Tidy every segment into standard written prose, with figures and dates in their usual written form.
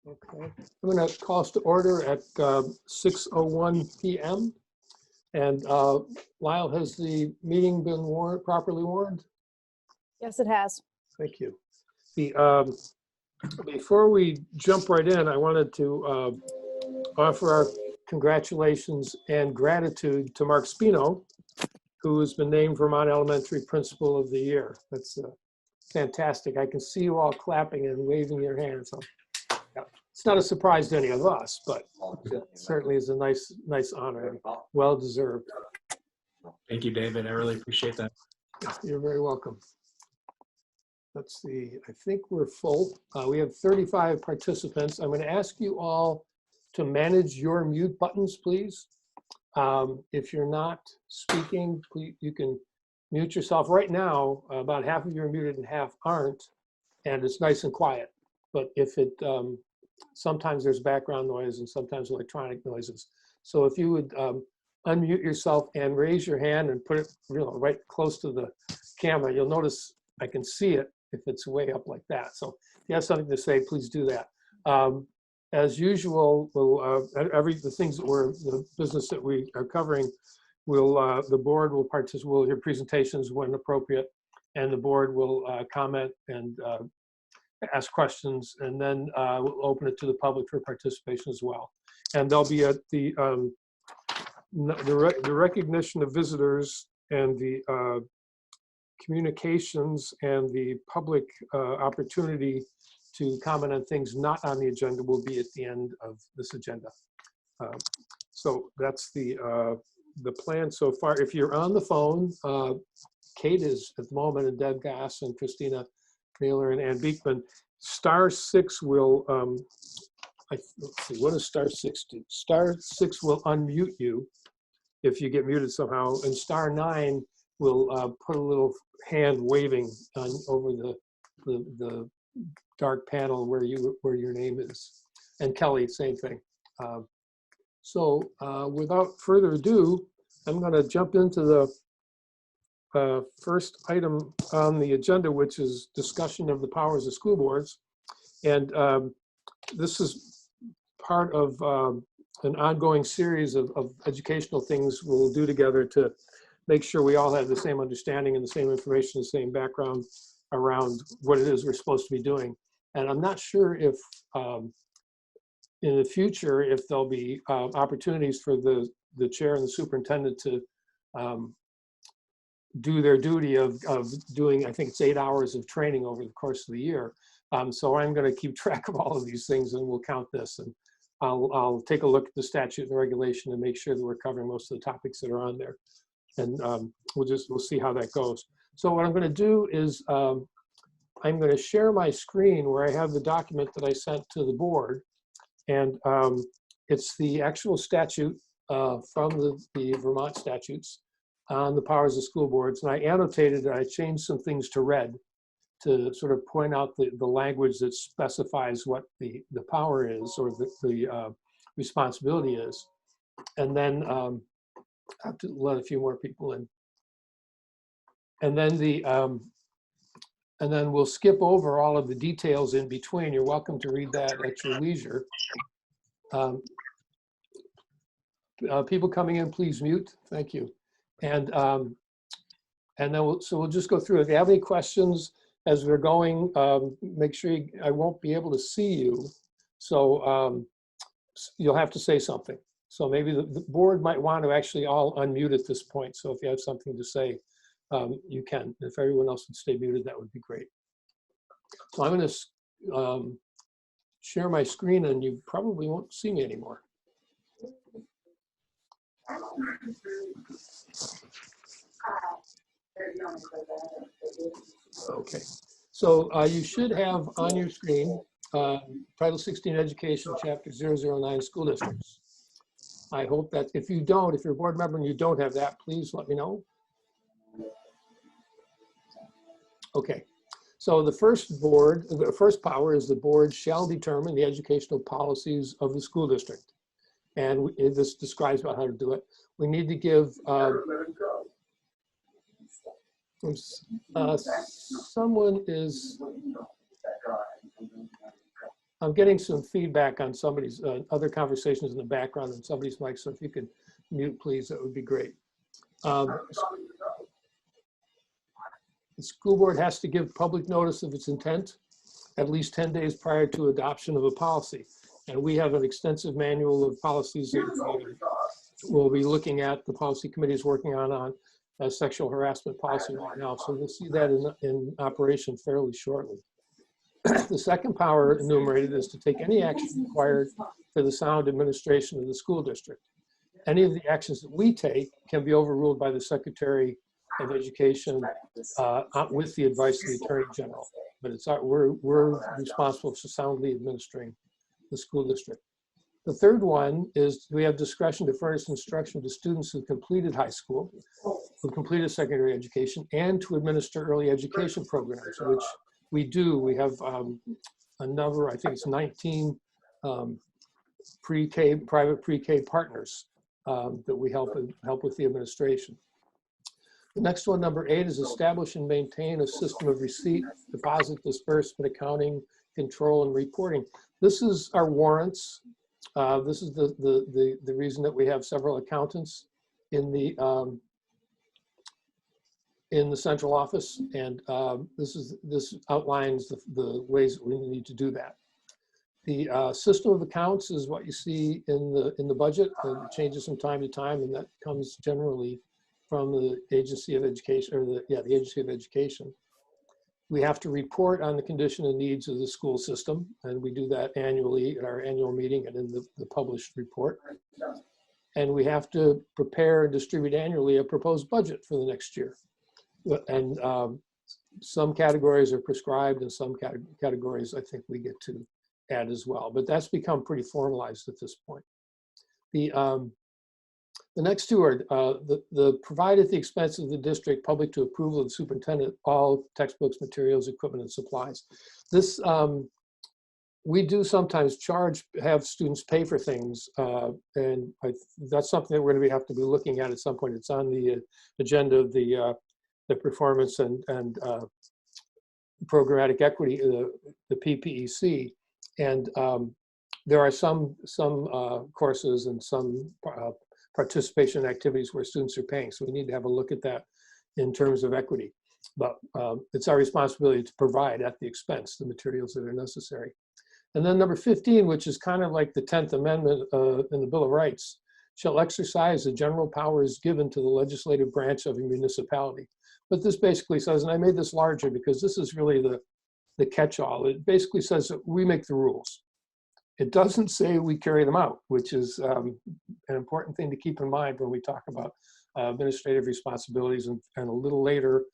Okay, I'm going to call us to order at 6:01 p.m. And Lyle, has the meeting been properly warned? Yes, it has. Thank you. Before we jump right in, I wanted to offer our congratulations and gratitude to Mark Spino, who has been named Vermont Elementary Principal of the Year. That's fantastic. I can see you all clapping and waving your hands. So, yeah. It's not a surprise to any of us, but it certainly is a nice honor and well deserved. Thank you, David. I really appreciate that. You're very welcome. Let's see, I think we're full. We have 35 participants. I'm going to ask you all to manage your mute buttons, please. If you're not speaking, please, you can mute yourself. Right now, about half of you are muted and half aren't, and it's nice and quiet. But if it, sometimes there's background noise and sometimes electronic noises. So if you would unmute yourself and raise your hand and put it right close to the camera, you'll notice I can see it if it's way up like that. So if you have something to say, please do that. As usual, we'll, the business that we are covering, the board will participate, we'll hear presentations when appropriate, and the board will comment and ask questions, and then we'll open it to the public for participation as well. And there'll be the recognition of visitors and the communications and the public opportunity to comment on things not on the agenda will be at the end of this agenda. So that's the plan so far. If you're on the phone, Kate is at the moment, and Deb Gass and Christina Naylor and Ann Beekman. *6 will, let's see, what does *6 do? *6 will unmute you if you get muted somehow, and *9 will put a little hand waving over the dark panel where your name is. And Kelly, same thing. So without further ado, I'm going to jump into the first item on the agenda, which is discussion of the powers of school boards. And this is part of an ongoing series of educational things we'll do together to make sure we all have the same understanding and the same information, the same background around what it is we're supposed to be doing. And I'm not sure if in the future, if there'll be opportunities for the chair and the superintendent to do their duty of doing, I think it's 8 hours of training over the course of the year. So I'm going to keep track of all of these things, and we'll count this. And I'll take a look at the statute and regulation and make sure that we're covering most of the topics that are on there. And we'll see how that goes. So what I'm going to do is I'm going to share my screen where I have the document that I sent to the board. And it's the actual statute from the Vermont statutes on the powers of school boards. And I annotated and I changed some things to red to sort of point out the language that specifies what the power is, or the responsibility is. And then I have to let a few more people in. And then we'll skip over all of the details in between. You're welcome to read that at your leisure. People coming in, please mute. Thank you. And then we'll just go through it. If you have any questions as we're going, make sure I won't be able to see you. So you'll have to say something. So maybe the board might want to actually all unmute at this point. So if you have something to say, you can. If everyone else would stay muted, that would be great. So I'm going to share my screen, and you probably won't see me anymore. Okay. So you should have on your screen Title 16 Education, Chapter 009, School Districts. I hope that if you're a board member and you don't have that, please let me know. Okay, so the first power is the board shall determine the educational policies of the school district. And this describes about how to do it. We need to give, someone is, I'm getting some feedback on somebody's other conversations in the background on somebody's mic, so if you could mute, please, that would be great. The school board has to give public notice of its intent at least 10 days prior to adoption of a policy. And we have an extensive manual of policies that we'll be looking at. The policy committee is working on a sexual harassment policy right now. So we'll see that in operation fairly shortly. The second power enumerated is to take any action required for the sound administration of the school district. Any of the actions that we take can be overruled by the Secretary of Education with the advice of the Attorney General. But we're responsible for soundly administering the school district. The third one is we have discretion to furnish instruction to students who completed high school, who completed secondary education, and to administer early education programs, which we do. We have a number, I think it's 19 pre-K, private pre-K partners that we help with the administration. The next one, number 8, is establish and maintain a system of receipt, deposit, disbursement, accounting, control, and reporting. This is our warrants. This is the reason that we have several accountants in the central office, and this outlines the ways that we need to do that. The system of accounts is what you see in the budget. It changes from time to time, and that comes generally from the Agency of Education, or the Agency of Education. We have to report on the condition and needs of the school system, and we do that annually at our annual meeting and in the published report. And we have to prepare and distribute annually a proposed budget for the next year. And some categories are prescribed, and some categories I think we get to add as well. But that's become pretty formalized at this point. The next two are the provide at the expense of the district, public to approval of the superintendent, all textbooks, materials, equipment, and supplies. This, we do sometimes have students pay for things, and that's something that we're going to have to be looking at some point. It's on the agenda of the performance and programmatic equity, the PPEC, and there are some courses and some participation activities where students are paying. So we need to have a look at that in terms of equity. But it's our responsibility to provide at the expense the materials that are necessary. And then number 15, which is kind of like the 10th Amendment in the Bill of Rights, shall exercise the general powers given to the legislative branch of a municipality. But this basically says, and I made this larger because this is really the catch-all. It basically says that we make the rules. It doesn't say we carry them out, which is an important thing to keep in mind when we talk about administrative responsibilities. And a little later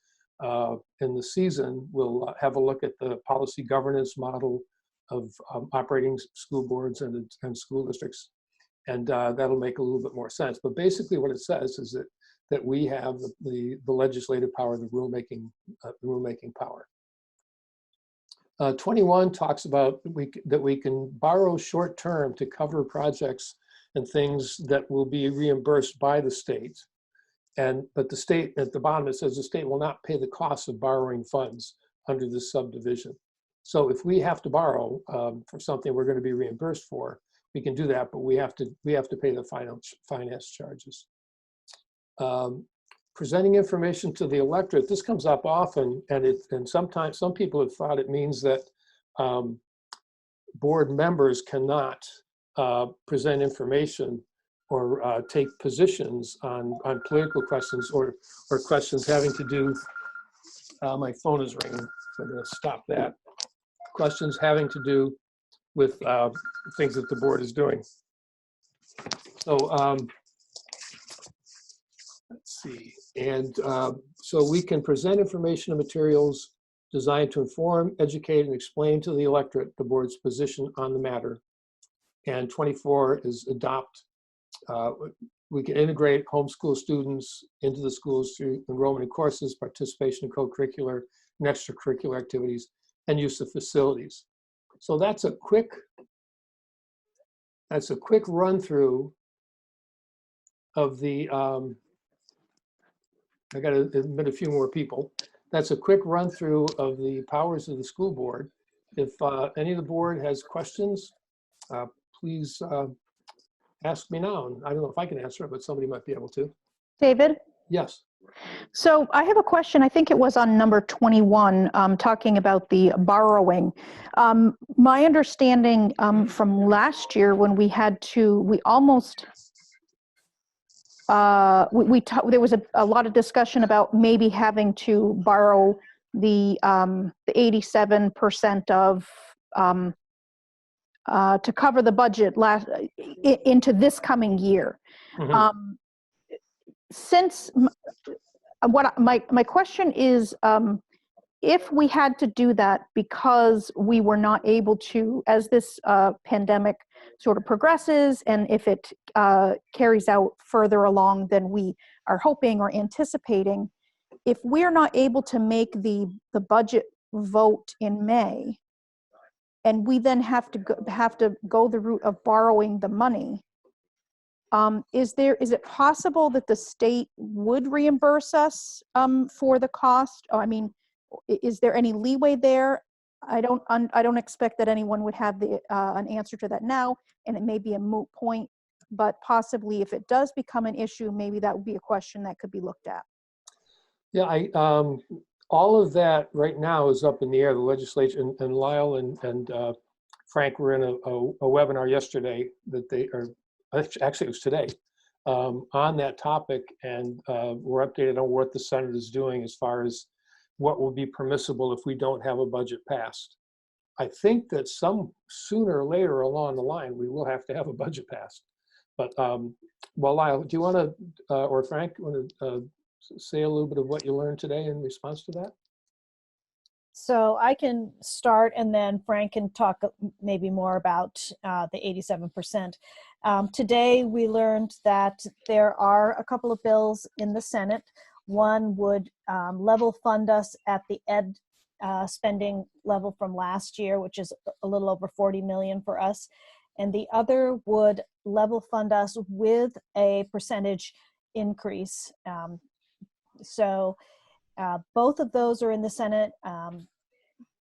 in the season, we'll have a look at the policy governance model of operating school boards and school districts. And that'll make a little bit more sense. But basically what it says is that we have the legislative power, the rulemaking power. 21 talks about that we can borrow short term to cover projects and things that will be reimbursed by the state. But the state, at the bottom, it says the state will not pay the cost of borrowing funds under this subdivision. So if we have to borrow for something we're going to be reimbursed for, we can do that, but we have to pay the finance charges. Presenting information to the electorate, this comes up often, and sometimes some people have thought it means that board members cannot present information or take positions on political questions or questions having to do, my phone is ringing, so I'm going to stop that. Questions having to do with things that the board is doing. So let's see. And so we can present information and materials designed to inform, educate, and explain to the electorate the board's position on the matter. And 24 is adopt. We can integrate homeschool students into the schools through enrollment in courses, participation in co-curricular and extracurricular activities, and use of facilities. So that's a quick run through of the, I got to admit a few more people. That's a quick run through of the powers of the school board. If any of the board has questions, please ask me now. And I don't know if I can answer it, but somebody might be able to. David? Yes. So I have a question. I think it was on number 21, talking about the borrowing. My understanding from last year when we had to, we almost, there was a lot of discussion about maybe having to borrow the 87% of, to cover the budget into this coming year. Mhm. Since what my question is, if we had to do that because we were not able to, as this pandemic sort of progresses, and if it carries out further along than we are hoping or anticipating, if we're not able to make the budget vote in May, and we then have to go the route of borrowing the money, is it possible that the state would reimburse us for the cost? Oh, I mean, is there any leeway there? I don't expect that anyone would have an answer to that now, and it may be a moot point, but possibly if it does become an issue, maybe that would be a question that could be looked at. Yeah, all of that right now is up in the air. The legislature and Lyle and Frank were in a webinar yesterday that they are, actually it was today, on that topic, and we're updated on what the Senate is doing as far as what will be permissible if we don't have a budget passed. I think that sooner or later along the line, we will have to have a budget passed. But, well, Lyle, do you want to, or Frank, want to say a little bit of what you learned today in response to that? So I can start, and then Frank can talk maybe more about the 87%. Today we learned that there are a couple of bills in the Senate. One would level fund us at the ed spending level from last year, which is a little over 40 million for us. And the other would level fund us with a percentage increase. So both of those are in the Senate.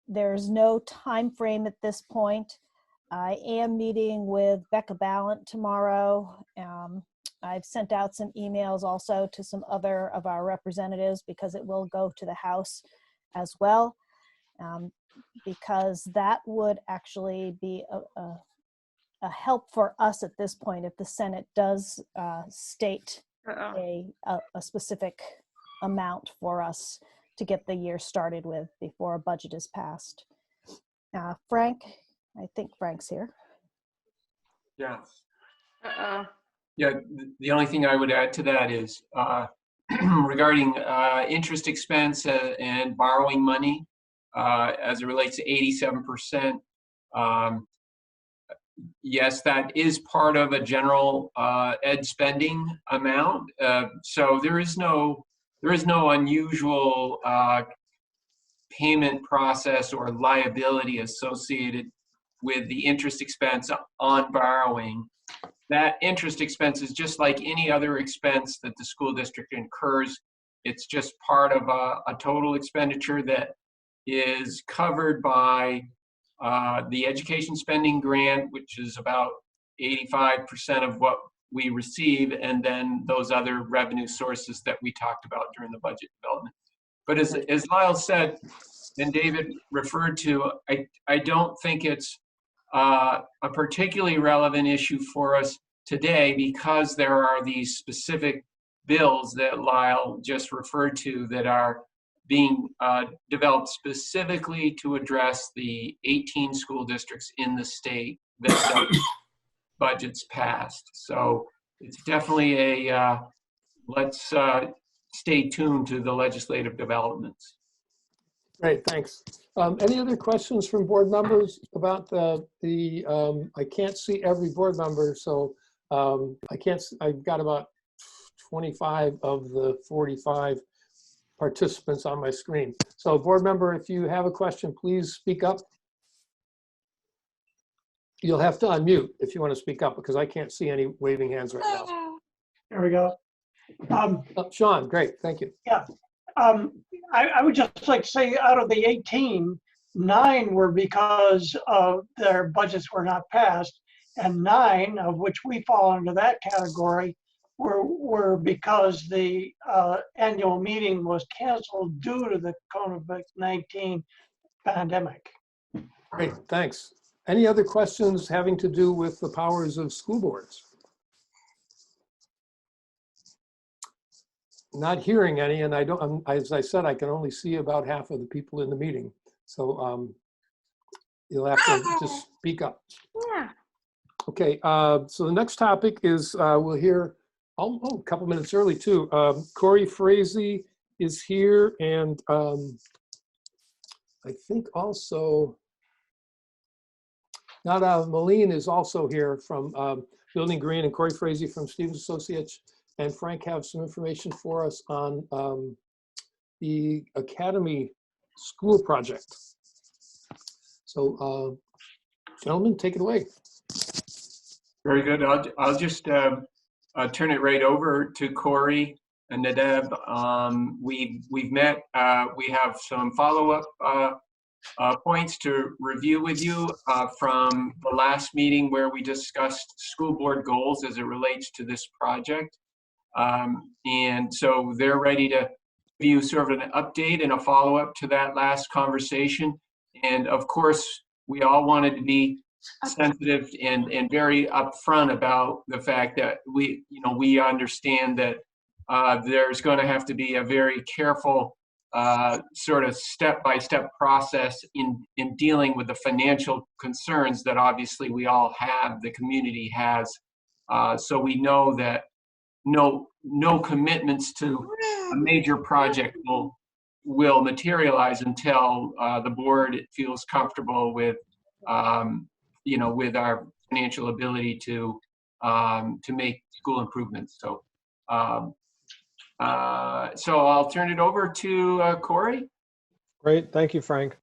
There's no time frame at this point. I am meeting with Becca Ballant tomorrow. I've sent out some emails also to some other of our representatives because it will go to the House as well, because that would actually be a help for us at this point if the Senate does state a specific amount for us to get the year started with before a budget is passed. Frank, I think Frank's here. Yeah. Yeah, the only thing I would add to that is regarding interest expense and borrowing money as it relates to 87%. Yes, that is part of a general ed spending amount. So there is no unusual payment process or liability associated with the interest expense on borrowing. That interest expense is just like any other expense that the school district incurs. It's just part of a total expenditure that is covered by the education spending grant, which is about 85% of what we receive, and then those other revenue sources that we talked about during the budget development. But as Lyle said, and David referred to, I don't think it's a particularly relevant issue for us today because there are these specific bills that Lyle just referred to that are being developed specifically to address the 18 school districts in the state that budgets passed. So it's definitely let's stay tuned to the legislative developments. Great, thanks. Any other questions from board members about I can't see every board member, so I've got about 25 of the 45 participants on my screen. So board member, if you have a question, please speak up. You'll have to unmute if you want to speak up because I can't see any waving hands right now. There we go. Sean, great, thank you. Yeah, I would just like to say out of the 18, 9 were because of their budgets were not passed, and 9, of which we fall into that category, were because the annual meeting was canceled due to the COVID-19 pandemic. Great, thanks. Any other questions having to do with the powers of school boards? Not hearing any, and I don't, as I said, I can only see about half of the people in the meeting. So you'll have to just speak up. Yeah. Okay, so the next topic is we'll hear, a couple minutes early too. Cory Frehsee is here, and I think also Nadav Malin is also here from Building Green, and Cory Frehsee from Stevens Associates. And Frank have some information for us on the Academy School project. So, gentlemen, take it away. Very good. I'll just turn it right over to Cory and Nadav. We've met. We have some follow-up points to review with you from the last meeting where we discussed school board goals as it relates to this project. And so they're ready to give you sort of an update and a follow-up to that last conversation. And of course, we all wanted to be sensitive and very upfront about the fact that we understand that there's going to have to be a very careful sort of step-by-step process in dealing with the financial concerns that obviously we all have, the community has. So we know that no commitments to a major project will materialize until the board feels comfortable with with our financial ability to make school improvements. So so I'll turn it over to Cory. Great, thank you, Frank.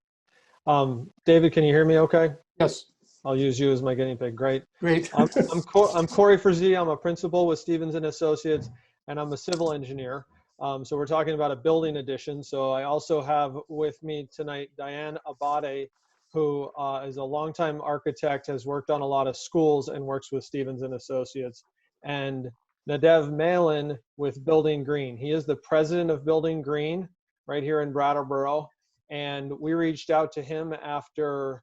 David, can you hear me okay? Yes. I'll use you as my guinea pig. Great. Great. I'm Cory Frehsee. I'm a principal with Stevens and Associates, and I'm a civil engineer. So we're talking about a building addition. So I also have with me tonight Diane Abate, who is a longtime architect, has worked on a lot of schools and works with Stevens and Associates, and Nadav Malin with Building Green. He is the president of Building Green right here in Brattleboro, and we reached out to him after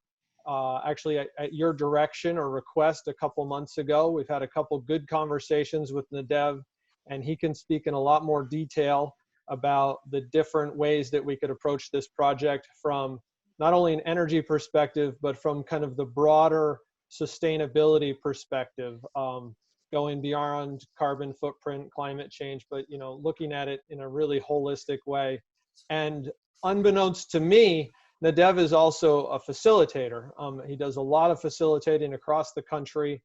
actually at your direction or request a couple months ago. We've had a couple good conversations with Nadav, and he can speak in a lot more detail about the different ways that we could approach this project from not only an energy perspective, but from kind of the broader sustainability perspective, going beyond carbon footprint, climate change, but looking at it in a really holistic way. And unbeknownst to me, Nadav is also a facilitator. He does a lot of facilitating across the country.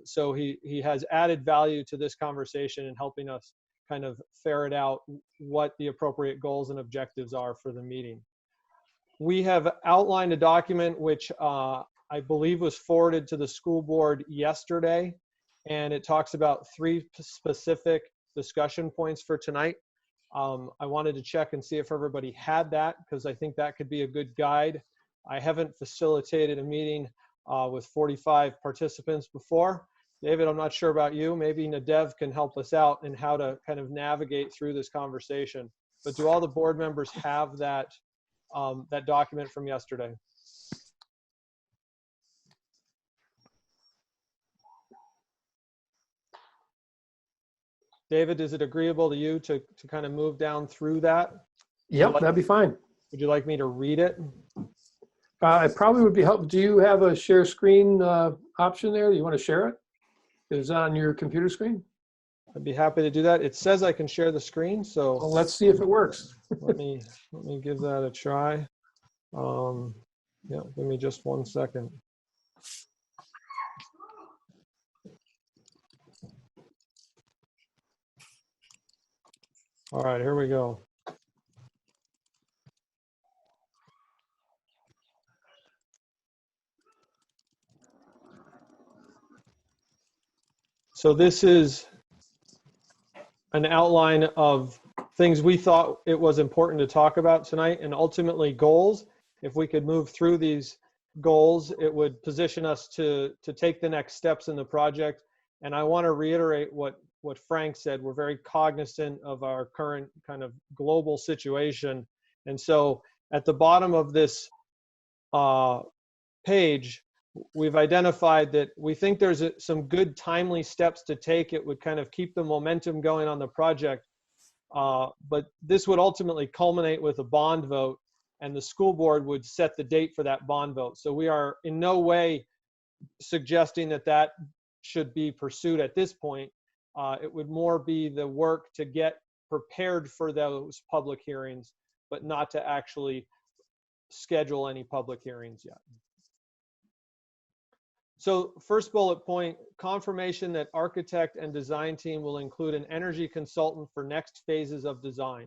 So he has added value to this conversation in helping us kind of ferret out what the appropriate goals and objectives are for the meeting. We have outlined a document which I believe was forwarded to the school board yesterday, and it talks about 3 specific discussion points for tonight. I wanted to check and see if everybody had that, because I think that could be a good guide. I haven't facilitated a meeting with 45 participants before. David, I'm not sure about you. Maybe Nadav can help us out in how to kind of navigate through this conversation. But do all the board members have that, that document from yesterday? David, is it agreeable to you to kind of move down through that? Yep, that'd be fine. Would you like me to read it? It probably would be helpful. Do you have a share screen option there? Do you want to share it? Is it on your computer screen? I'd be happy to do that. It says I can share the screen, so Well, let's see if it works. let me give that a try. Yeah, give me just 1 second. All right, here we go. So this is an outline of things we thought it was important to talk about tonight, and ultimately goals. if we could move through these goals, it would position us to take the next steps in the project. And I want to reiterate what Frank said. We're very cognizant of our current kind of global situation. And so at the bottom of this page, we've identified that we think there's some good timely steps to take. It would kind of keep the momentum going on the project. But this would ultimately culminate with a bond vote, and the school board would set the date for that bond vote. So we are in no way suggesting that that should be pursued at this point. It would more be the work to get prepared for those public hearings, but not to actually schedule any public hearings yet. So first bullet point, confirmation that architect and design team will include an energy consultant for next phases of design.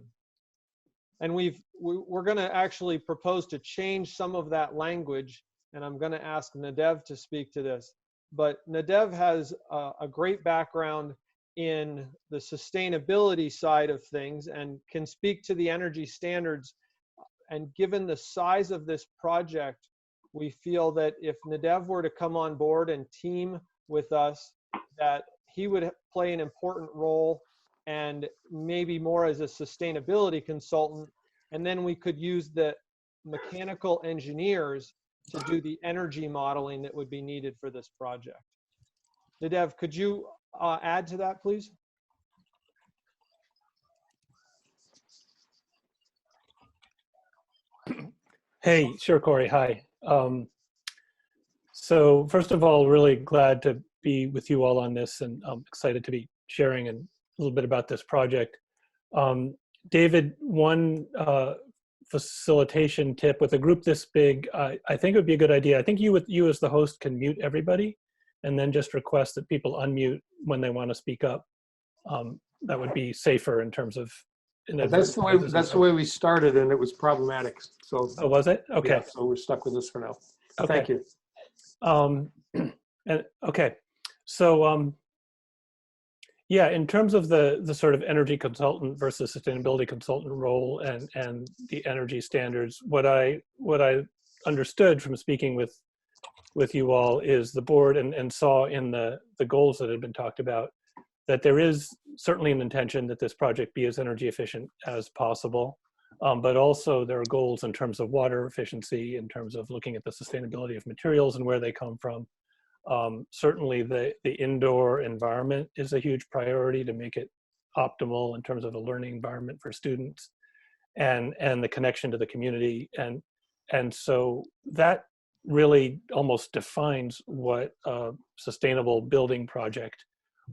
And we're going to actually propose to change some of that language, and I'm going to ask Nadav to speak to this. But Nadav has a great background in the sustainability side of things and can speak to the energy standards. And given the size of this project, we feel that if Nadav were to come on board and team with us, that he would play an important role, and maybe more as a sustainability consultant. And then we could use the mechanical engineers to do the energy modeling that would be needed for this project. Nadav, could you add to that, please? Hey, sure, Cory. Hi. So first of all, really glad to be with you all on this, and I'm excited to be sharing a little bit about this project. David, one facilitation tip with a group this big, I think it would be a good idea. I think you as the host can mute everybody and then just request that people unmute when they want to speak up. That would be safer in terms of That's the way we started, and it was problematic. So oh, was it? Okay. Yeah, so we're stuck with this for now. Okay. Thank you. And okay, so yeah, in terms of the sort of energy consultant versus sustainability consultant role and the energy standards, what I understood from speaking with you all is the board and saw in the goals that had been talked about that there is certainly an intention that this project be as energy efficient as possible. But also there are goals in terms of water efficiency, in terms of looking at the sustainability of materials and where they come from. Certainly the indoor environment is a huge priority to make it optimal in terms of a learning environment for students and the connection to the community. And so that really almost defines what a sustainable building project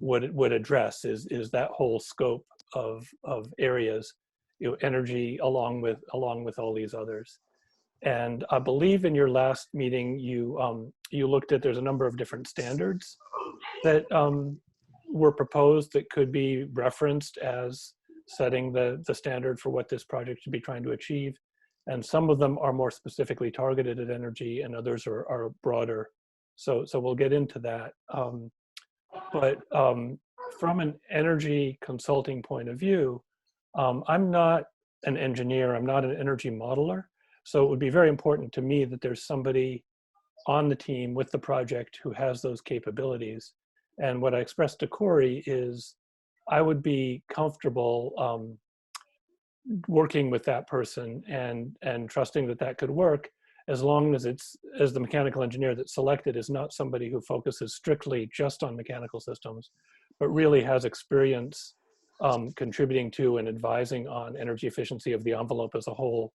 would address is that whole scope of areas. Energy along with all these others. And I believe in your last meeting, you looked at, there's a number of different standards that were proposed that could be referenced as setting the standard for what this project should be trying to achieve. And some of them are more specifically targeted at energy and others are broader. So we'll get into that. But from an energy consulting point of view, I'm not an engineer, I'm not an energy modeler. So it would be very important to me that there's somebody on the team with the project who has those capabilities. And what I expressed to Cory is I would be comfortable working with that person and trusting that that could work as long as as the mechanical engineer that's selected is not somebody who focuses strictly just on mechanical systems, but really has experience contributing to and advising on energy efficiency of the envelope as a whole,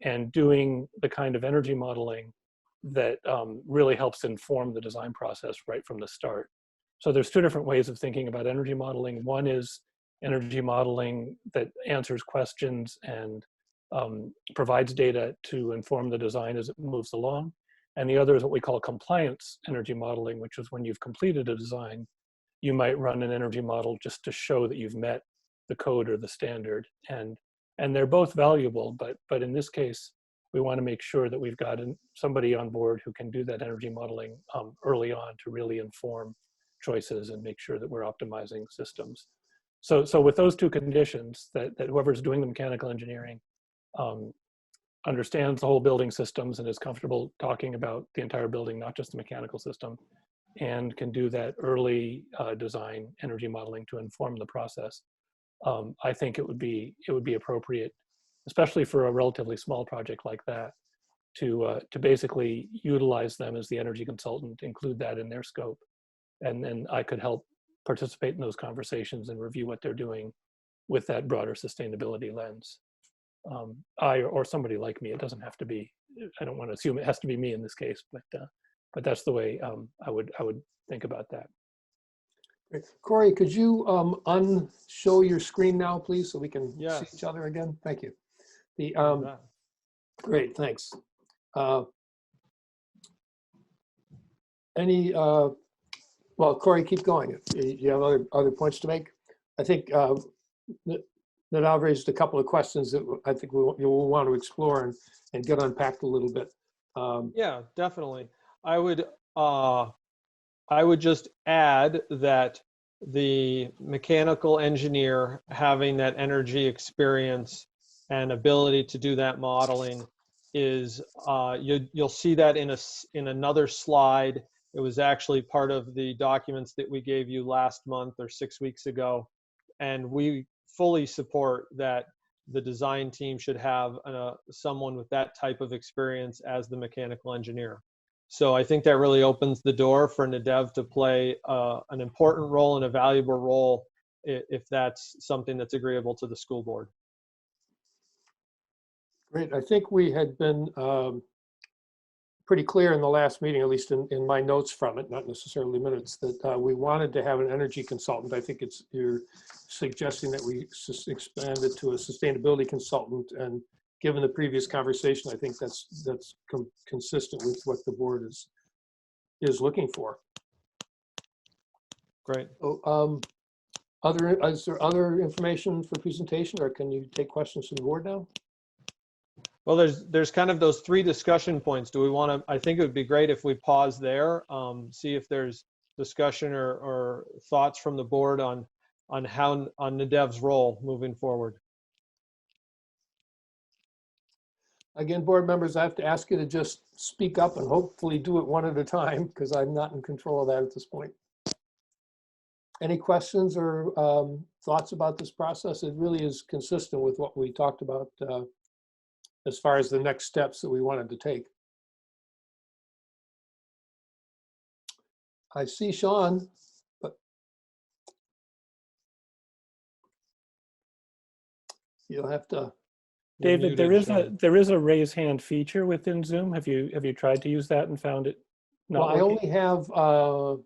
and doing the kind of energy modeling that really helps inform the design process right from the start. So there's two different ways of thinking about energy modeling. One is energy modeling that answers questions and provides data to inform the design as it moves along. And the other is what we call compliance energy modeling, which is when you've completed a design, you might run an energy model just to show that you've met the code or the standard. And they're both valuable, but in this case, we want to make sure that we've got somebody on board who can do that energy modeling early on to really inform choices and make sure that we're optimizing systems. So with those two conditions, that whoever's doing the mechanical engineering understands the whole building systems and is comfortable talking about the entire building, not just the mechanical system, and can do that early design energy modeling to inform the process. I think it would be appropriate, especially for a relatively small project like that, to basically utilize them as the energy consultant, include that in their scope, and then I could help participate in those conversations and review what they're doing with that broader sustainability lens. I or somebody like me. It doesn't have to be. I don't want to assume it has to be me in this case, but that's the way I would think about that. Great. Cory, could you unshow your screen now, please, so we can Yes. see each other again? Thank you. The Yeah. great, thanks. Any well, Cory, keep going. You have other points to make? I think Nadav raised a couple of questions that I think you'll want to explore and get unpacked a little bit. Yeah, definitely. I would just add that the mechanical engineer having that energy experience and ability to do that modeling is you'll see that in another slide. It was actually part of the documents that we gave you last month or 6 weeks ago, and we fully support that the design team should have someone with that type of experience as the mechanical engineer. So I think that really opens the door for Nadav to play an important role and a valuable role if that's something that's agreeable to the school board. Great. I think we had been pretty clear in the last meeting, at least in my notes from it, not necessarily minutes, that we wanted to have an energy consultant. I think you're suggesting that we expand it to a sustainability consultant, and given the previous conversation, I think that's consistent with what the board is looking for. Great. So, is there other information for presentation, or can you take questions from the board now? Well, there's kind of those 3 discussion points. Do we want to, I think it would be great if we pause there, see if there's discussion or thoughts from the board on Nadav's role moving forward. Again, board members, I have to ask you to just speak up and hopefully do it one at a time, because I'm not in control of that at this point. Any questions or thoughts about this process? It really is consistent with what we talked about as far as the next steps that we wanted to take. I see Sean, but you'll have to. David, You're muted, there is a raise hand feature within Zoom. Have you tried to use that and found it not Well, I working? only have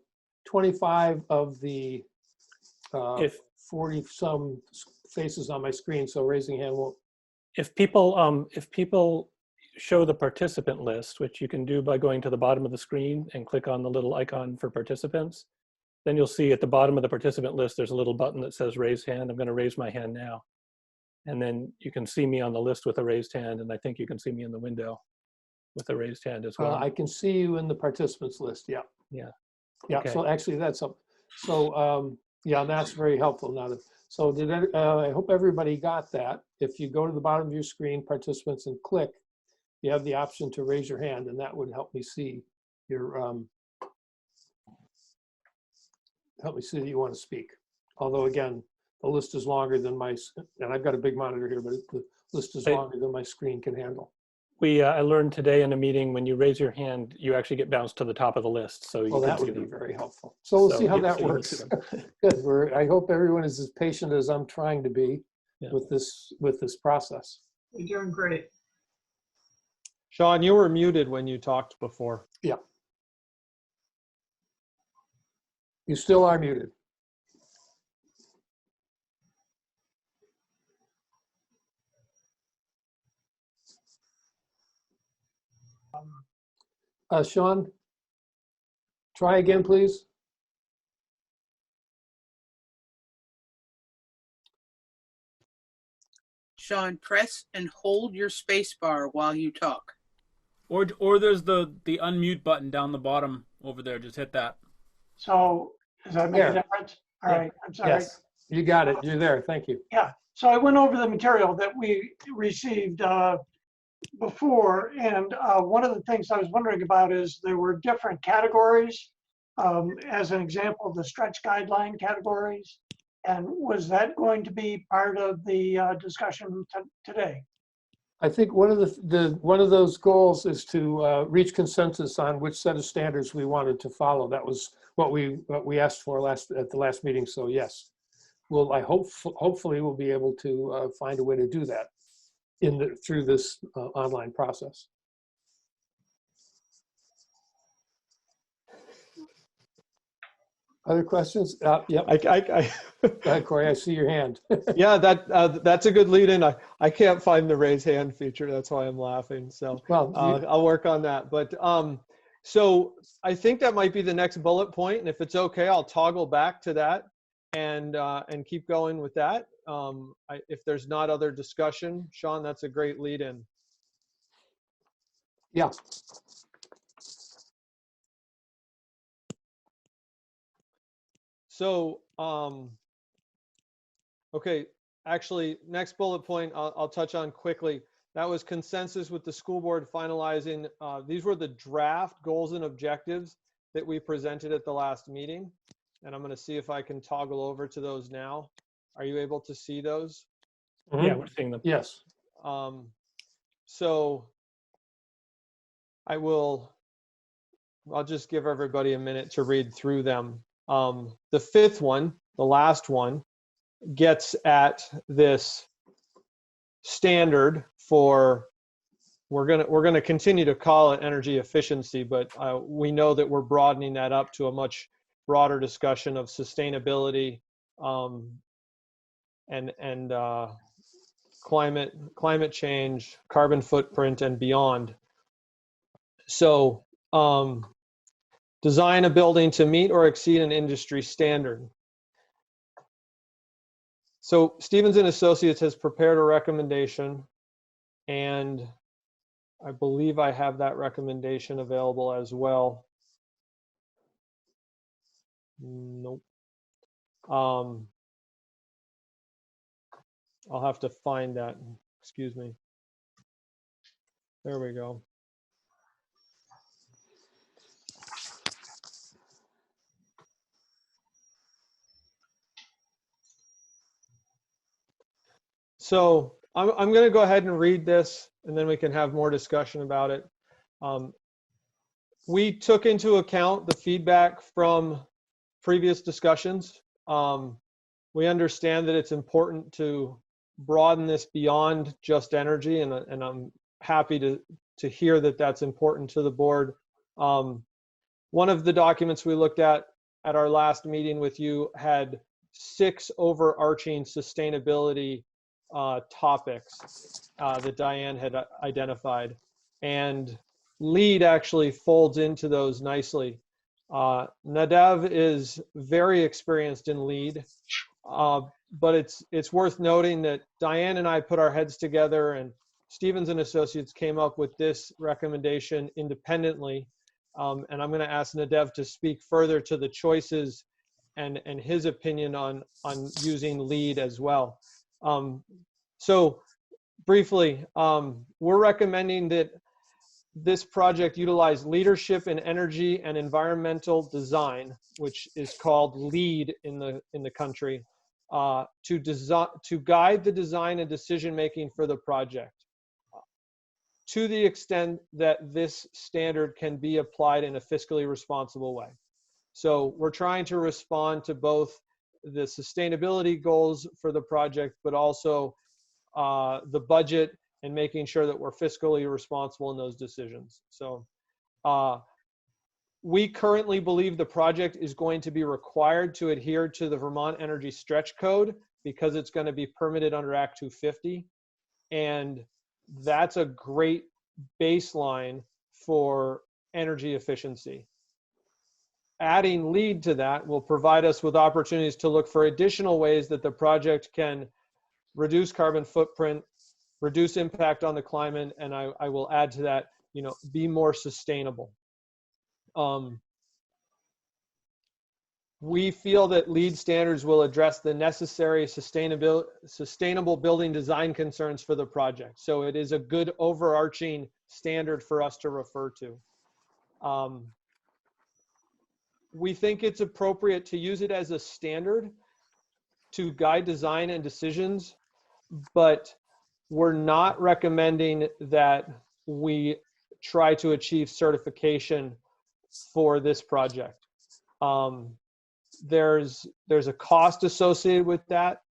25 of the 40 some faces on my screen, so raising hand won't. If people show the participant list, which you can do by going to the bottom of the screen and click on the little icon for participants, then you'll see at the bottom of the participant list, there's a little button that says raise hand. I'm going to raise my hand now. And then you can see me on the list with a raised hand, and I think you can see me in the window with a raised hand as well. I can see you in the participants list, yeah. Yeah. Yeah, Okay. so actually that's up. So yeah, that's very helpful now. So I hope everybody got that. If you go to the bottom of your screen, participants, and click, you have the option to raise your hand, and that would help me see your help me see that you want to speak. Although again, the list is longer than and I've got a big monitor here, but the list is longer than my screen can handle. I learned today in a meeting, when you raise your hand, you actually get bounced to the top of the list. So you Well, can that see would be them. very helpful. So we'll see how yeah, that so you can works. see them. Good. I hope everyone is as patient as I'm trying to be with this process. You're doing great. Sean, you were muted when you talked before. Yeah. You still are muted. Sean, try again, please. Sean, press and hold your space bar while you talk. Or there's the unmute button down the bottom over there. Just hit that. So does that make a difference? All right, I'm sorry. Yes, you got it. You're there. Thank you. Yeah, so I went over the material that we received before, and one of the things I was wondering about is there were different categories. As an example, the stretch guideline categories. And was that going to be part of the discussion today? I think one of one of those goals is to reach consensus on which set of standards we wanted to follow. That was what we asked for at the last meeting. So yes, hopefully we'll be able to find a way to do that through this online process. Other questions? Yep. Go ahead, Cory. I see your hand. Yeah, that's a good lead in. I can't find the raise hand feature. That's why I'm laughing. So well, I'll work on that. But so I think that might be the next bullet point. And if it's okay, I'll toggle back to that and keep going with that. If there's not other discussion, Sean, that's a great lead in. Yeah. So, okay, actually, next bullet point I'll touch on quickly. That was consensus with the school board finalizing. These were the draft goals and objectives that we presented at the last meeting. And I'm going to see if I can toggle over to those now. Are you able to see those? Mm-hmm. Yeah, we're seeing them. Yes. So I'll just give everybody a minute to read through them. The fifth one, the last one, gets at this standard for, we're gonna continue to call it energy efficiency, but we know that we're broadening that up to a much broader discussion of sustainability and climate change, carbon footprint, and beyond. So design a building to meet or exceed an industry standard. So Stevens and Associates has prepared a recommendation, and I believe I have that recommendation available as well. Nope. I'll have to find that. Excuse me. There we go. So I'm going to go ahead and read this, and then we can have more discussion about it. We took into account the feedback from previous discussions. We understand that it's important to broaden this beyond just energy, and I'm happy to hear that that's important to the board. One of the documents we looked at our last meeting with you had 6 overarching sustainability topics that Diane had identified, and LEED actually folds into those nicely. Nadav is very experienced in LEED, but it's worth noting that Diane and I put our heads together, and Stevens and Associates came up with this recommendation independently. And I'm going to ask Nadav to speak further to the choices and his opinion on using LEED as well. So briefly, we're recommending that this project utilize leadership in energy and environmental design, which is called LEED in the country, to guide the design and decision making for the project, to the extent that this standard can be applied in a fiscally responsible way. So we're trying to respond to both the sustainability goals for the project, but also the budget and making sure that we're fiscally responsible in those decisions. So we currently believe the project is going to be required to adhere to the Vermont Energy Stretch Code because it's going to be permitted under Act 250. And that's a great baseline for energy efficiency. Adding LEED to that will provide us with opportunities to look for additional ways that the project can reduce carbon footprint, reduce impact on the climate, and I will add to that, be more sustainable. we feel that LEED standards will address the necessary sustainable building design concerns for the project. So it is a good overarching standard for us to refer to. We think it's appropriate to use it as a standard to guide design and decisions, but we're not recommending that we try to achieve certification for this project. There's a cost associated with that,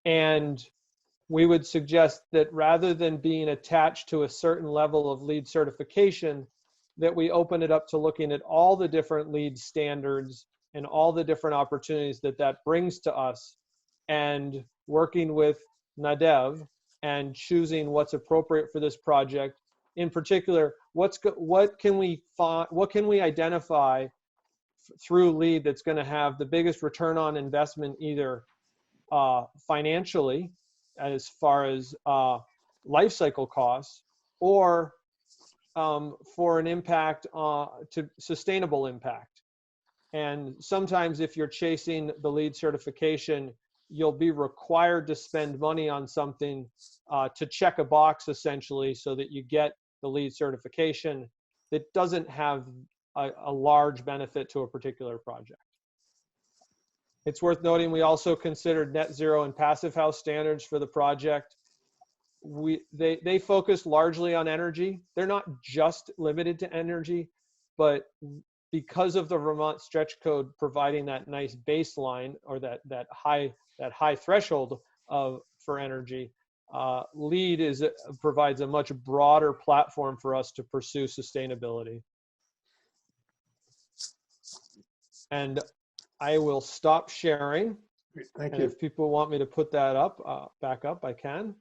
and we would suggest that rather than being attached to a certain level of LEED certification, that we open it up to looking at all the different LEED standards and all the different opportunities that that brings to us, and working with Nadav and choosing what's appropriate for this project. In particular, what can we identify through LEED that's going to have the biggest return on investment, either financially, as far as life cycle costs, or for an impact to sustainable impact. And sometimes if you're chasing the LEED certification, you'll be required to spend money on something to check a box, essentially, so that you get the LEED certification that doesn't have a large benefit to a particular project. It's worth noting we also considered net zero and passive house standards for the project. They focus largely on energy. They're not just limited to energy, but because of the Vermont stretch code providing that nice baseline, or that high threshold for energy, LEED provides a much broader platform for us to pursue sustainability. And I will stop sharing. Thank and you. If people want me to put that up, back up, I can.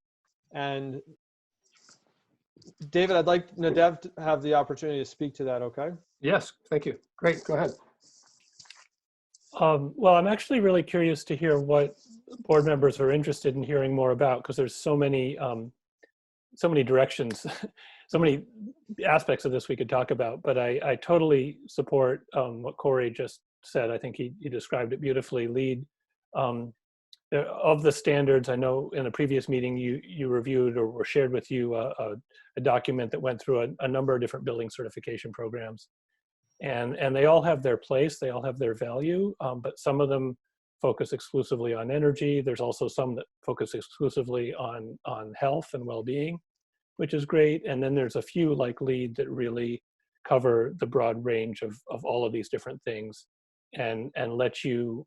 And David, I'd like Nadav to have the opportunity to speak to that, okay? Yes, thank you. Great, go ahead. Well, I'm actually really curious to hear what board members are interested in hearing more about, because there's so many directions, so many aspects of this we could talk about. But I totally support what Cory just said. I think he described it beautifully. LEED, of the standards, I know in a previous meeting you reviewed or shared with you a document that went through a number of different building certification programs. And they all have their place, they all have their value, but some of them focus exclusively on energy. There's also some that focus exclusively on health and well-being, which is great. And then there's a few like LEED that really cover the broad range of all of these different things, and let you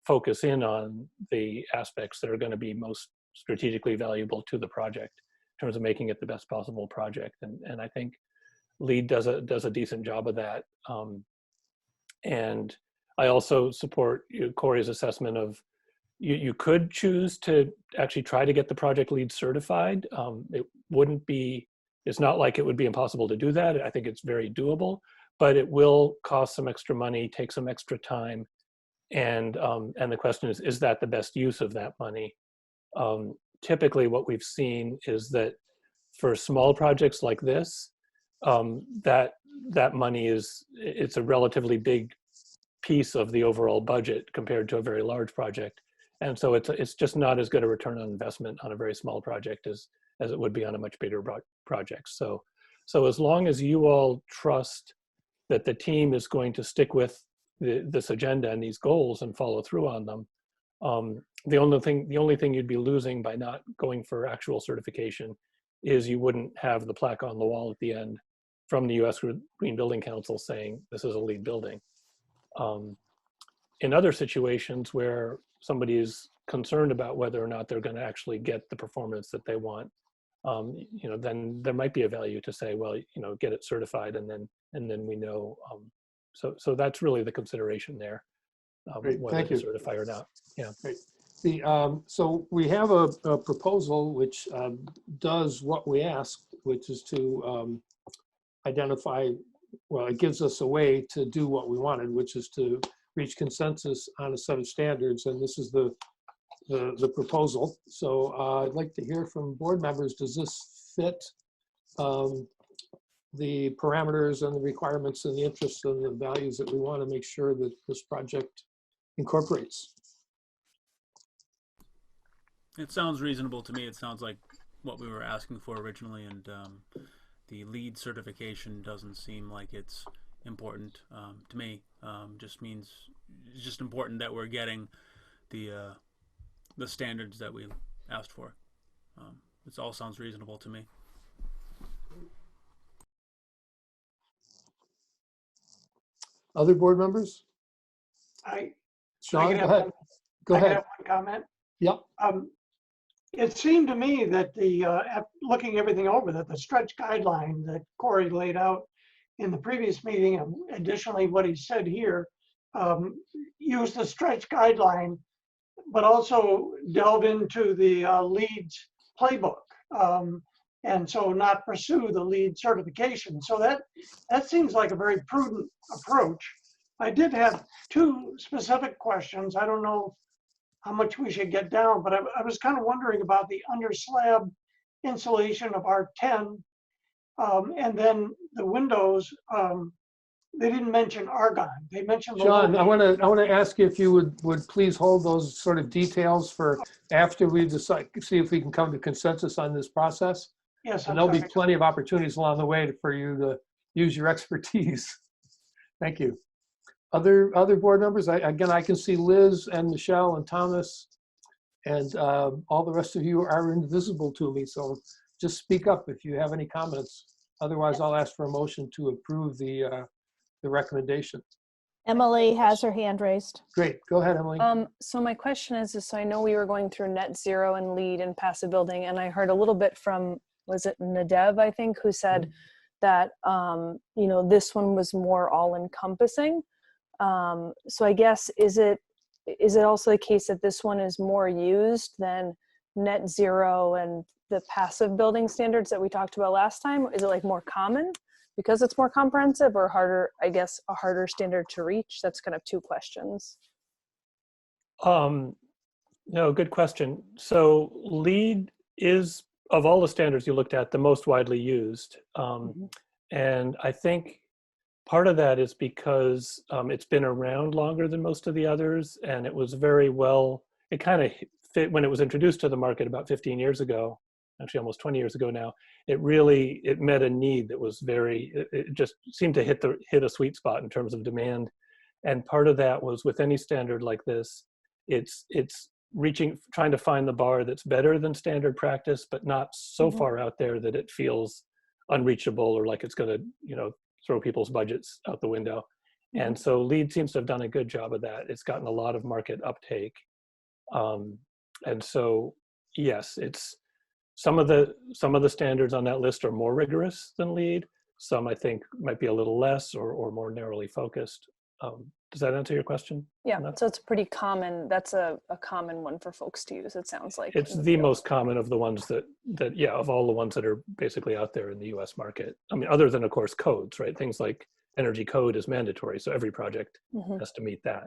focus in on the aspects that are going to be most strategically valuable to the project in terms of making it the best possible project. And I think LEED does a decent job of that. And I also support Cory's assessment of you could choose to actually try to get the project LEED certified. It's not like it would be impossible to do that. I think it's very doable, but it will cost some extra money, take some extra time. And the question is that the best use of that money? Typically what we've seen is that for small projects like this, that money it's a relatively big piece of the overall budget compared to a very large project, and so it's just not as good a return on investment on a very small project as it would be on a much bigger project. So as long as you all trust that the team is going to stick with this agenda and these goals and follow through on them, the only thing you'd be losing by not going for actual certification is you wouldn't have the plaque on the wall at the end from the U.S. Green Building Council saying this is a LEED building. In other situations where somebody is concerned about whether or not they're going to actually get the performance that they want, then there might be a value to say, well, get it certified, and then we know. So that's really the consideration there, whether to certify or not. Yeah. Great. So we have a proposal which does what we asked, which is to identify, well, it gives us a way to do what we wanted, which is to reach consensus on a set of standards, and this is the proposal. So I'd like to hear from board members. Does this fit the parameters and the requirements and the interests and the values that we want to make sure that this project incorporates. It sounds reasonable to me. It sounds like what we were asking for originally, and the LEED certification doesn't seem like it's important to me. Just means it's just important that we're getting the standards that we asked for. It all sounds reasonable to me. Other board members? Sean, can go have ahead. one- Go I can ahead. have one comment. Yep. It seemed to me that looking everything over, that the stretch guideline that Cory laid out in the previous meeting, and additionally what he said here, use the stretch guideline, but also delve into the LEED's playbook, and so not pursue the LEED certification. So that seems like a very prudent approach. I did have two specific questions. I don't know how much we should get down, but I was kind of wondering about the under slab insulation of R10, and then the windows. They didn't mention argon. They mentioned the John, I little- want to ask you if you would please hold those sort of details for after we decide, see if we can come to consensus on this process. Yes, And I'm there'll be sorry. plenty of opportunities along the way for you to use your expertise. Thank you. Other board members? Again, I can see Liz and Michelle and Thomas, and all the rest of you are invisible to me. So just speak up if you have any comments. Otherwise, I'll ask for a motion to approve the recommendation. Emily has her hand raised. Great, go ahead, Emily. So my question is, so I know we were going through net zero and LEED and passive building, and I heard a little bit from, was it Nadav, I think, who said that, you know, this one was more all encompassing. So I guess, is it also the case that this one is more used than net zero and the passive building standards that we talked about last time? Is it like more common because it's more comprehensive, or harder, I guess, a harder standard to reach? That's kind of two questions. No, good question. So LEED is, of all the standards you looked at, the most widely used. And I think part of that is because it's been around longer than most of the others, and it was very well, it kind of fit when it was introduced to the market about 15 years ago, actually almost 20 years ago now. It met a need that was it just seemed to hit a sweet spot in terms of demand. And part of that was, with any standard like this, it's trying to find the bar that's better than standard practice, but not so far out there that it feels unreachable or like it's going to, you know, throw people's budgets out the window. And so LEED seems to have done a good job of that. It's gotten a lot of market uptake. And so, yes, it's some of the standards on that list are more rigorous than LEED. Some, I think, might be a little less or more narrowly focused. Does that answer your question? Yeah, so it's pretty common. That's a common one for folks to use, it sounds like. It's the most common of the ones that yeah, of all the ones that are basically out there in the US market. I mean, other than, of course, codes, right? Things like energy code is mandatory, so every project has to meet that.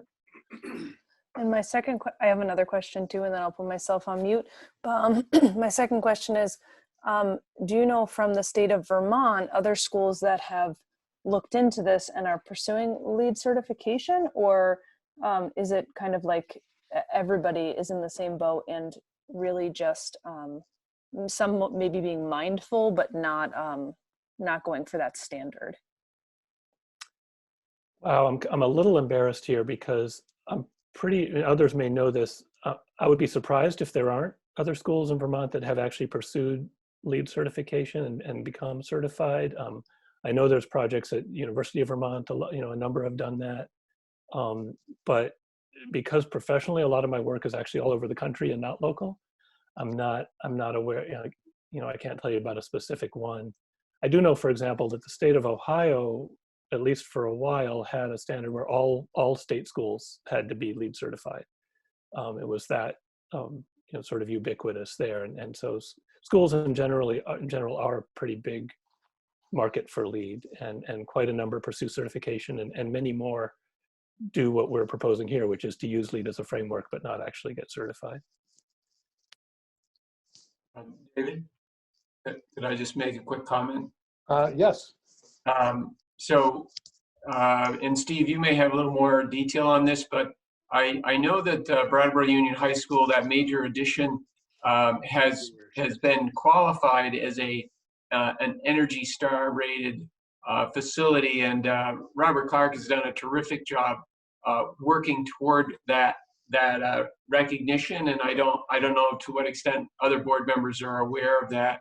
And my second, I have another question too, and then I'll put myself on mute. But my second question is, do you know from the state of Vermont, other schools that have looked into this and are pursuing LEED certification, or is it kind of like everybody is in the same boat and really just some maybe being mindful, but not going for that standard? Wow, I'm a little embarrassed here because others may know this. I would be surprised if there aren't other schools in Vermont that have actually pursued LEED certification and become certified. I know there's projects at University of Vermont, a number have done that. But because professionally, a lot of my work is actually all over the country and not local, I'm not aware, I can't tell you about a specific one. I do know, for example, that the state of Ohio, at least for a while, had a standard where all state schools had to be LEED certified. It was that, sort of ubiquitous there. And so schools in general are a pretty big market for LEED, and quite a number pursue certification, and many more do what we're proposing here, which is to use LEED as a framework, but not actually get certified. David, could I just make a quick comment? Yes. And Steve, you may have a little more detail on this, but I know that Brattleboro Union High School, that major addition, has been qualified as an Energy Star rated facility, and Robert Clark has done a terrific job working toward that recognition. And I don't know to what extent other board members are aware of that.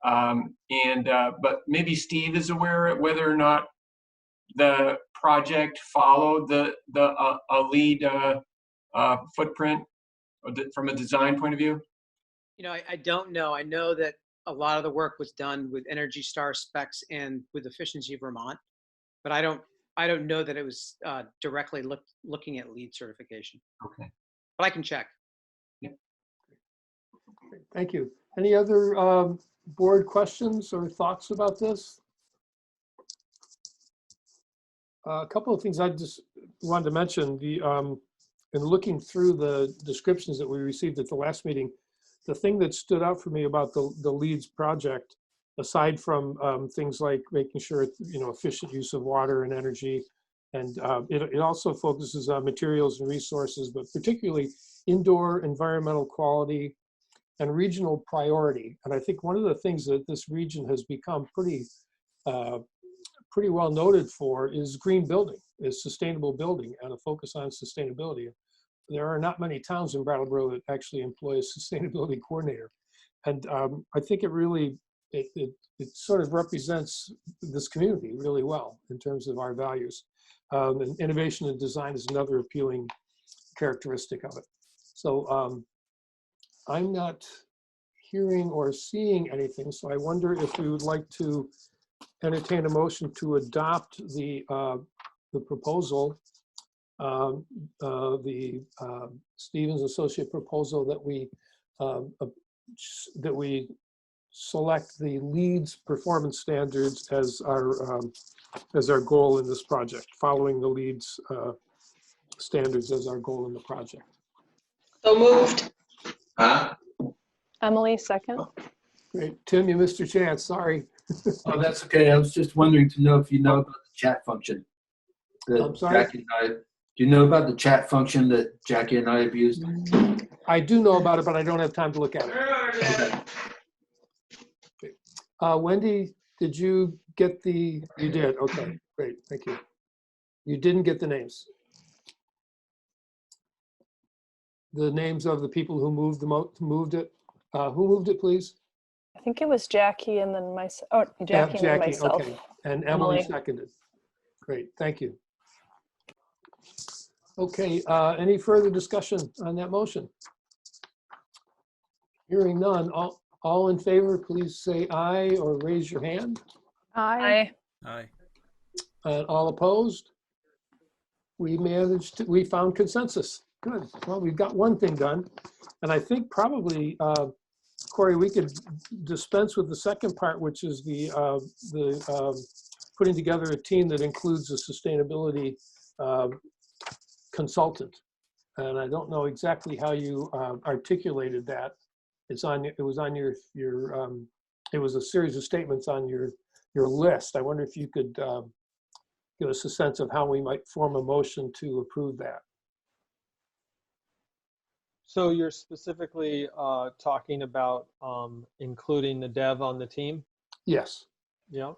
But maybe Steve is aware of whether or not the project followed a lead footprint from a design point of view. You know, I don't know. I know that a lot of the work was done with Energy Star specs and with Efficiency Vermont, but I don't know that it was directly looking at lead certification. Okay. But I can check. Yeah. Thank you. Any other board questions or thoughts about this? A couple of things I just wanted to mention. In looking through the descriptions that we received at the last meeting, the thing that stood out for me about the LEEDS project, aside from things like making sure it's, efficient use of water and energy, and it also focuses on materials and resources, but particularly indoor environmental quality and regional priority. And I think one of the things that this region has become pretty well noted for is green building, is sustainable building, and a focus on sustainability. There are not many towns in Brattleboro that actually employ a sustainability coordinator. And I think it really, it sort of represents this community really well in terms of our values. And innovation and design is another appealing characteristic of it. So I'm not hearing or seeing anything, so I wonder if we would like to entertain a motion to adopt the proposal, the Stevens Associate proposal that we select the LEEDS performance standards as our goal in this project, following the LEEDS standards as our goal in the project. So moved. Huh? Emily, second. Great. Tim, you missed your chance. Sorry. Oh, that's okay. I was just wondering to know if you know about the chat function. I'm sorry? Jackie and I, do you know about the chat function that Jackie and I have used? I do know about it, but I don't have time to look at it. Okay. Wendy, did you get you did? Okay, great. Thank you. You didn't get the names. The names of the people who moved it. Who moved it, please? I think it was Jackie and then myself. Oh, Jackie and then myself. Okay. And Emily seconded. Great, thank you. Okay, any further discussion on that motion? Hearing none, all in favor, please say aye or raise your hand. Aye. Aye. All opposed? We found consensus. Good. Well, we've got one thing done. And I think probably, Cory, we could dispense with the second part, which is the putting together a team that includes a sustainability consultant. And I don't know exactly how you articulated that. It was a series of statements on your list. I wonder if you could give us a sense of how we might form a motion to approve that. So you're specifically talking about including Nadav on the team? Yes. Yeah.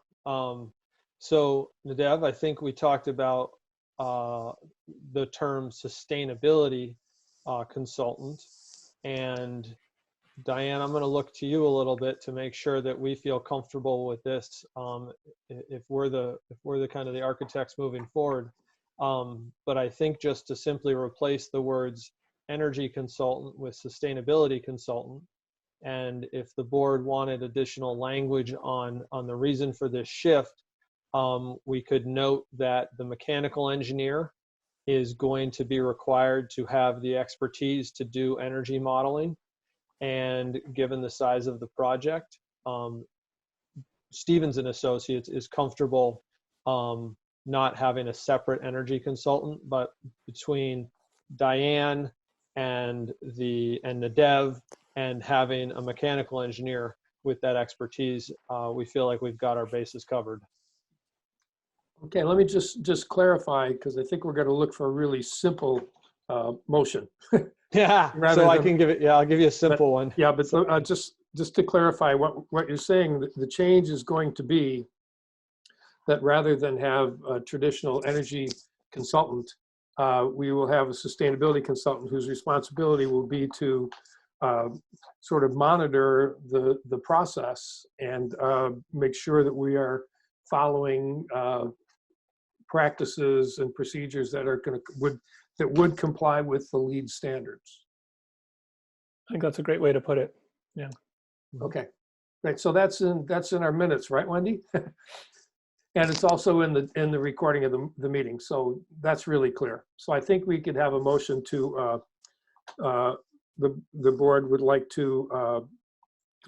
So Nadav, I think we talked about the term sustainability consultant. And Diane, I'm going to look to you a little bit to make sure that we feel comfortable with this. If we're the kind of the architects moving forward. But I think just to simply replace the words energy consultant with sustainability consultant, and if the board wanted additional language on the reason for this shift, we could note that the mechanical engineer is going to be required to have the expertise to do energy modeling. And given the size of the project, Stevens and Associates is comfortable not having a separate energy consultant, but between Diane and Nadav and having a mechanical engineer with that expertise, we feel like we've got our bases covered. Okay, let me just clarify, because I think we're going to look for a really simple motion. Yeah, Rather so I than- can give it, yeah, I'll give you a simple one. Yeah, but just to clarify what you're saying, the change is going to be that rather than have a traditional energy consultant, we will have a sustainability consultant whose responsibility will be to sort of monitor the process and make sure that we are following practices and procedures that are would comply with the LEED standards. I think that's a great way to put it. Yeah. Okay, right. So that's in our minutes, right, Wendy? And it's also in the recording of the meeting. So that's really clear. So I think we could have a motion to the board would like to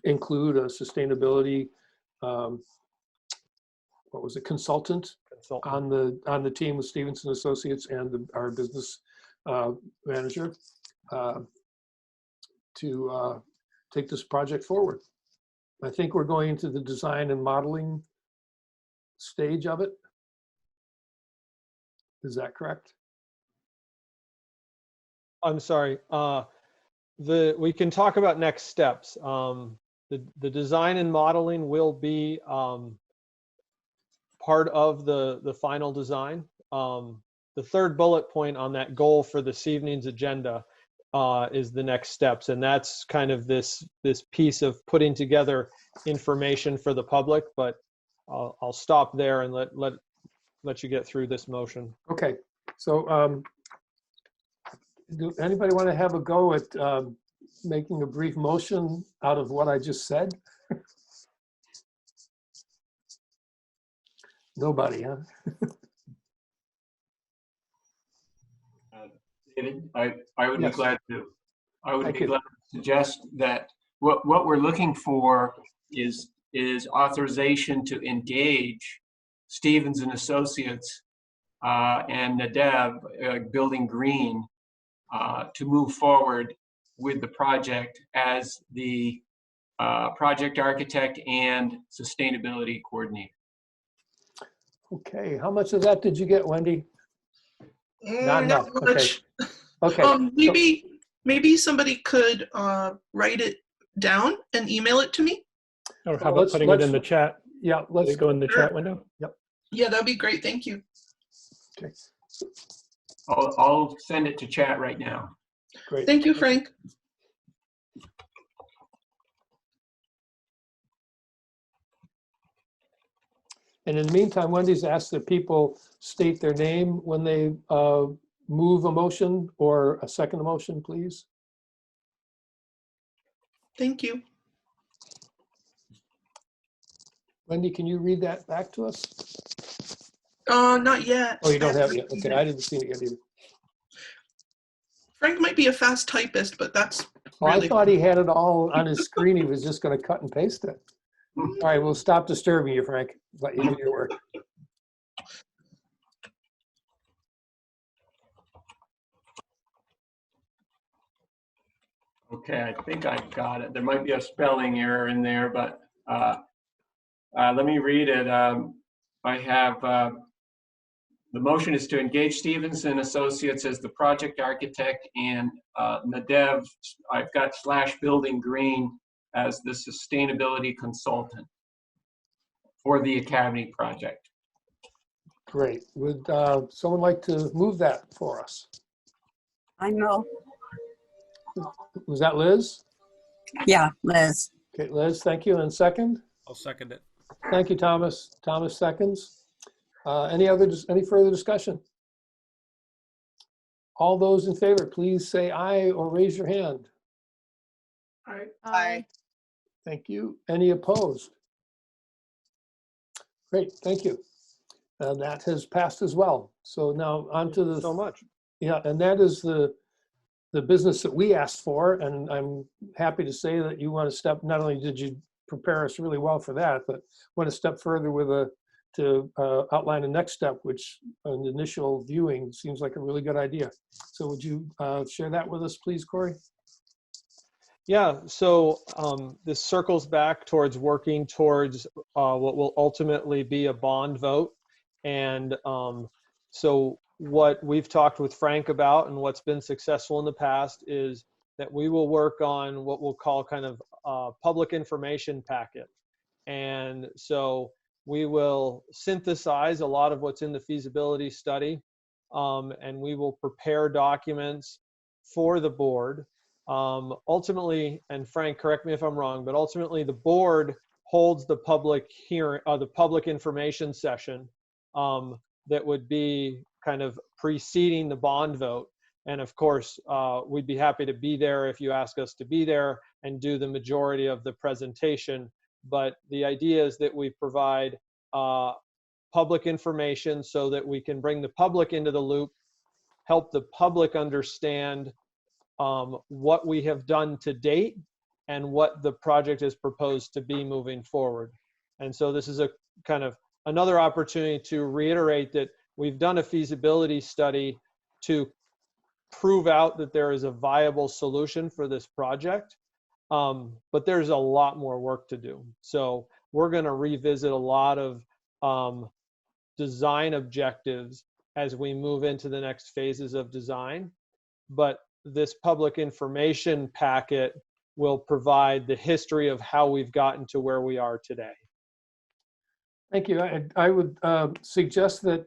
include a sustainability what was it, consultant on the team with Stevenson Associates and our business manager to take this project forward. I think we're going into the design and modeling stage of it. Is that correct? I'm sorry. We can talk about next steps. The design and modeling will be part of the final design. The third bullet point on that goal for this evening's agenda is the next steps, and that's kind of this piece of putting together information for the public. But I'll stop there and let you get through this motion. Okay, so do anybody want to have a go at making a brief motion out of what I just said? Nobody, huh? David, I would Yes. be glad to. I would Thank be you. glad to suggest that what we're looking for is authorization to engage Stevens and Associates and Nadav, Building Green, to move forward with the project as the project architect and sustainability coordinator. Okay, how much of that did you get, Wendy? Not enough. Not much. Okay. Okay. Maybe somebody could write it down and email it to me. Or how about putting it in the chat? Yeah, let's go in the Sure. chat window. Yep. Yeah, that'd be great. Thank you. Okay. I'll send it to chat right now. Great. Thank you, Frank. And in the meantime, Wendy's asked that people state their name when they move a motion or a second motion, please. Thank you. Wendy, can you read that back to us? Not yet. Oh, you don't have it yet. Okay, I didn't see it yet either. Frank might be a fast typist, but that's Oh, I really thought he had it all on his screen. He was just going to cut and paste it. All right, we'll stop disturbing you, Frank. Let you do your work. Okay, I think I got it. There might be a spelling error in there, but let me read it. I have, the motion is to engage Stevens and Associates as the project architect and Nadav, I've got /Building Green as the sustainability consultant for the Academy project. Great. Would someone like to move that for us? I know. Was that Liz? Yeah, Liz. Okay, Liz, thank you. And second? I'll second it. Thank you, Thomas. Thomas seconds. Any further discussion? All those in favor, please say aye or raise your hand. Aye. Thank you. Any opposed? Great, thank you. That has passed as well. So now on to the. So much. Yeah, and that is the business that we asked for, and I'm happy to say that you want to step, not only did you prepare us really well for that, but want to step further with to outline the next step, which an initial viewing seems like a really good idea. So would you share that with us, please, Cory? Yeah, so this circles back towards working towards what will ultimately be a bond vote. And so what we've talked with Frank about and what's been successful in the past is that we will work on what we'll call kind of a public information packet. And so we will synthesize a lot of what's in the feasibility study, and we will prepare documents for the board. Ultimately, and Frank, correct me if I'm wrong, but ultimately the board holds the public hearing, the public information session that would be kind of preceding the bond vote. And of course, we'd be happy to be there if you ask us to be there and do the majority of the presentation. But the idea is that we provide public information so that we can bring the public into the loop, help the public understand what we have done to date and what the project is proposed to be moving forward. And so this is a kind of another opportunity to reiterate that we've done a feasibility study to prove out that there is a viable solution for this project. But there's a lot more work to do. So we're going to revisit a lot of design objectives as we move into the next phases of design. But this public information packet will provide the history of how we've gotten to where we are today. Thank you. I would suggest that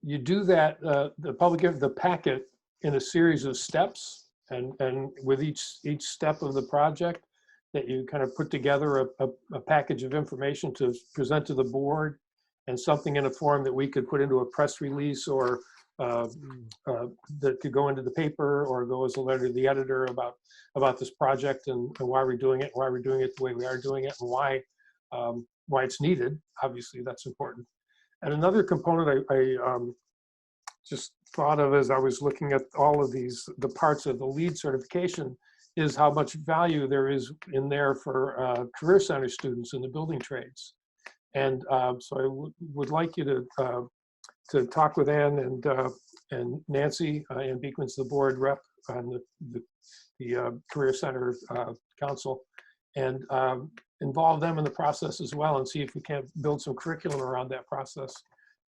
you do that, the packet in a series of steps, and with each step of the project, that you kind of put together a package of information to present to the board, and something in a form that we could put into a press release, or that could go into the paper or go as a letter to the editor about this project and why we're doing it, why we're doing it the way we are doing it, and why it's needed. Obviously, that's important. And another component I just thought of as I was looking at all of the parts of the LEED certification is how much value there is in there for Career Center students in the building trades. And so I would like you to talk with Ann and Nancy. Ann Beekman's the board rep on the Career Center Council, and involve them in the process as well, and see if we can't build some curriculum around that process,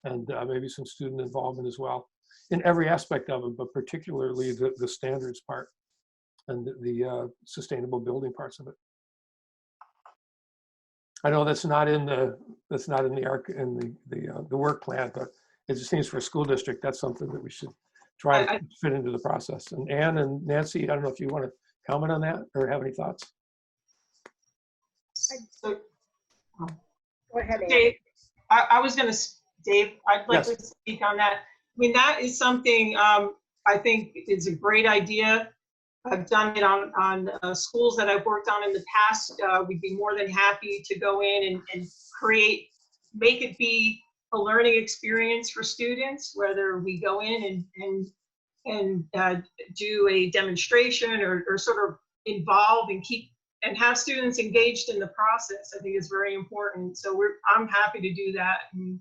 and maybe some student involvement as well in every aspect of it, but particularly the standards part and the sustainable building parts of it. I know that's not in the work plan, but it just seems for a school district that's something that we should try to fit into the process. And Ann and Nancy, I don't know if you want to comment on that or have any thoughts. Go ahead, Ann. Dave, I was going to, Dave, I'd like to speak on that. I mean, that is something I think is a great idea. I've done it on schools that I've worked on in the past. We'd be more than happy to go in and make it be a learning experience for students, whether we go in and do a demonstration or sort of involve and have students engaged in the process. I think is very important. So I'm happy to do that, and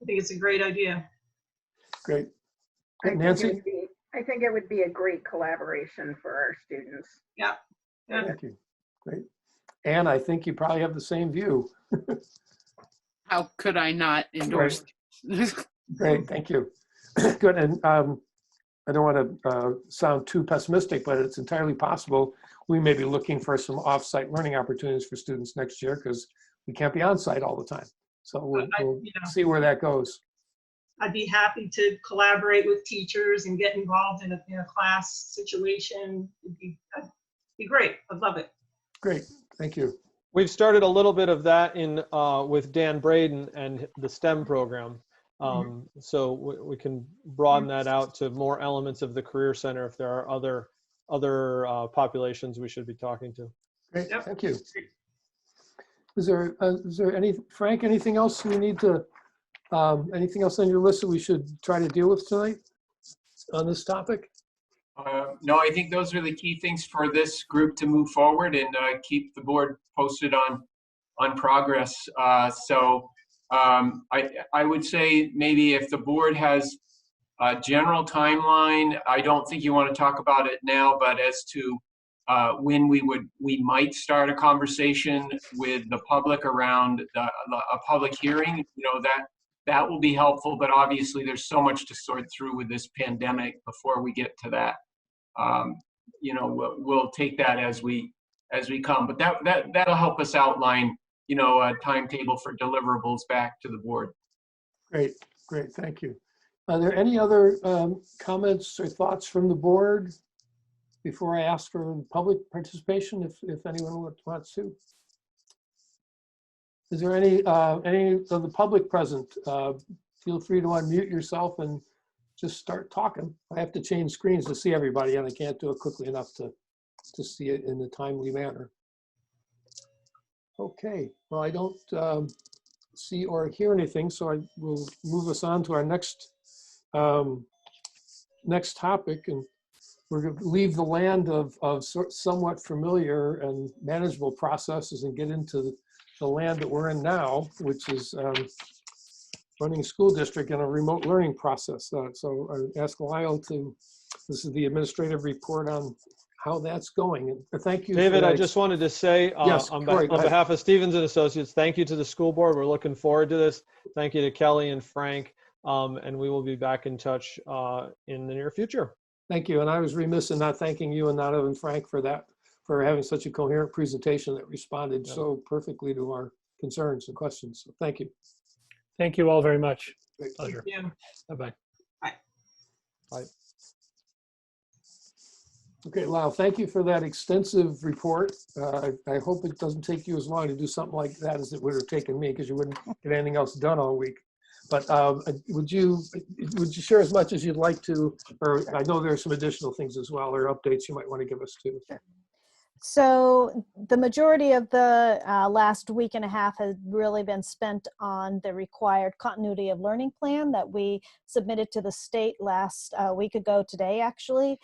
I think it's a great idea. Great. Nancy? I think it would be a great collaboration for our students. Yeah. Thank you. Great. And I think you probably have the same view. How could I not endorse? Great, thank you. Good, and I don't want to sound too pessimistic, but it's entirely possible we may be looking for some off-site learning opportunities for students next year, because we can't be on-site all the time. So we'll see where that goes. I'd be happy to collaborate with teachers and get involved in a class situation. It'd be great. I'd love it. Great, thank you. We've started a little bit of that with Dan Braden and the STEM program. So we can broaden that out to more elements of the Career Center if there are other populations we should be talking to. Great, thank you. Is there Frank, anything else we need to, anything else on your list that we should try to deal with tonight on this topic? No, I think those are the key things for this group to move forward and keep the board posted on progress. So I would say maybe if the board has a general timeline, I don't think you want to talk about it now, but as to when we might start a conversation with the public around a public hearing, that will be helpful, but obviously there's so much to sort through with this pandemic before we get to that. You know, we'll take that as we come, but that'll help us outline, you know, a timetable for deliverables back to the board. Great, great, thank you. Are there any other comments or thoughts from the board before I ask for public participation, if anyone wants to? Is there any of the public present? Feel free to unmute yourself and just start talking. I have to change screens to see everybody, and I can't do it quickly enough to see it in a timely manner. Okay, well, I don't see or hear anything, so I will move us on to our next topic, and we're going to leave the land of somewhat familiar and manageable processes and get into the land that we're in now, which is running a school district in a remote learning process. So I ask Lyle this is the administrative report on how that's going. And thank you, David. I just wanted to say, yes, on Cory, behalf of Stevens and Associates, thank you to the school board. We're looking forward to this. Thank you to Kelly and Frank, and we will be back in touch in the near future. Thank you. And I was remiss in not thanking you and Nadav and Frank for that, for having such a coherent presentation that responded so perfectly to our concerns and questions. So thank you. Thank you all very much. Great. Pleasure. Yeah. Bye-bye. Bye. Bye. Okay, Lyle, thank you for that extensive report. I hope it doesn't take you as long to do something like that as it would have taken me, because you wouldn't get anything else done all week. But would you share as much as you'd like to, or I know there are some additional things as well, or updates you might want to give us too. Sure. So the majority of the last week and a half has really been spent on the required continuity of learning plan that we submitted to the state last week ago today, actually.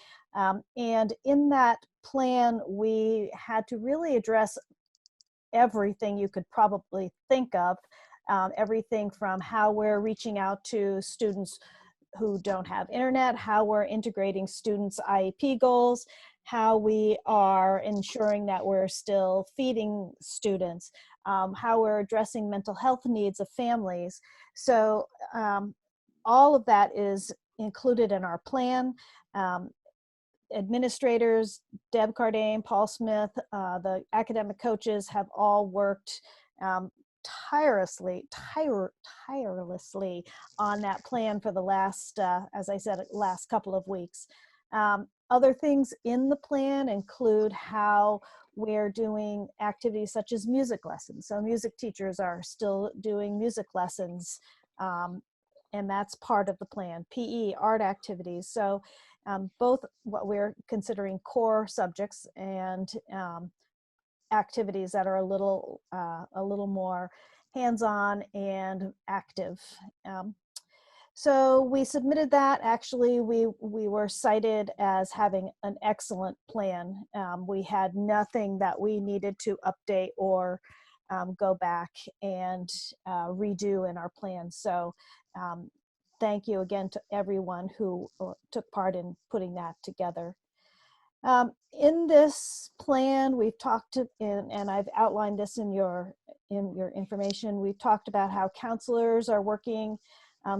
And in that plan, we had to really address everything you could probably think of, everything from how we're reaching out to students who don't have internet, how we're integrating students' IEP goals, how we are ensuring that we're still feeding students, how we're addressing mental health needs of families. So all of that is included in our plan. Administrators, Deb Cardane, Paul Smith, the academic coaches have all worked tirelessly on that plan for the last, as I said, last couple of weeks. Other things in the plan include how we're doing activities such as music lessons. So music teachers are still doing music lessons, and that's part of the plan. PE, art activities. So both what we're considering core subjects and activities that are a little more hands-on and active. So we submitted that. Actually, we were cited as having an excellent plan. We had nothing that we needed to update or go back and redo in our plan. So thank you again to everyone who took part in putting that together. In this plan, we've talked to, and I've outlined this in your information, we've talked about how counselors are working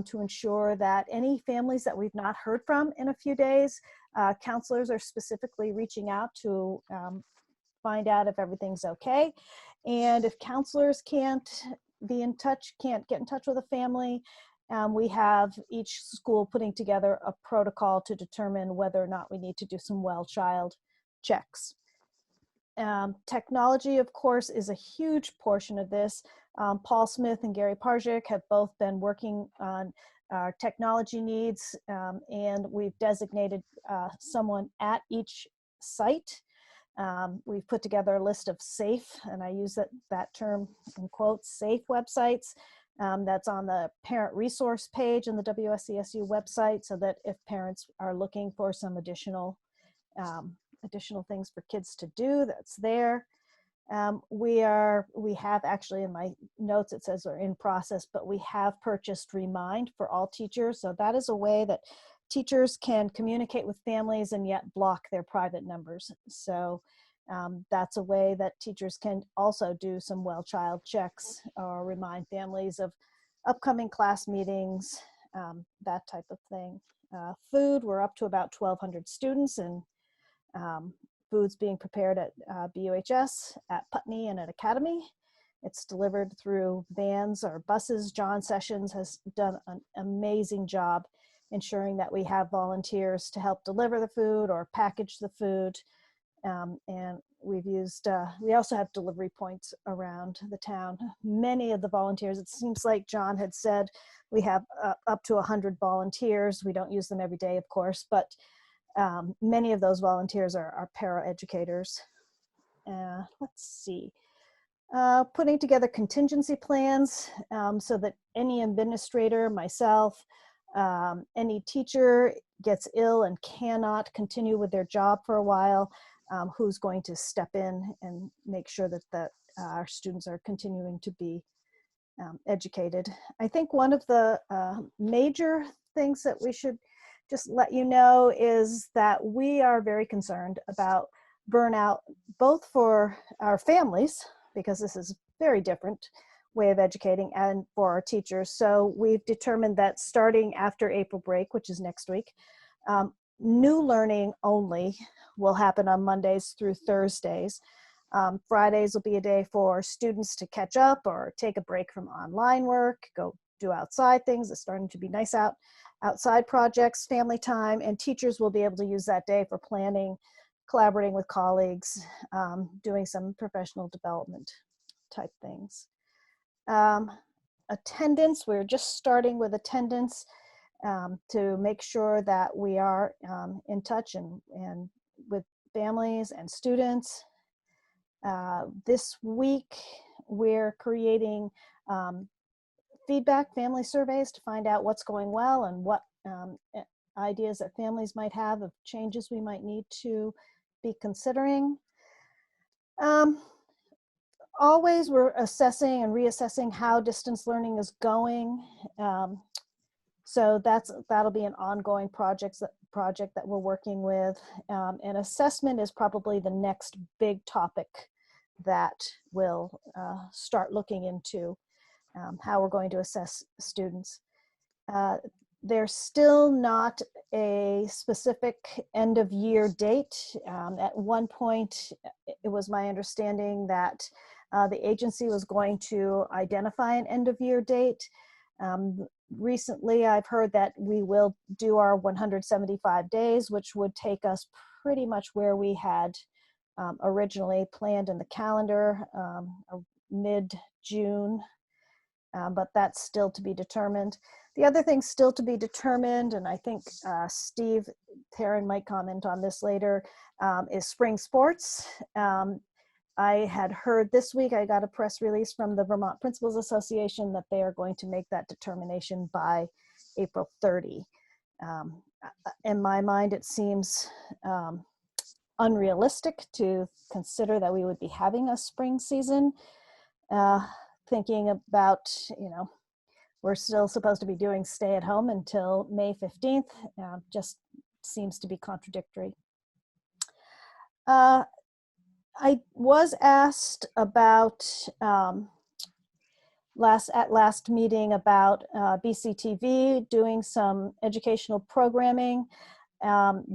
to ensure that any families that we've not heard from in a few days, counselors are specifically reaching out to find out if everything's okay. And if counselors can't get in touch with a family, we have each school putting together a protocol to determine whether or not we need to do some well child checks. Technology, of course, is a huge portion of this. Paul Smith and Gary Parzik have both been working on our technology needs, and we've designated someone at each site. We've put together a list of safe, and I use that term in quotes, safe websites. That's on the parent resource page on the WSESU website, so that if parents are looking for some additional things for kids to do, that's there. We have actually, in my notes it says we're in process, but we have purchased Remind for all teachers. So that is a way that teachers can communicate with families and yet block their private numbers. So that's a way that teachers can also do some well child checks or remind families of upcoming class meetings, that type of thing. Food, we're up to about 1,200 students, and food's being prepared at BUHS, at Putney, and at Academy. It's delivered through vans or buses. John Sessions has done an amazing job ensuring that we have volunteers to help deliver the food or package the food. And we've used, we also have delivery points around the town. Many of the volunteers, it seems like John had said, we have up to 100 volunteers. We don't use them every day, of course, but many of those volunteers are para-educators. Let's see. Putting together contingency plans so that any administrator, myself, any teacher gets ill and cannot continue with their job for a while, who's going to step in and make sure that our students are continuing to be educated. I think one of the major things that we should just let you know is that we are very concerned about burnout, both for our families, because this is a very different way of educating, and for our teachers. So we've determined that starting after April break, which is next week, new learning only will happen on Mondays through Thursdays. Fridays will be a day for students to catch up or take a break from online work, go do outside things. It's starting to be nice outside projects, family time, and teachers will be able to use that day for planning, collaborating with colleagues, doing some professional development type things. Attendance, we're just starting with attendance to make sure that we are in touch and with families and students. This week, we're creating feedback family surveys to find out what's going well and what ideas that families might have of changes we might need to be considering. Always we're assessing and reassessing how distance learning is going. So that'll be an ongoing project that we're working with. And assessment is probably the next big topic that we'll start looking into how we're going to assess students. There's still not a specific end of year date. At one point, it was my understanding that the agency was going to identify an end of year date. Recently, I've heard that we will do our 175 days, which would take us pretty much where we had originally planned in the calendar, mid-June, but that's still to be determined. The other thing still to be determined, and I think Steve Perrin might comment on this later, is spring sports. I had heard this week, I got a press release from the Vermont Principals Association that they are going to make that determination by April 30. In my mind, it seems unrealistic to consider that we would be having a spring season. Thinking about, we're still supposed to be doing stay at home until May 15th, just seems to be contradictory. I was asked about last meeting about BCTV doing some educational programming.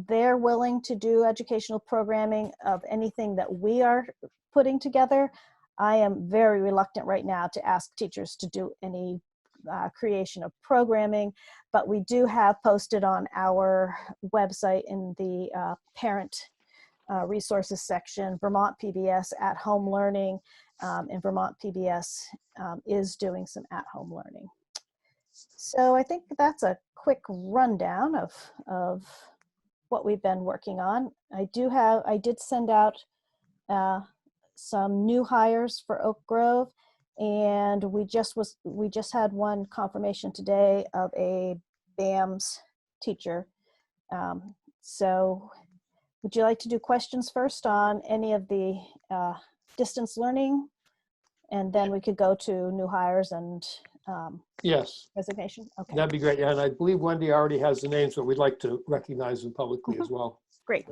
They're willing to do educational programming of anything that we are putting together. I am very reluctant right now to ask teachers to do any creation of programming, but we do have posted on our website in the parent resources section, Vermont PBS at home learning, and Vermont PBS is doing some at-home learning. So I think that's a quick rundown of what we've been working on. I did send out some new hires for Oak Grove, and we just had one confirmation today of a BAMS teacher. So would you like to do questions first on any of the distance learning? And then we could go to new hires and yes, resignation. Okay. That'd be great. Yeah, and I believe Wendy already has the names, but we'd like to recognize them publicly as well. Great.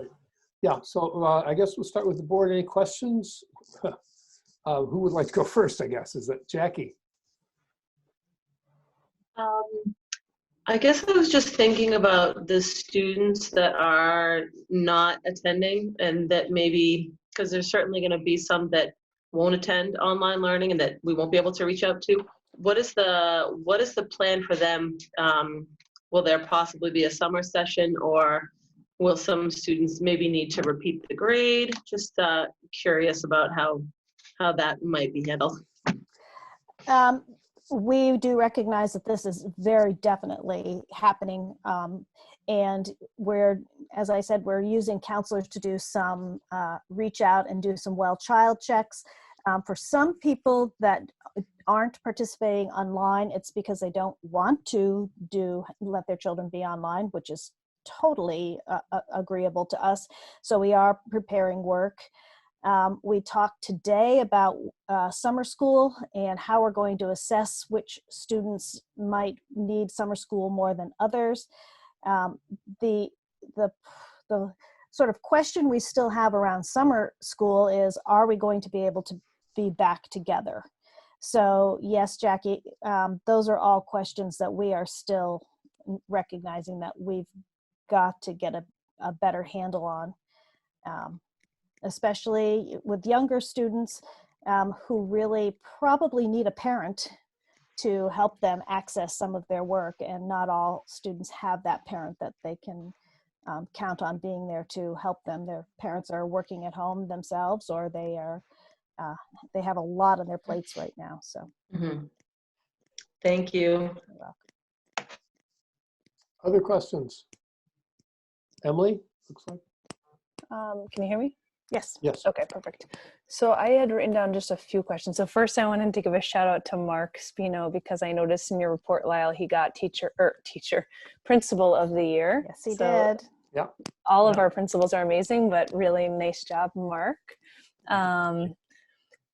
Yeah, so I guess we'll start with the board. Any questions? Who would like to go first, I guess? Is that Jackie? I guess I was just thinking about the students that are not attending, and that maybe, because there's certainly going to be some that won't attend online learning and that we won't be able to reach out to. What is the plan for them? Will there possibly be a summer session, or will some students maybe need to repeat the grade? Just curious about how that might be handled. We do recognize that this is very definitely happening. And as I said, we're using counselors to do some reach out and do some well child checks. For some people that aren't participating online, it's because they don't want to let their children be online, which is totally agreeable to us. So we are preparing work. We talked today about summer school and how we're going to assess which students might need summer school more than others. The sort of question we still have around summer school is, are we going to be able to be back together? So yes, Jackie, those are all questions that we are still recognizing that we've got to get a better handle on. Especially with younger students who really probably need a parent to help them access some of their work, and not all students have that parent that they can count on being there to help them. Their parents are working at home themselves, or they have a lot on their plates right now. So, Thank you. You're welcome. Other questions? Emily, looks like. Can you hear me? Yes. Yes. Okay, perfect. So I had written down just a few questions. So first, I wanted to give a shout out to Mark Spino, because I noticed in your report, Lyle, he got principal of the year. Yes, he did. Yeah. All of our principals are amazing, but really nice job, Mark.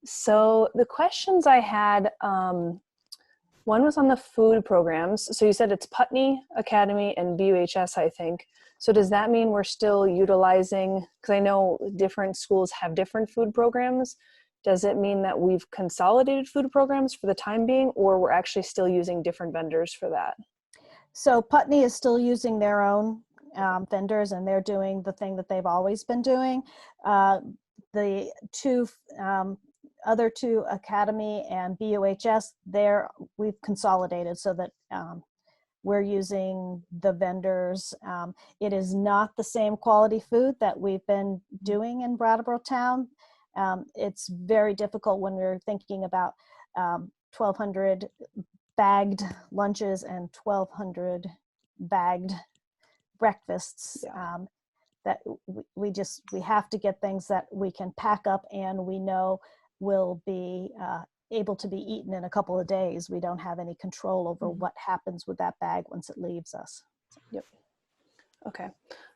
So the questions I had, one was on the food programs. So you said it's Putney Academy and BUHS, I think. So does that mean we're still utilizing, because I know different schools have different food programs. Does it mean that we've consolidated food programs for the time being, or we're actually still using different vendors for that? So Putney is still using their own vendors, and they're doing the thing that they've always been doing. The other two, Academy and BUHS, we've consolidated so that we're using the vendors. It is not the same quality food that we've been doing in Brattleboro town. It's very difficult when we're thinking about 1,200 bagged lunches and 1,200 bagged breakfasts. That we have to get things that we can pack up and we know will be able to be eaten in a couple of days. We don't have any control over what happens with that bag once it leaves us. Yep. Okay.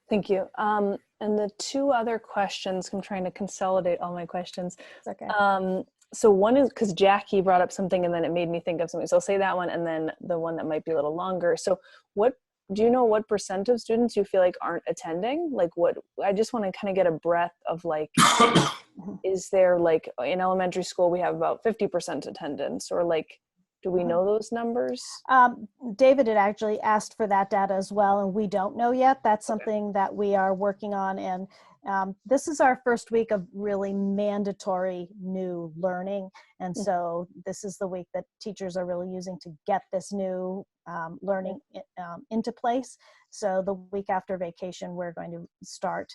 Thank you. And the two other questions, I'm trying to consolidate all my questions. It's okay. So one is, because Jackie brought up something and then it made me think of something. So I'll say that one, and then the one that might be a little longer. So do you know what % of students you feel like aren't attending? Like I just want to kind of get a breath of like, is there like in elementary school, we have about 50% attendance, or like, do we know those numbers? David had actually asked for that data as well, and we don't know yet. That's something that we are working on. And this is our first week of really mandatory new learning. And so this is the week that teachers are really using to get this new learning into place. So the week after vacation, we're going to start.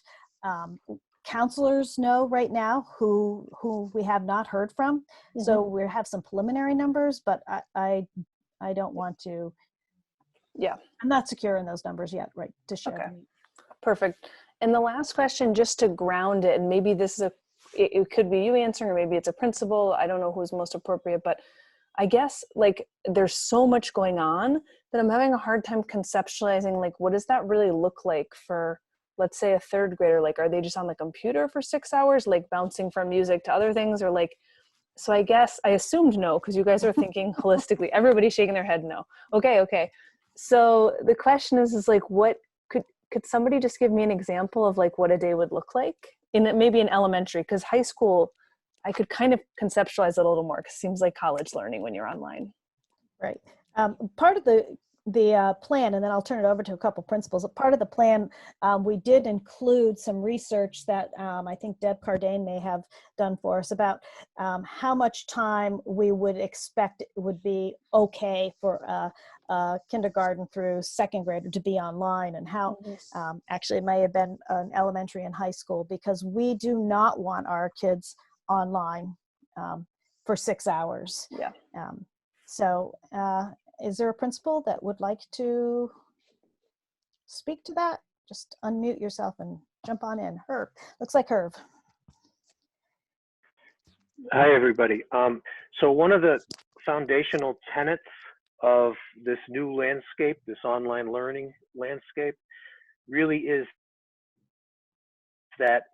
Counselors know right now who we have not heard from. So we have some preliminary numbers, but I don't want to. Yeah, I'm not secure in those numbers yet, right? To share. Okay, perfect. And the last question, just to ground it, and maybe this is it could be you answering, or maybe it's a principal. I don't know who's most appropriate, but I guess like there's so much going on that I'm having a hard time conceptualizing, like, what does that really look like for, let's say, a third grader? Like, are they just on the computer for 6 hours, like bouncing from music to other things? Or like, so I guess I assumed no, because you guys are thinking holistically. Everybody's shaking their head no. Okay. So the question is like, what could somebody just give me an example of like what a day would look like maybe in elementary? Because high school, I could kind of conceptualize it a little more, because it seems like college learning when you're online. Right. Part of the plan, and then I'll turn it over to a couple principals. Part of the plan, we did include some research that I think Deb Cardane may have done for us about how much time we would expect it would be okay for kindergarten through second grader to be online, and how actually it may have been an elementary and high school, because we do not want our kids online for 6 hours. Yeah. So is there a principal that would like to speak to that? Just unmute yourself and jump on in. Herb, looks like Herb. Hi, everybody. So one of the foundational tenets of this new landscape, this online learning landscape, really is that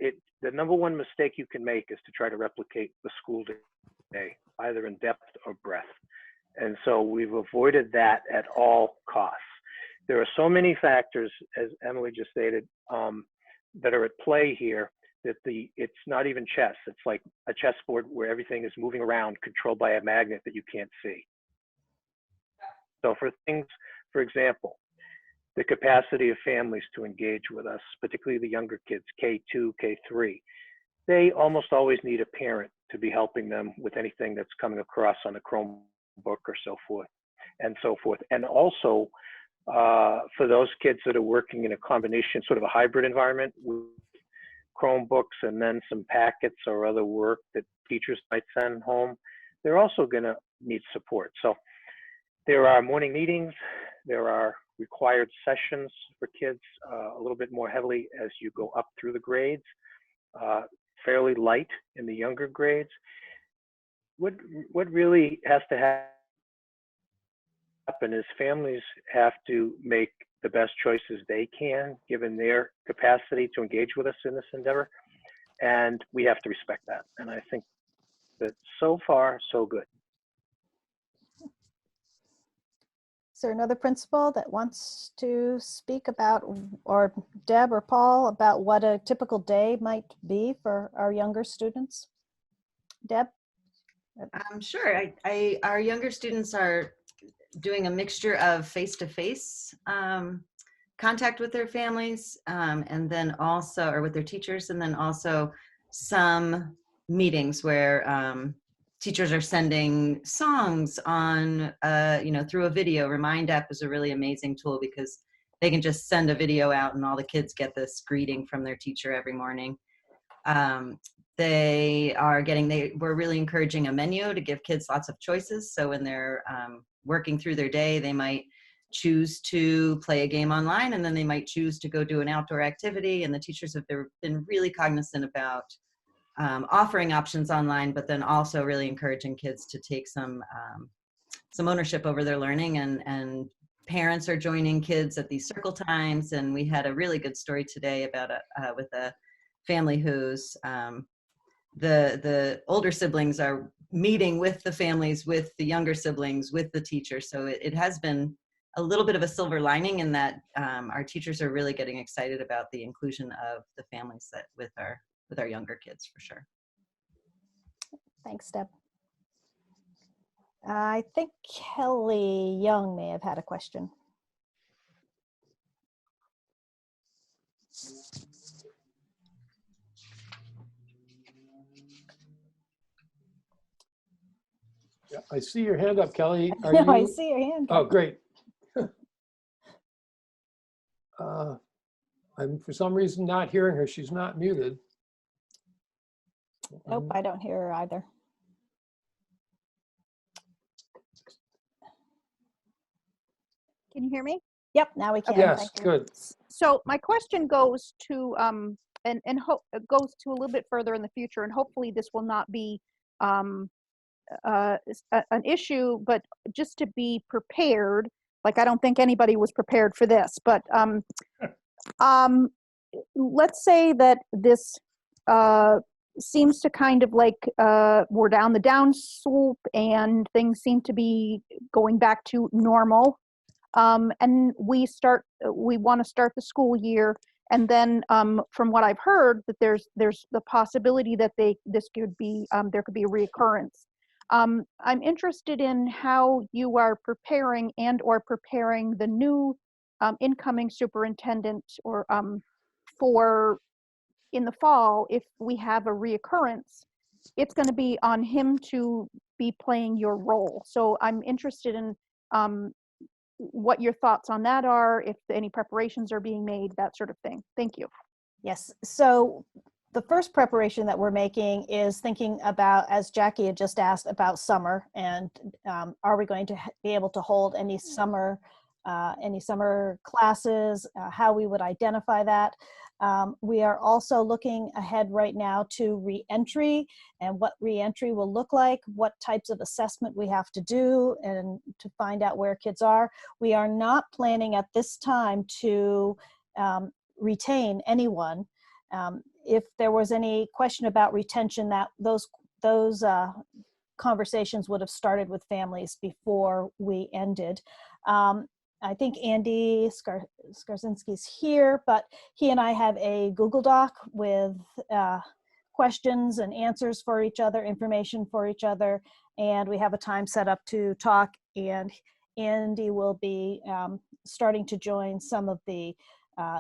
the number one mistake you can make is to try to replicate the school day, either in depth or breadth. And so we've avoided that at all costs. There are so many factors, as Emily just stated, that are at play here, that it's not even chess. It's like a chessboard where everything is moving around, controlled by a magnet that you can't see. So for things, for example, the capacity of families to engage with us, particularly the younger kids, K2, K3, they almost always need a parent to be helping them with anything that's coming across on a Chromebook or so forth and so forth. And also for those kids that are working in a combination, sort of a hybrid environment with Chromebooks and then some packets or other work that teachers might send home, they're also going to need support. So there are morning meetings, there are required sessions for kids a little bit more heavily as you go up through the grades, fairly light in the younger grades. What really has to happen is families have to make the best choices they can, given their capacity to engage with us in this endeavor. And we have to respect that. And I think that so far, so good. Is there another principal that wants to speak about, or Deb or Paul, about what a typical day might be for our younger students? Deb? Sure. Our younger students are doing a mixture of face-to-face contact with their families, and then also, or with their teachers, and then also some meetings where teachers are sending songs on, through a video. Remind app is a really amazing tool because they can just send a video out and all the kids get this greeting from their teacher every morning. We're really encouraging a menu to give kids lots of choices. So when they're working through their day, they might choose to play a game online, and then they might choose to go do an outdoor activity. And the teachers have been really cognizant about offering options online, but then also really encouraging kids to take some ownership over their learning, and parents are joining kids at these circle times. And we had a really good story today about with a family whose the older siblings are meeting with the families, with the younger siblings, with the teachers. So it has been a little bit of a silver lining in that our teachers are really getting excited about the inclusion of the families with our younger kids, for sure. Thanks, Deb. I think Kelly Young may have had a question. Yeah, I see your hand up, Kelly. Are No, you? I see your hand. Oh, great. I'm for some reason not hearing her. She's not muted. Nope, I don't hear her either. Can you hear me? Yep, now we can. Yes, good. So my question goes to goes to a little bit further in the future, and hopefully this will not be an issue, but just to be prepared. Like, I don't think anybody was prepared for this, but let's say that this seems to kind of like we're down the down slope and things seem to be going back to normal. And we want to start the school year, and then from what I've heard, that there's the possibility that there could be a reoccurrence. I'm interested in how you are preparing and/or preparing the new incoming superintendent or for in the fall, if we have a reoccurrence, it's going to be on him to be playing your role. So I'm interested in what your thoughts on that are, if any preparations are being made, that sort of thing. Thank you. Yes. So the first preparation that we're making is thinking about, as Jackie had just asked, about summer, and are we going to be able to hold any summer classes, how we would identify that. We are also looking ahead right now to reentry and what reentry will look like, what types of assessment we have to do, and to find out where kids are. We are not planning at this time to retain anyone. If there was any question about retention, that those conversations would have started with families before we ended. I think Andy Skarzinski's here, but he and I have a Google Doc with questions and answers for each other, information for each other, and we have a time set up to talk, and Andy will be starting to join some of the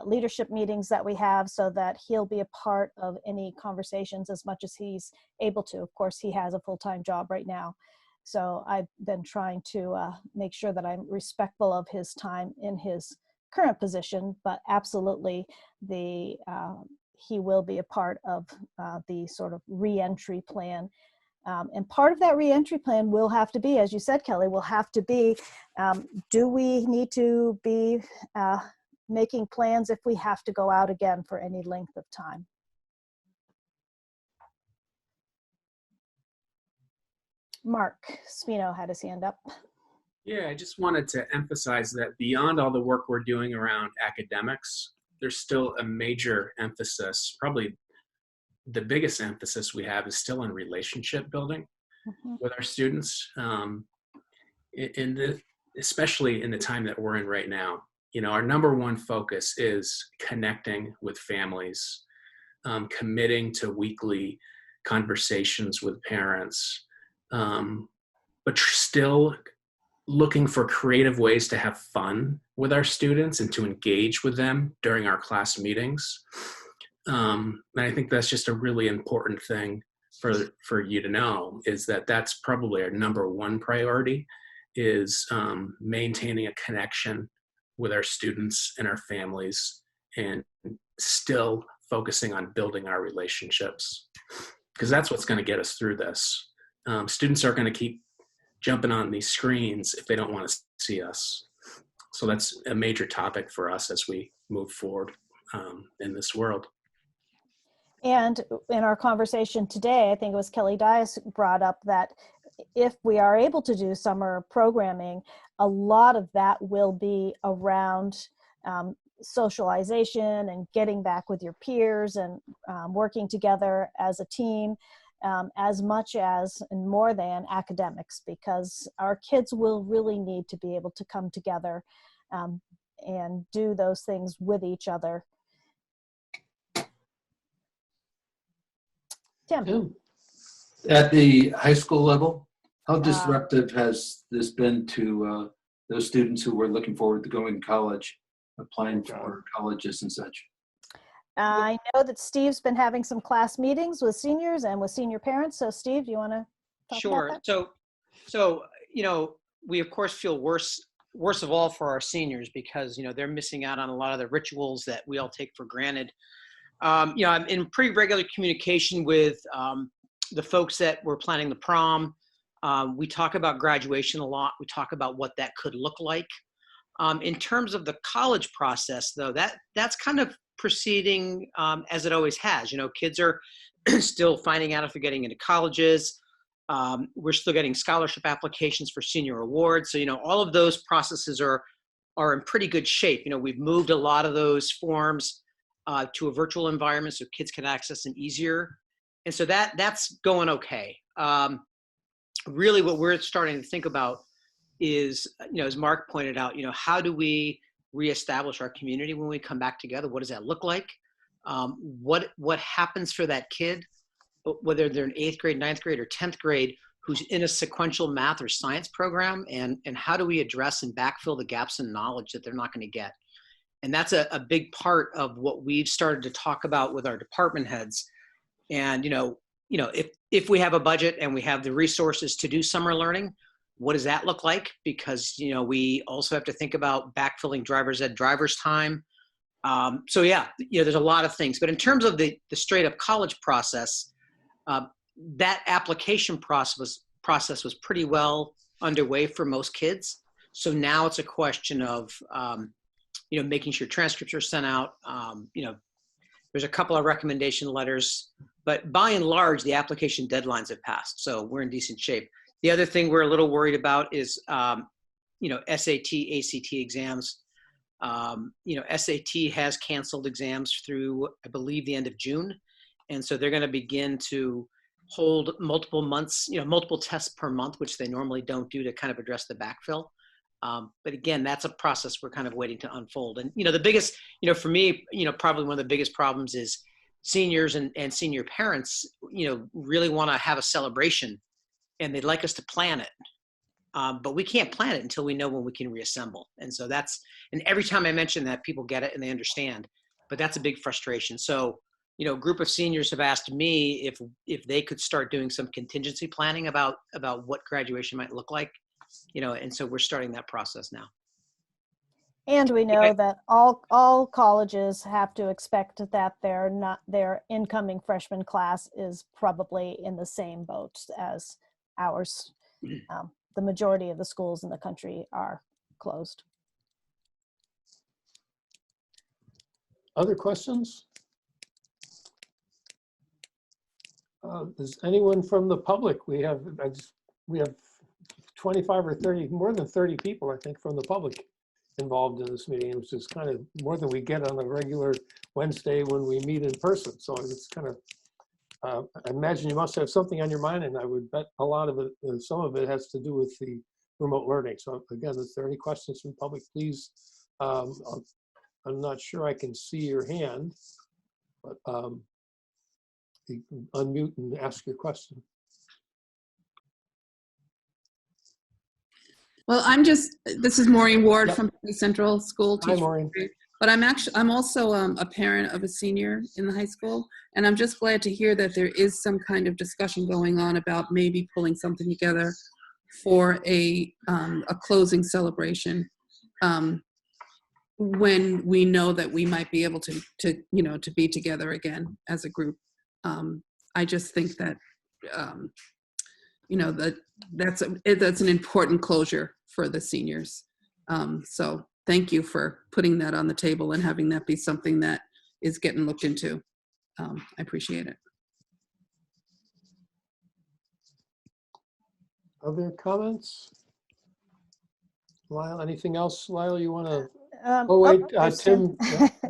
leadership meetings that we have, so that he'll be a part of any conversations as much as he's able to. Of course, he has a full-time job right now. So I've been trying to make sure that I'm respectful of his time in his current position, but absolutely he will be a part of the sort of reentry plan. And part of that reentry plan will have to be, as you said, Kelly, will have to be, do we need to be making plans if we have to go out again for any length of time? Mark Spino had his hand up. Yeah, I just wanted to emphasize that beyond all the work we're doing around academics, there's still a major emphasis, probably the biggest emphasis we have is still on relationship building with our students. Especially in the time that we're in right now, you know, our number one focus is connecting with families, committing to weekly conversations with parents, but still looking for creative ways to have fun with our students and to engage with them during our class meetings. And I think that's just a really important thing for you to know, is that that's probably our number one priority, is maintaining a connection with our students and our families, and still focusing on building our relationships, because that's what's going to get us through this. Students are going to keep jumping on these screens if they don't want to see us. So that's a major topic for us as we move forward in this world. And in our conversation today, I think it was Kelly Dias brought up that if we are able to do summer programming, a lot of that will be around socialization and getting back with your peers and working together as a team, as much as and more than academics, because our kids will really need to be able to come together and do those things with each other. Tim. At the high school level, how disruptive has this been to those students who were looking forward to going to college, applying for colleges and such? I know that Steve's been having some class meetings with seniors and with senior parents. So Steve, do you want to talk about that? So, you know, we of course feel worst of all for our seniors, because, you know, they're missing out on a lot of the rituals that we all take for granted. You know, I'm in pretty regular communication with the folks that were planning the prom. We talk about graduation a lot. We talk about what that could look like. In terms of the college process, though, that's kind of proceeding as it always has. You know, kids are still finding out if they're getting into colleges. We're still getting scholarship applications for senior awards. So, you know, all of those processes are in pretty good shape. You know, we've moved a lot of those forms to a virtual environment so kids can access them easier. And so that's going okay. Really what we're starting to think about is, you know, as Mark pointed out, you know, how do we reestablish our community when we come back together? What does that look like? What happens for that kid, whether they're in 8th grade, 9th grade, or 10th grade, who's in a sequential math or science program, and how do we address and backfill the gaps in knowledge that they're not going to get? And that's a big part of what we've started to talk about with our department heads. And, if we have a budget and we have the resources to do summer learning, what does that look like? Because, we also have to think about backfilling driver's time. So yeah, there's a lot of things. But in terms of the straight up college process, that application process was pretty well underway for most kids. So now it's a question of, making sure transcripts are sent out. There's a couple of recommendation letters, but by and large, the application deadlines have passed. So we're in decent shape. The other thing we're a little worried about is, SAT, ACT exams. SAT has canceled exams through, I believe, the end of June. And so they're going to begin to hold multiple months, multiple tests per month, which they normally don't do to kind of address the backfill. But again, that's a process we're kind of waiting to unfold. And, the biggest, for me, probably one of the biggest problems is seniors and senior parents, really want to have a celebration and they'd like us to plan it. But we can't plan it until we know when we can reassemble. And so and every time I mention that, people get it and they understand, but that's a big frustration. So, a group of seniors have asked me if they could start doing some contingency planning about what graduation might look like, and so we're starting that process now. And we know that all colleges have to expect that their incoming freshman class is probably in the same boat as ours. The majority of the schools in the country are closed. Other questions? Is anyone from the public? We have 25 or 30, more than 30 people, I think, from the public involved in this meeting, which is kind of more than we get on a regular Wednesday when we meet in person. So it's kind of, I imagine you must have something on your mind, and I would bet a lot of it, some of it has to do with the remote learning. So again, if there are any questions from the public, please, I'm not sure I can see your hand, but you can unmute and ask your question. Well, this is Maureen Ward from Central School. Hi, Maureen. But I'm also a parent of a senior in the high school, and I'm just glad to hear that there is some kind of discussion going on about maybe pulling something together for a closing celebration when we know that we might be able to be together again as a group. I just think that that's an important closure for the seniors. So thank you for putting that on the table and having that be something that is getting looked into. I appreciate it. Other comments? Lyle, anything else, Lyle, you want to? Tim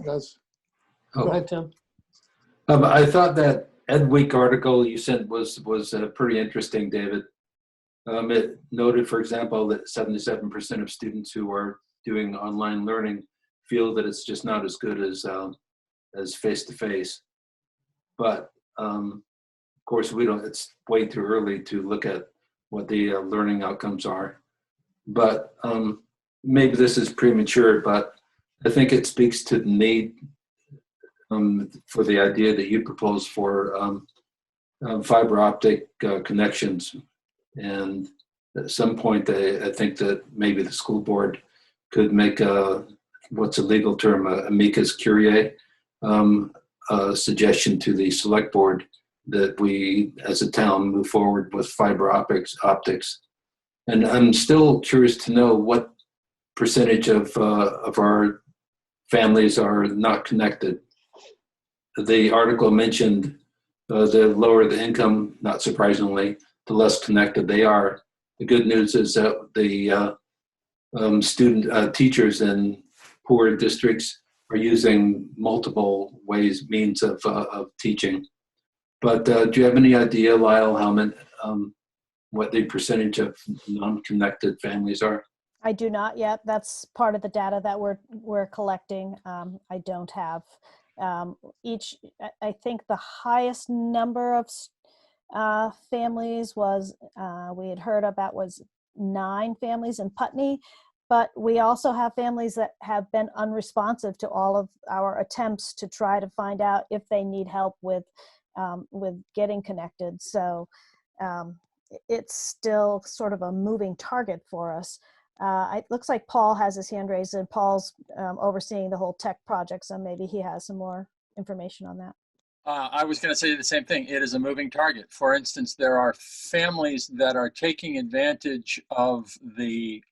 does. Go ahead, Tim. I thought that Ed Week article you sent was pretty interesting, David. It noted, for example, that 77% of students who are doing online learning feel that it's just not as good as face-to-face. But of course, it's way too early to look at what the learning outcomes are. But maybe this is premature, but I think it speaks to the need for the idea that you propose for fiber optic connections. And at some point, I think that maybe the school board could make what's a legal term, amicus curiae, a suggestion to the select board that we, as a town, move forward with fiber optics. And I'm still curious to know what percentage of our families are not connected. The article mentioned the lower the income, not surprisingly, the less connected they are. The good news is that the teachers in poor districts are using multiple means of teaching. But do you have any idea, Lyle, what the percentage of non-connected families are? I do not yet. That's part of the data that we're collecting. I don't have I think the highest number of families was, we had heard about was 9 families in Putney, but we also have families that have been unresponsive to all of our attempts to try to find out if they need help with getting connected. So it's still sort of a moving target for us. It looks like Paul has his hand raised, and Paul's overseeing the whole tech project, so maybe he has some more information on that. I was going to say the same thing. It is a moving target. For instance, there are families that are taking advantage of the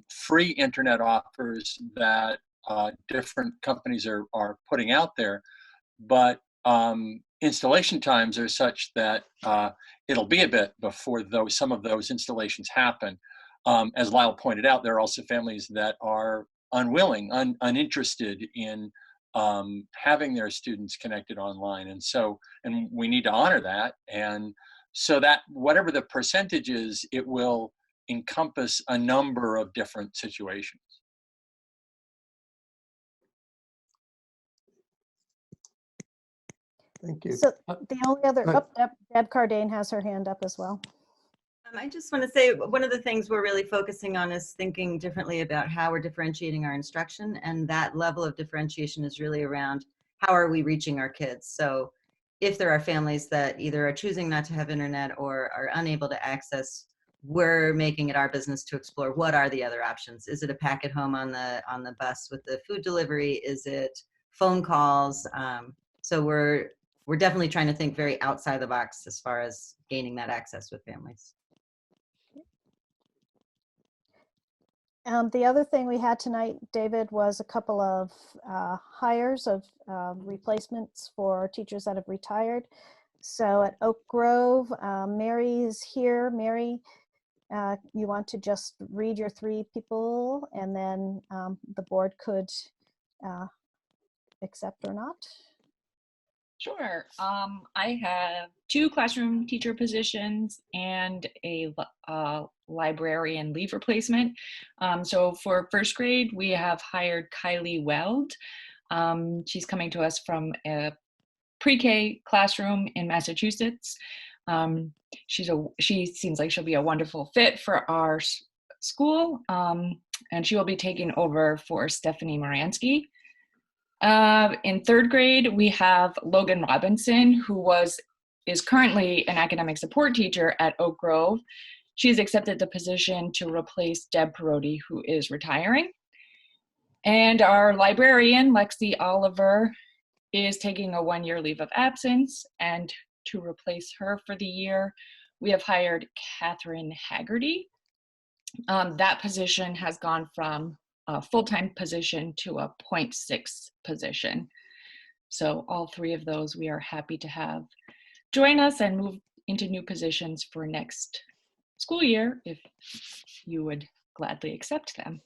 free internet offers that different companies are putting out there, but installation times are such that it'll be a bit before some of those installations happen. As Lyle pointed out, there are also families that are unwilling, uninterested in having their students connected online. And we need to honor that. And so that whatever the percentage is, it will encompass a number of different situations. Thank you. So the only other, Deb Cardane has her hand up as well. I just want to say one of the things we're really focusing on is thinking differently about how we're differentiating our instruction, and that level of differentiation is really around how are we reaching our kids. So if there are families that either are choosing not to have internet or are unable to access, we're making it our business to explore what are the other options. Is it a pack at home on the bus with the food delivery? Is it phone calls? So we're definitely trying to think very outside the box as far as gaining that access with families. The other thing we had tonight, David, was a couple of hires of replacements for teachers that have retired. So at Oak Grove, Mary is here. Mary, you want to just read your 3 people, and then the board could accept or not? Sure. I have 2 classroom teacher positions and a librarian leave replacement. So for first grade, we have hired Kylie Weld. She's coming to us from a pre-K classroom in Massachusetts. She seems like she'll be a wonderful fit for our school, and she will be taking over for Stephanie Moransky. In third grade, we have Logan Robinson, who is currently an academic support teacher at Oak Grove. She's accepted the position to replace Deb Perotti, who is retiring. And our librarian, Lexi Oliver, is taking a 1-year leave of absence. And to replace her for the year, we have hired Catherine Haggerty. That position has gone from a full-time position to a 0.6 position. So all 3 of those we are happy to have join us and move into new positions for next school year if you would gladly accept them.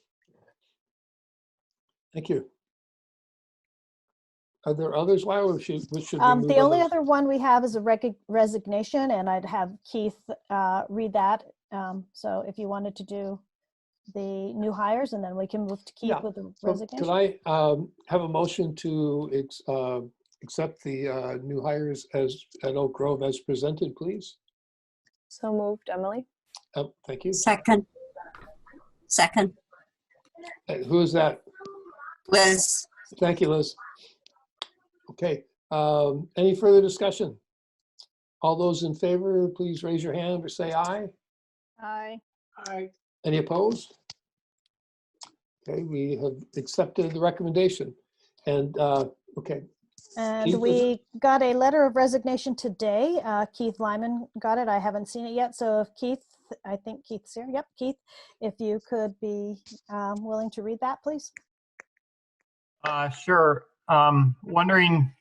Thank you. Are there others, Lyle, or should we move The only on? other one we have is a resignation, and I'd have Keith read that. So if you wanted to do the new hires, and then we can move to Keith with the resignation. Could I have a motion to accept the new hires at Oak Grove as presented, please? So moved, Emily. Thank you. Second. Who is that? Liz. Thank you, Liz. Okay. Any further discussion? All those in favor, please raise your hand or say aye. Aye. Aye. Any opposed? Okay, we have accepted the recommendation. And okay. And Keith, we got a letter of resignation today. Keith Lyman got it. I haven't seen it yet. So if Keith, I think Keith's here. Yep, Keith, if you could be willing to read that, please. Sure. Wondering,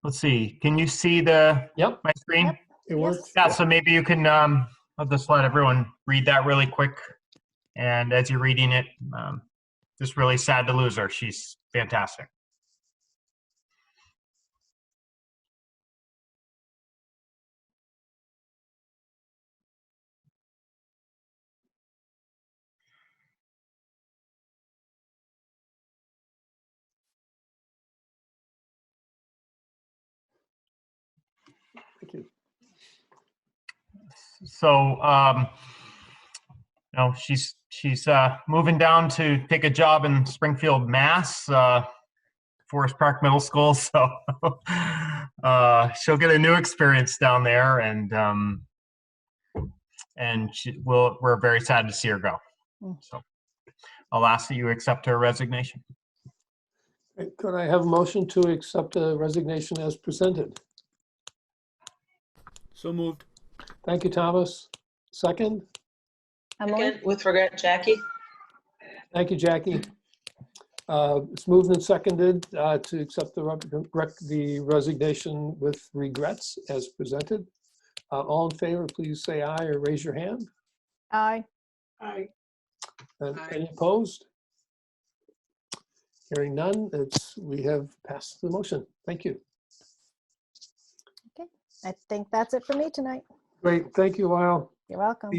let's see, can you see my screen? Yep. It works. Yeah, so maybe you can, I'll just let everyone read that really quick. And as you're reading it, just really sad to lose her. She's fantastic. Thank you. So, she's moving down to take a job in Springfield, Mass. Forest Park Middle School. So she'll get a new experience down there, and we're very sad to see her go. So I'll ask that you accept her resignation. Could I have a motion to accept the resignation as presented? So moved. Thank you, Thomas. Second? Second, with regret, Jackie. Thank you, Jackie. It's moved and seconded to accept the resignation with regrets as presented. All in favor, please say aye or raise your hand. Aye. Aye. And any opposed? Hearing none, we have passed the motion. Thank you. Okay, I think that's it for me tonight. Great, thank you, Lyle. You're welcome.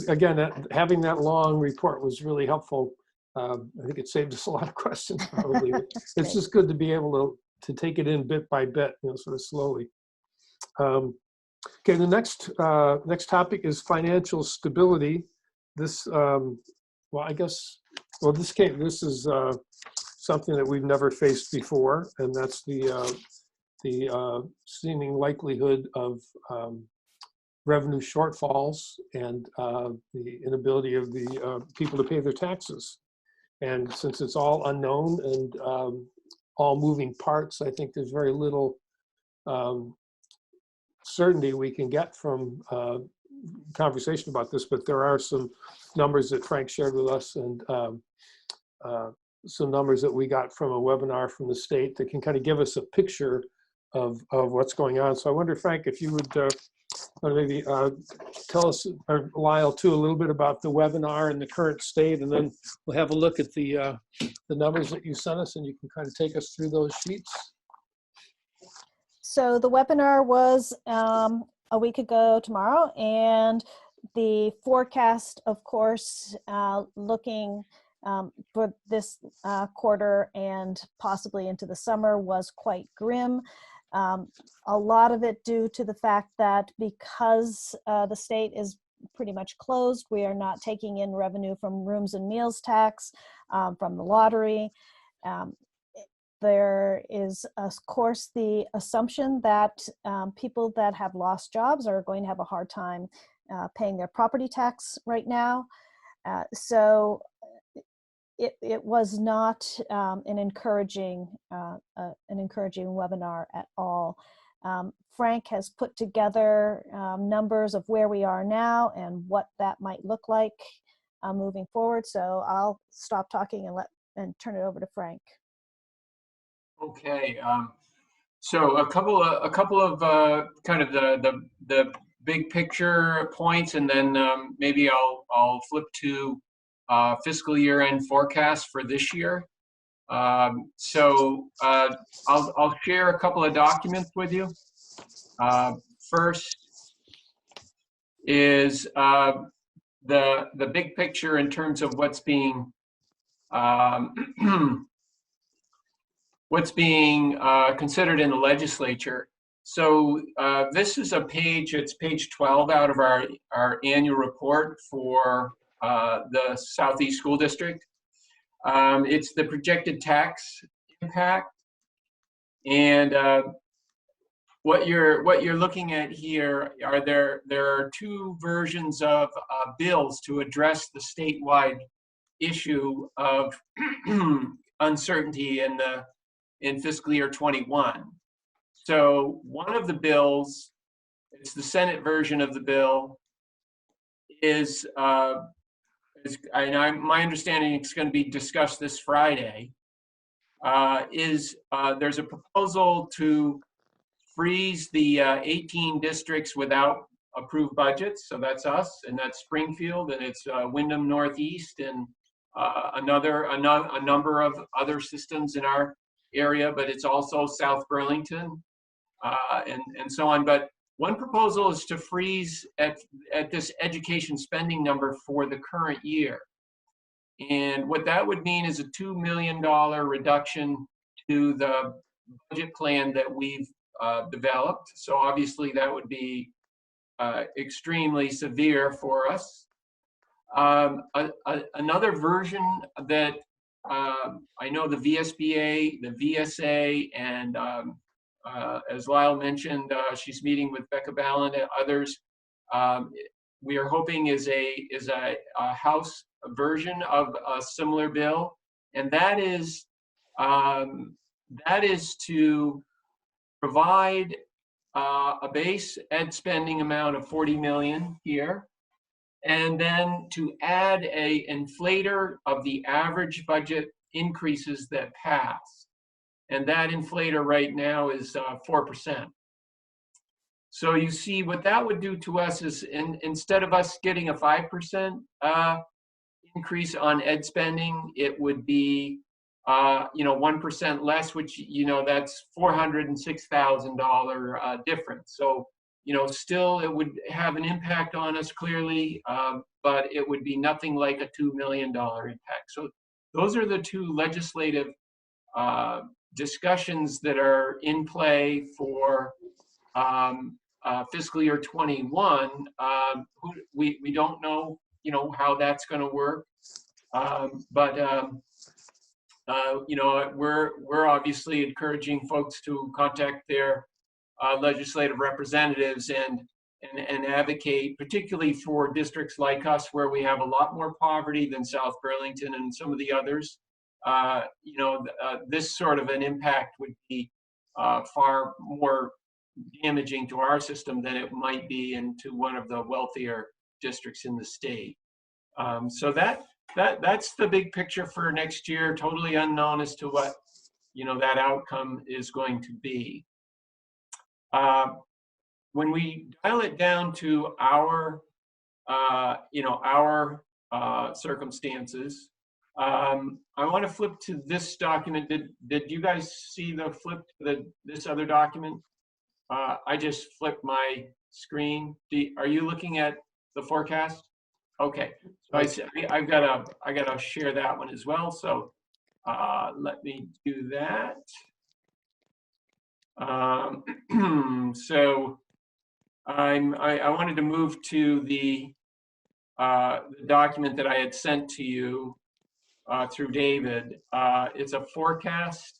Again, having that long report was really helpful. I think it saved us a lot of questions, probably. It's just good to be able to take it in bit by bit, sort of slowly. Okay, the next topic is financial stability. This, this is something that we've never faced before, and that's the seeming likelihood of revenue shortfalls and the inability of the people to pay their taxes. And since it's all unknown and all moving parts, I think there's very little certainty we can get from conversation about this, but there are some numbers that Frank shared with us and some numbers that we got from a webinar from the state that can kind of give us a picture of what's going on. So I wonder, Frank, if you would maybe tell us, or Lyle too, a little bit about the webinar and the current state, and then we'll have a look at the numbers that you sent us, and you can kind of take us through those sheets. So the webinar was a week ago tomorrow, and the forecast, of course, looking for this quarter and possibly into the summer was quite grim. A lot of it due to the fact that because the state is pretty much closed, we are not taking in revenue from rooms and meals tax, from the lottery. There is, of course, the assumption that people that have lost jobs are going to have a hard time paying their property tax right now. So it was not an encouraging webinar at all. Frank has put together numbers of where we are now and what that might look like moving forward. So I'll stop talking and turn it over to Frank. Okay, so a couple of kind of the big picture points, and then maybe I'll flip to fiscal year end forecast for this year. So I'll share a couple of documents with you. First is the big picture in terms of what's being considered in the legislature. So this is a page, it's page 12 out of our annual report for the Southeast School District. It's the projected tax impact. And what you're looking at here are there are two versions of bills to address the statewide issue of uncertainty in fiscal year 21. So one of the bills, it's the Senate version of the bill, my understanding it's going to be discussed this Friday, there's a proposal to freeze the 18 districts without approved budgets. So that's us, and that's Springfield, and it's Windham Northeast, and a number of other systems in our area, but it's also South Burlington and so on. But one proposal is to freeze at this education spending number for the current year. And what that would mean is a $2 million reduction to the budget plan that we've developed. So obviously that would be extremely severe for us. Another version that I know the VSBA, the VSA, and as Lyle mentioned, she's meeting with Becca Ballin and others. We are hoping is a House version of a similar bill, and that is to provide a base ed spending amount of 40 million here, and then to add a inflator of the average budget increases that pass. And that inflator right now is 4%. So you see what that would do to us is instead of us getting a 5% increase on ed spending, it would be 1% less, which, that's $406,000 difference. So, still it would have an impact on us clearly, but it would be nothing like a $2 million impact. So those are the two legislative discussions that are in play for fiscal year 21. We don't know, how that's going to work, but we're obviously encouraging folks to contact their legislative representatives and advocate, particularly for districts like us where we have a lot more poverty than South Burlington and some of the others. This sort of an impact would be far more damaging to our system than it might be into one of the wealthier districts in the state. So that's the big picture for next year. Totally unknown as to what that outcome is going to be. When we dial it down to our circumstances, I want to flip to this document. Did you guys see the flip to this other document? I just flipped my screen. Are you looking at the forecast? Okay, so I've got to share that one as well. So let me do that. So I wanted to move to the document that I had sent to you through David. It's a forecast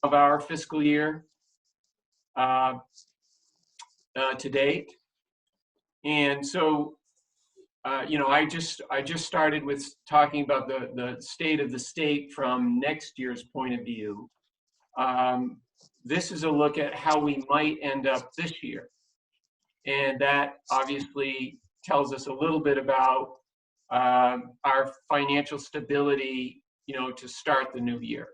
of our fiscal year to date, and so I just started with talking about the state of the state from next year's point of view. This is a look at how we might end up this year. And that obviously tells us a little bit about our financial stability, to start the new year.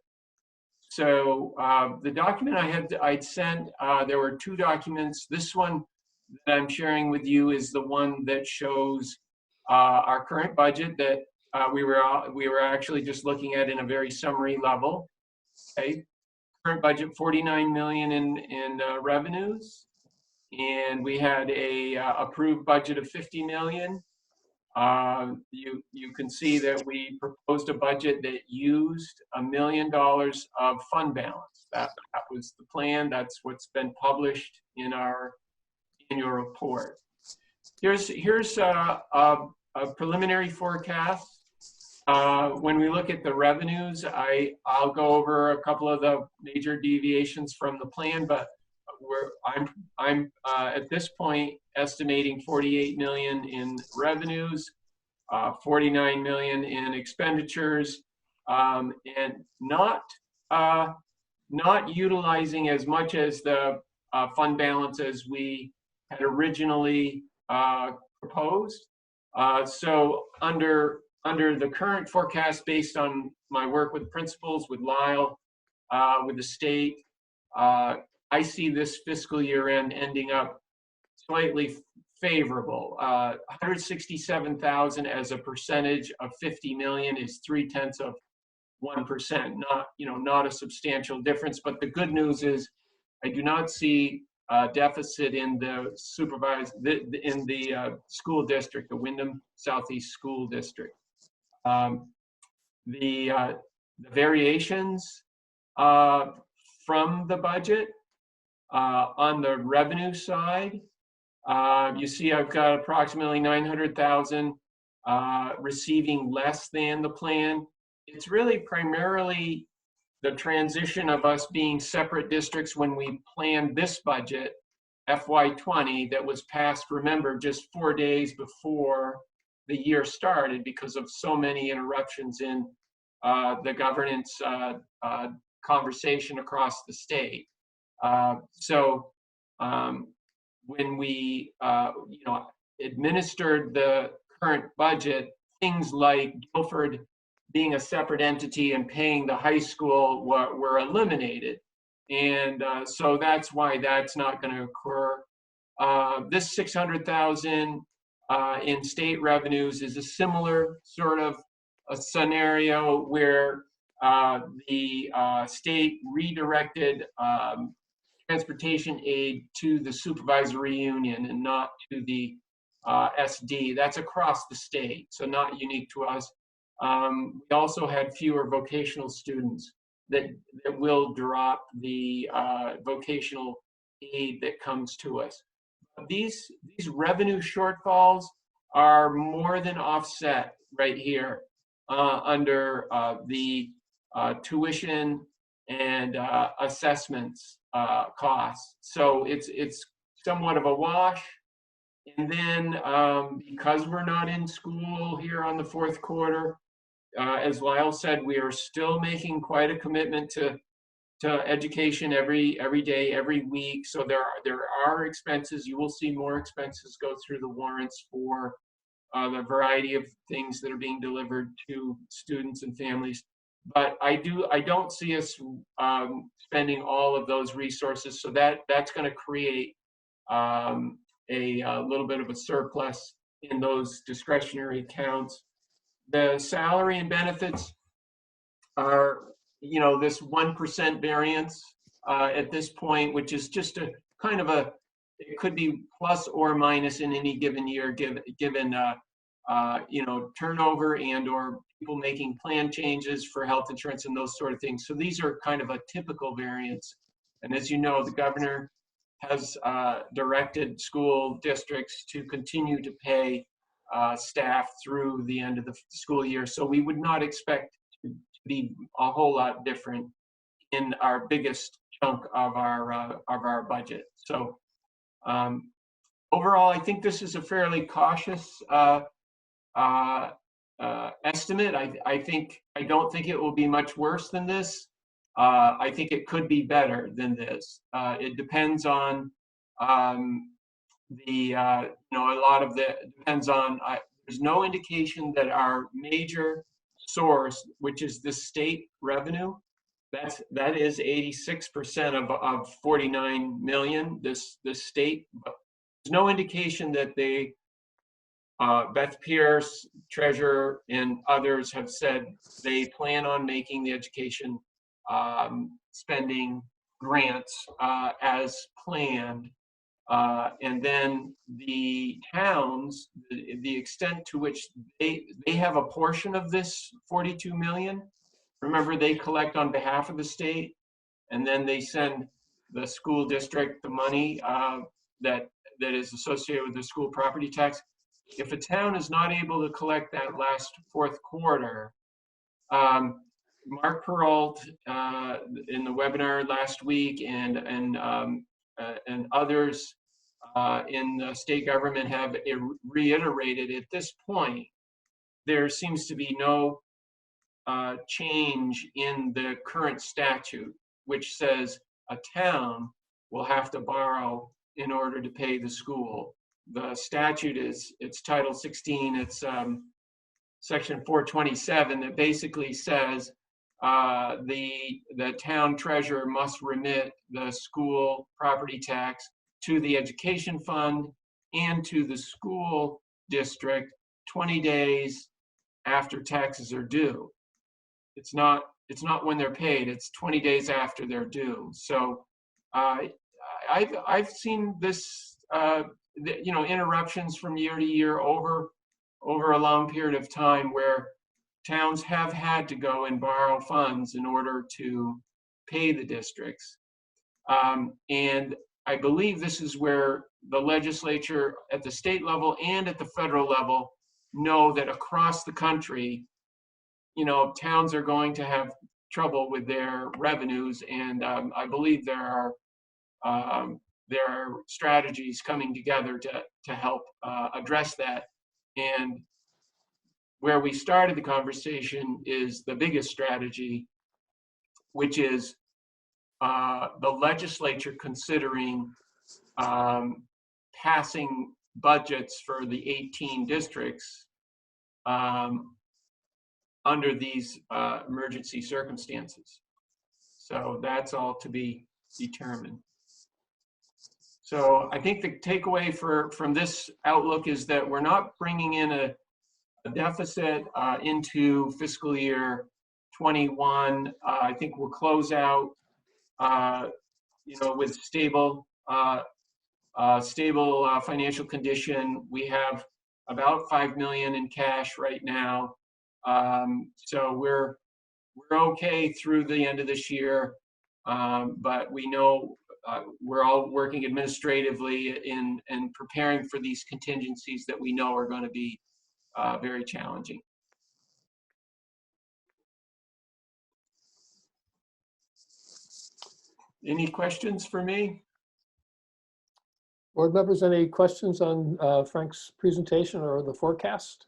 So the document I'd sent, there were two documents. This one that I'm sharing with you is the one that shows our current budget that we were actually just looking at in a very summary level. Okay, current budget 49 million in revenues, and we had a approved budget of 50 million. You can see that we proposed a budget that used $1 million of fund balance. That was the plan. That's what's been published in our annual report. Here's a preliminary forecast. When we look at the revenues, I'll go over a couple of the major deviations from the plan, but I'm at this point estimating 48 million in revenues, 49 million in expenditures, and not utilizing as much as the fund balance as we had originally proposed. So under the current forecast, based on my work with principals, with Lyle, with the state, I see this fiscal year end ending up slightly favorable. 167,000 as a percentage of 50 million is 0.3%. Not a substantial difference. But the good news is, I do not see a deficit in the school district, the Windham Southeast School District. The variations from the budget on the revenue side, You see I've got approximately 900,000 receiving less than the plan. It's really primarily the transition of us being separate districts when we planned this budget, FY20, that was passed, remember, just 4 days before the year started because of so many interruptions in the governance conversation across the state. When we administered the current budget, things like Guilford being a separate entity and paying the high school were eliminated. And so that's why that's not going to occur. This 600,000 in state revenues is a similar sort of a scenario where the state redirected transportation aid to the supervisory union and not to the SD. That's across the state, so not unique to us. We also had fewer vocational students that will drop the vocational aid that comes to us. These revenue shortfalls are more than offset right here under the tuition and assessments costs. So it's somewhat of a wash. And then because we're not in school here on the fourth quarter, as Lyle said, we are still making quite a commitment to education every day, every week. So there are expenses. You will see more expenses go through the warrants for the variety of things that are being delivered to students and families. But I don't see us spending all of those resources. So that's going to create a little bit of a surplus in those discretionary accounts. The salary and benefits are, this 1% variance at this point, which is just a kind of it could be plus or minus in any given year, given turnover and or people making plan changes for health insurance and those sort of things. So these are kind of a typical variance. And as you know, the governor has directed school districts to continue to pay staff through the end of the school year. So we would not expect to be a whole lot different in our biggest chunk of our budget. So overall, I think this is a fairly cautious estimate. I don't think it will be much worse than this. I think it could be better than this. It depends on there's no indication that our major source, which is the state revenue, that is 86% of 49 million, this state. There's no indication that Beth Pierce, treasurer, and others have said they plan on making the education spending grants as planned. And then the towns, the extent to which they have a portion of this 42 million. Remember, they collect on behalf of the state, and then they send the school district the money that is associated with the school property tax. If a town is not able to collect that last fourth quarter, Mark Peralt in the webinar last week and others in the state government have reiterated at this point, there seems to be no change in the current statute, which says a town will have to borrow in order to pay the school. The statute it's Title 16, it's Section 427 that basically says the town treasurer must remit the school property tax to the education fund and to the school district 20 days after taxes are due. It's not when they're paid, it's 20 days after they're due. So I've seen this interruptions from year to year over a long period of time where towns have had to go and borrow funds in order to pay the districts. And I believe this is where the legislature at the state level and at the federal level know that across the country, towns are going to have trouble with their revenues, and I believe there are strategies coming together to help address that. And where we started the conversation is the biggest strategy, which is the legislature considering passing budgets for the 18 districts under these emergency circumstances. So that's all to be determined. So I think the takeaway from this outlook is that we're not bringing in a deficit into fiscal year 21. I think we'll close out, with stable financial condition. We have about $5 million in cash right now. So we're okay through the end of this year, but we know we're all working administratively in preparing for these contingencies that we know are going to be very challenging. Any questions for me? Board members, any questions on Frank's presentation or the forecast?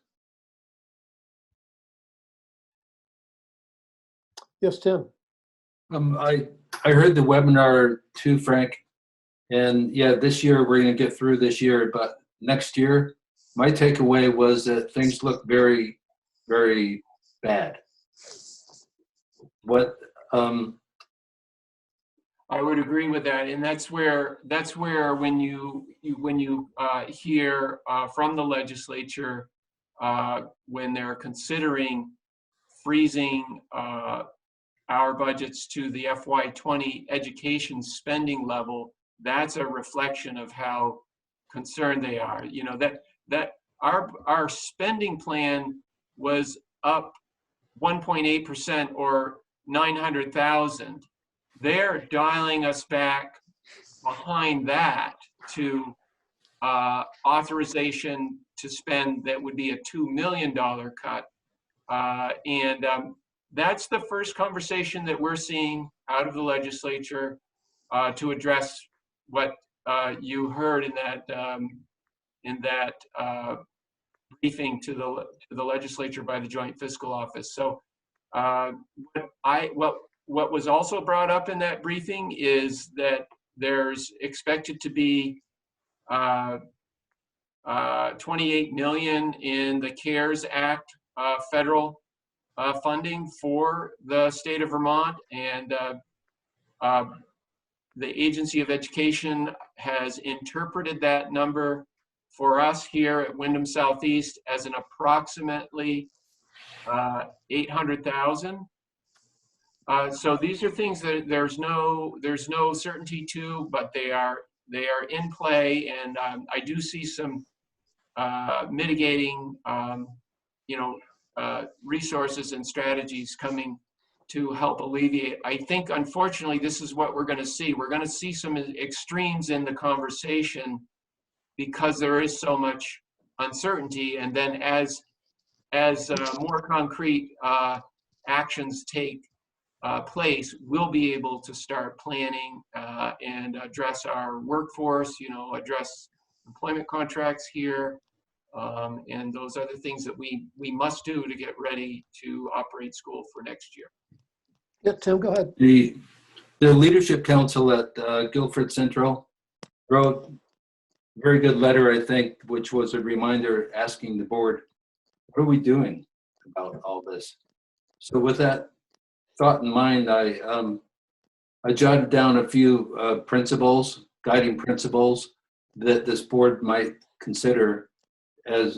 Yes, Tim. I heard the webinar too, Frank, and yeah, this year we're going to get through this year, but next year, my takeaway was that things look very, very bad. What? I would agree with that, and that's where when you hear from the legislature when they're considering freezing our budgets to the FY20 education spending level, that's a reflection of how concerned they are. That our spending plan was up 1.8% or 900,000. They're dialing us back behind that to authorization to spend that would be a $2 million cut. And that's the first conversation that we're seeing out of the legislature to address what you heard in that briefing to the legislature by the Joint Fiscal Office. So what was also brought up in that briefing is that there's expected to be 28 million in the CARES Act federal funding for the state of Vermont, and the Agency of Education has interpreted that number for us here at Windham Southeast as an approximately 800,000. So these are things that there's no certainty to, but they are in play, and I do see some mitigating resources and strategies coming to help alleviate. I think, unfortunately, this is what we're going to see. We're going to see some extremes in the conversation because there is so much uncertainty, and then as more concrete actions take place, we'll be able to start planning and address our workforce, address employment contracts here, and those other things that we must do to get ready to operate school for next year. Yeah, Tim, go ahead. The Leadership Council at Guilford Central wrote a very good letter, I think, which was a reminder asking the board, what are we doing about all this? So with that thought in mind, I jotted down a few guiding principles that this board might consider as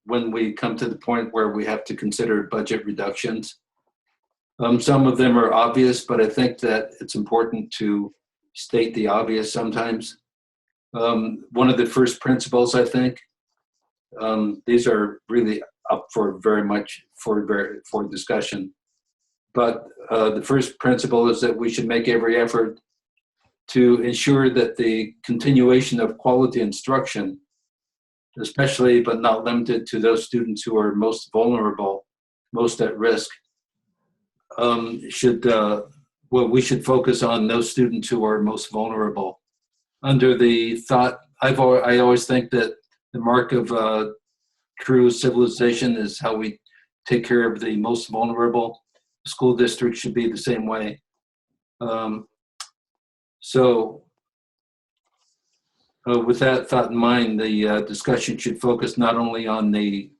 when we come to the point where we have to consider budget reductions. Some of them are obvious, but I think that it's important to state the obvious sometimes. One of the first principles, I think, these are really up for discussion. But the first principle is that we should make every effort to ensure that the continuation of quality instruction, especially but not limited to those students who are most vulnerable, most at risk, we should focus on those students who are most vulnerable. Under the thought, I always think that the mark of true civilization is how we take care of the most vulnerable. School districts should be the same way. With that thought in mind, the discussion should focus not only on the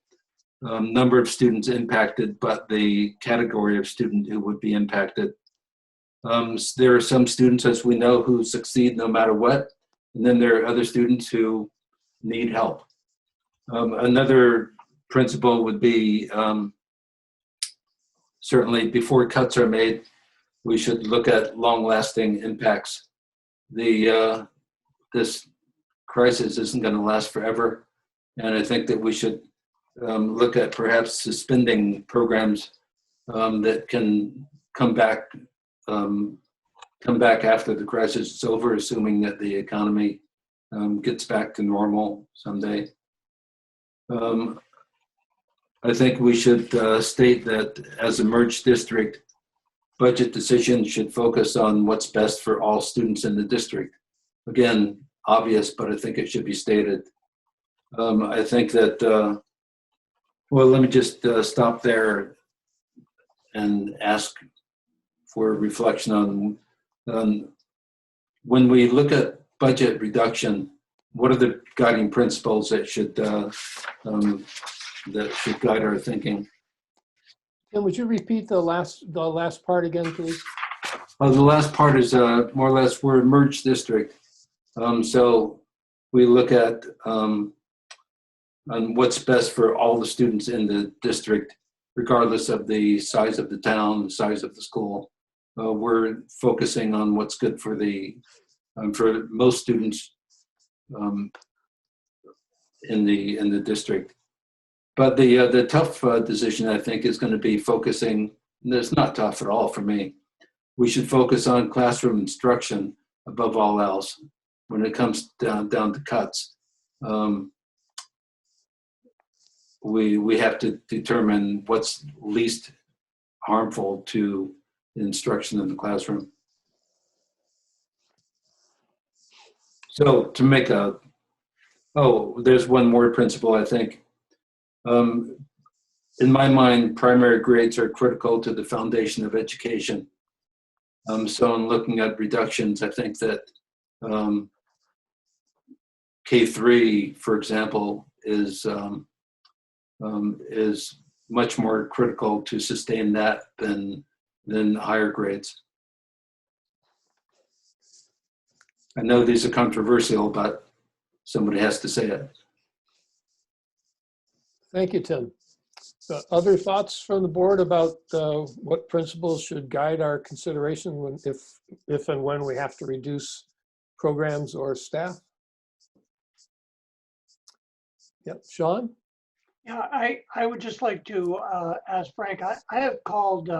number of students impacted, but the category of student who would be impacted. There are some students, as we know, who succeed no matter what, and then there are other students who need help. Another principle would be certainly before cuts are made, we should look at long-lasting impacts. This crisis isn't going to last forever, and I think that we should look at perhaps suspending programs that can come back after the crisis is over, assuming that the economy gets back to normal someday. I think we should state that as a merged district, budget decisions should focus on what's best for all students in the district. Again, obvious, but I think it should be stated. I think that, well, let me just stop there and ask for reflection on when we look at budget reduction, what are the guiding principles that should guide our thinking? And would you repeat the last part again, please? The last part is more or less we're a merged district. So we look at on what's best for all the students in the district, regardless of the size of the town, the size of the school. We're focusing on what's good for for most students in the district. But the tough decision, I think, is going to be focusing. It's not tough at all for me. We should focus on classroom instruction above all else when it comes down to cuts. We have to determine what's least harmful to instruction in the classroom. So to make there's one more principle, I think. In my mind, primary grades are critical to the foundation of education. So in looking at reductions, I think that K3, for example, is much more critical to sustain that than higher grades. I know these are controversial, but somebody has to say it. Thank you, Tim. Other thoughts from the board about what principles should guide our consideration if and when we have to reduce programs or staff? Yep, Sean? Yeah, I would just like to ask Frank, I have called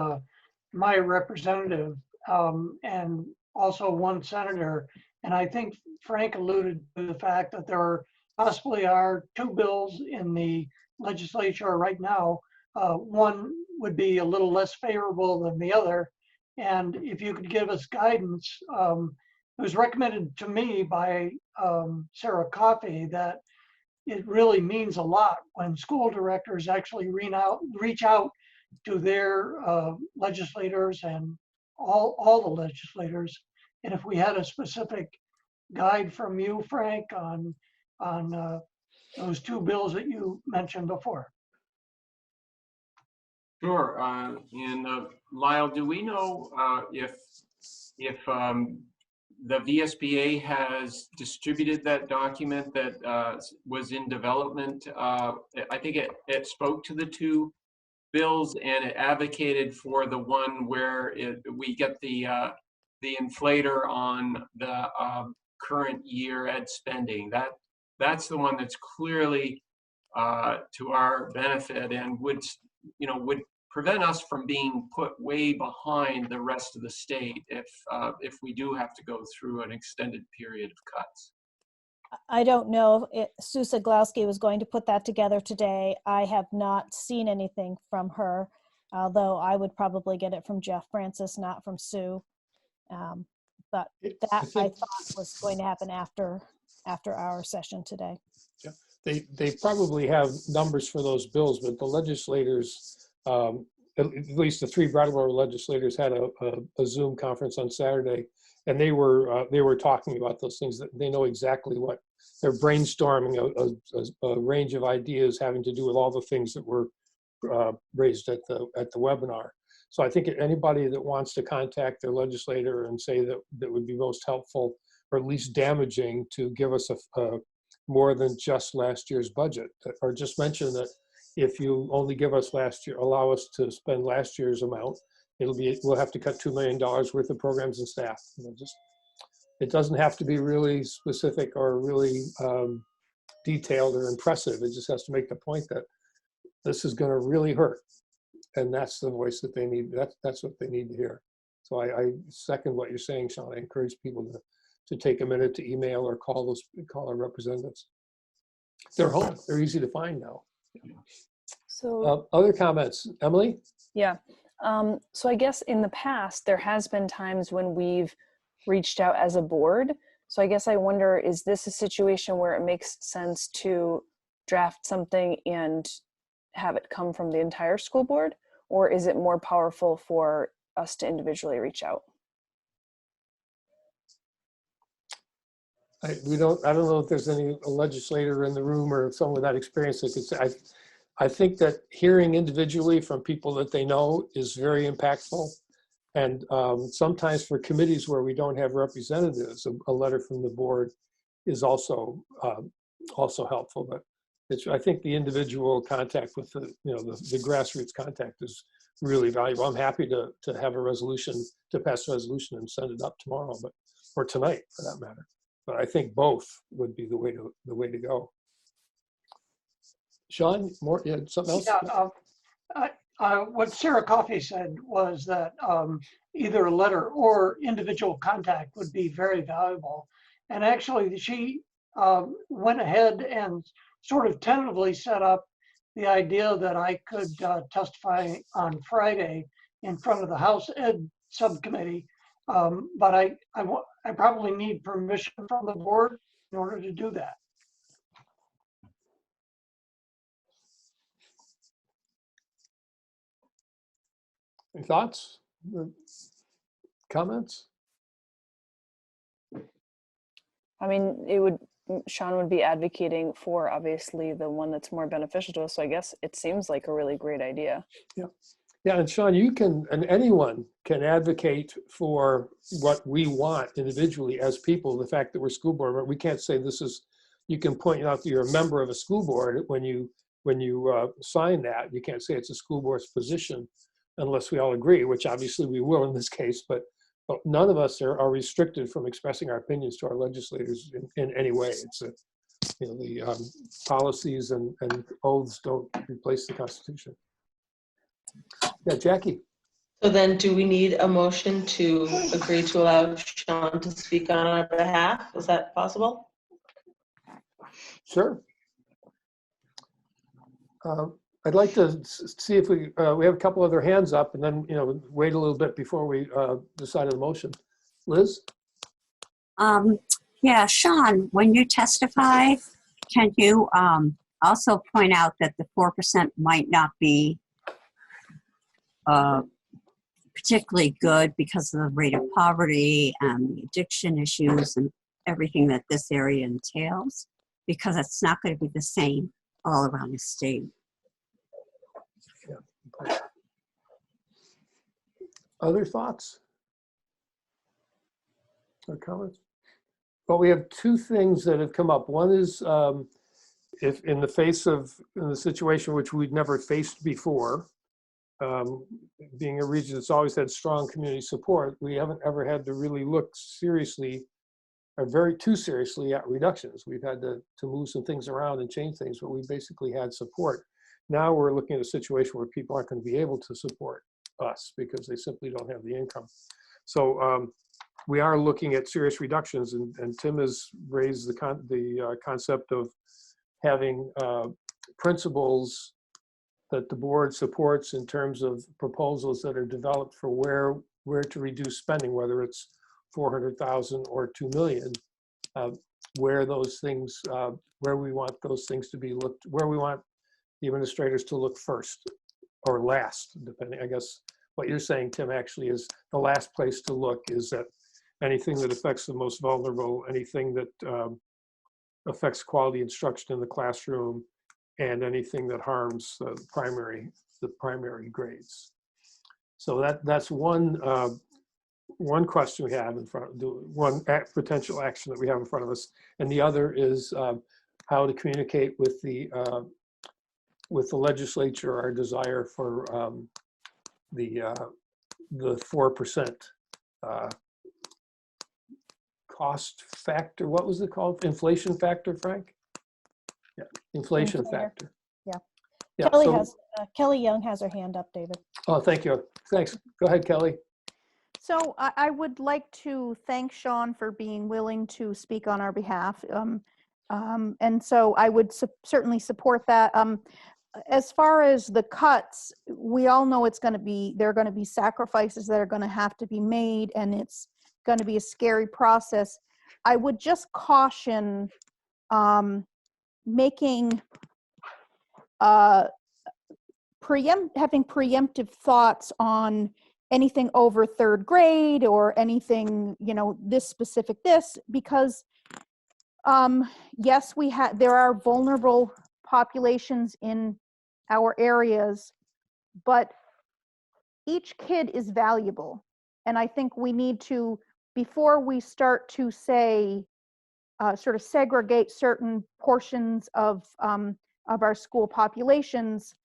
my representative and also one senator, and I think Frank alluded to the fact that there possibly are two bills in the legislature right now. One would be a little less favorable than the other, and if you could give us guidance, it was recommended to me by Sarah Coffey that it really means a lot when school directors actually reach out to their legislators and all the legislators. And if we had a specific guide from you, Frank, on those two bills that you mentioned before. Sure. And Lyle, do we know if the VSBA has distributed that document that was in development? I think it spoke to the two bills and it advocated for the one where we get the inflator on the current year ed spending. That's the one that's clearly to our benefit and would prevent us from being put way behind the rest of the state if we do have to go through an extended period of cuts. I don't know if Sue Siglowski was going to put that together today. I have not seen anything from her, although I would probably get it from Jeff Francis, not from Sue. But that I thought was going to happen after our session today. Yeah. They probably have numbers for those bills, but the legislators, at least the 3 Brattleboro legislators, had a Zoom conference on Saturday, and they were talking about those things. That they know exactly what they're brainstorming a range of ideas having to do with all the things that were raised at the webinar. So I think anybody that wants to contact their legislator and say that would be most helpful, or at least damaging, to give us a more than just last year's budget, or just mention that if you only give us allow us to spend last year's amount, we'll have to cut $2 million worth of programs and staff. It doesn't have to be really specific or really detailed or impressive. It just has to make the point that this is going to really hurt. And that's the voice that they need. That's what they need to hear. So I second what you're saying, Sean. I encourage people to take a minute to email or call our representatives. They're home. They're easy to find now. So other comments, Emily? yeah. So I guess in the past, there has been times when we've reached out as a board. So I guess I wonder, is this a situation where it makes sense to draft something and have it come from the entire school board? Or is it more powerful for us to individually reach out? I don't know if there's any legislator in the room or someone with that experience that could say. I think that hearing individually from people that they know is very impactful. And sometimes for committees where we don't have representatives, a letter from the board is also helpful. But I think the individual contact with the grassroots contact is really valuable. I'm happy to have a resolution, to pass a resolution and send it up tomorrow, or tonight for that matter. But I think both would be the way to go. Sean, something else? Yeah, what Sarah Coffey said was that either a letter or individual contact would be very valuable. And actually, she went ahead and sort of tentatively set up the idea that I could testify on Friday in front of the House Ed Subcommittee. But I probably need permission from the board in order to do that. Any thoughts? Comments? I mean, Sean would be advocating for obviously the one that's more beneficial to us. So I guess it seems like a really great idea. Yeah, and Sean, and anyone can advocate for what we want individually as people. The fact that we're school board, but we can't say you can point out that you're a member of a school board when you sign that. You can't say it's a school board's position unless we all agree, which obviously we will in this case, but none of us are restricted from expressing our opinions to our legislators in any way. It's the policies and oaths don't replace the Constitution. Yeah, Jackie. So then do we need a motion to agree to allow Sean to speak on our behalf? Is that possible? Sure. I'd like to see if we have a couple other hands up, and then wait a little bit before we decide on the motion. Liz? Yeah, Sean, when you testify, can you also point out that the 4% might not be particularly good because of the rate of poverty and the addiction issues and everything that this area entails? Because it's not going to be the same all around the state. Other thoughts or comments? Well, we have two things that have come up. One is if in the situation which we'd never faced before, being a region that's always had strong community support, we haven't ever had to really look seriously or too seriously at reductions. We've had to move some things around and change things, but we basically had support. Now we're looking at a situation where people aren't going to be able to support us because they simply don't have the income. So we are looking at serious reductions, and Tim has raised the concept of having principles that the board supports in terms of proposals that are developed for where to reduce spending, whether it's 400,000 or 2 million, where those things, where we want those things to be looked, where we want the administrators to look first or last, depending. I guess what you're saying, Tim, actually is the last place to look is at anything that affects the most vulnerable, anything that affects quality instruction in the classroom, and anything that harms the primary grades. So that's one question we have in front of, one potential action that we have in front of us, and the other is how to communicate with the legislature our desire for the 4% cost factor. What was it called? Inflation factor, Frank? Yeah, inflation factor. Yeah. Yeah, Kelly Young has her hand up, David. Oh, thank you. Thanks. Go ahead, Kelly. So I would like to thank Sean for being willing to speak on our behalf. And so I would certainly support that. As far as the cuts, we all know there are going to be sacrifices that are going to have to be made, and it's going to be a scary process. I would just caution making having preemptive thoughts on anything over third grade or anything, this specific because yes, there are vulnerable populations in our areas, but each kid is valuable. And I think we need to, before we start to say, sort of segregate certain portions of our school populations,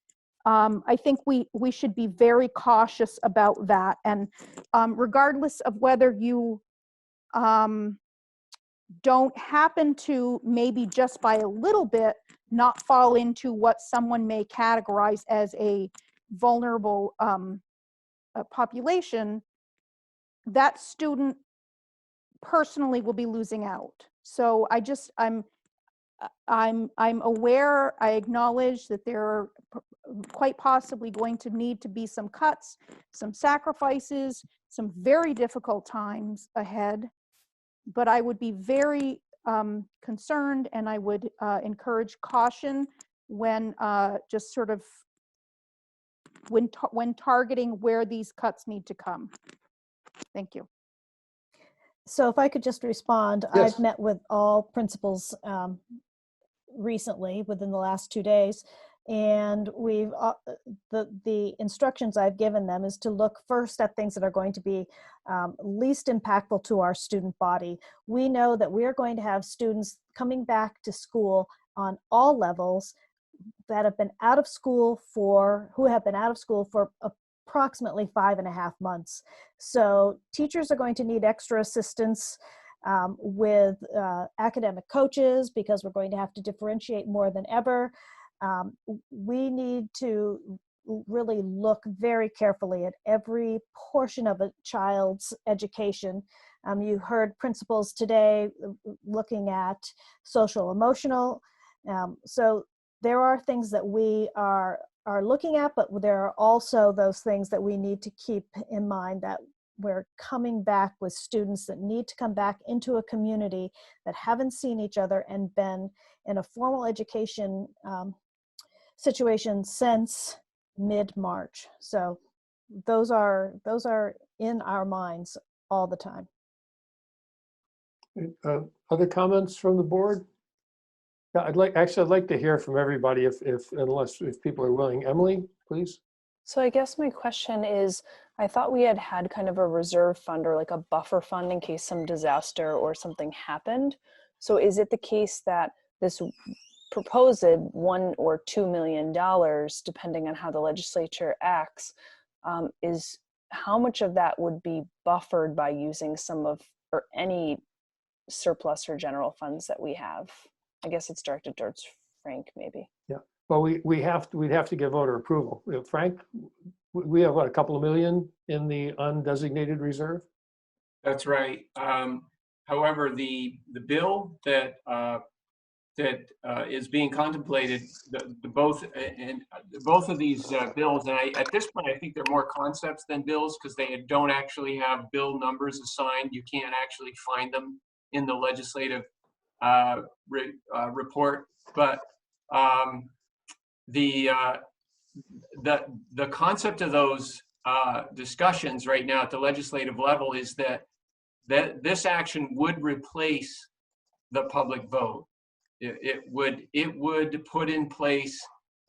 I think we should be very cautious about that. And regardless of whether you don't happen to, maybe just by a little bit, not fall into what someone may categorize as a vulnerable population, that student personally will be losing out. So I'm aware, I acknowledge that there are quite possibly going to need to be some cuts, some sacrifices, some very difficult times ahead, but I would be very concerned, and I would encourage caution when just sort of when targeting where these cuts need to come. Thank you. So if I could just respond, Yes. I've met with all principals recently within the last 2 days, and we've the instructions I've given them is to look first at things that are going to be least impactful to our student body. We know that we are going to have students coming back to school on all levels that have been out of school for approximately 5.5 months. So teachers are going to need extra assistance with academic coaches, because we're going to have to differentiate more than ever. We need to really look very carefully at every portion of a child's education. You heard principals today looking at social emotional. So there are things that we are looking at, but there are also those things that we need to keep in mind, that we're coming back with students that need to come back into a community that haven't seen each other and been in a formal education situation since mid-March. So those are in our minds all the time. Other comments from the board? Yeah, I'd like to hear from everybody if people are willing. Emily, please. So I guess my question is, I thought we had kind of a reserve fund or like a buffer fund in case some disaster or something happened. So is it the case that this proposed $1 or $2 million, depending on how the legislature acts, is how much of that would be buffered by using some of or any surplus or general funds that we have? I guess it's directed towards Frank, maybe. Yeah. Well, we'd have to get voter approval. Frank, we have what, a couple of million in the undesignated reserve? That's right. However, the bill that is being contemplated, both of these bills, and at this point I think they're more concepts than bills because they don't actually have bill numbers assigned. You can't actually find them in the legislative report. But the concept of those discussions right now at the legislative level is that this action would replace the public vote. It would put in place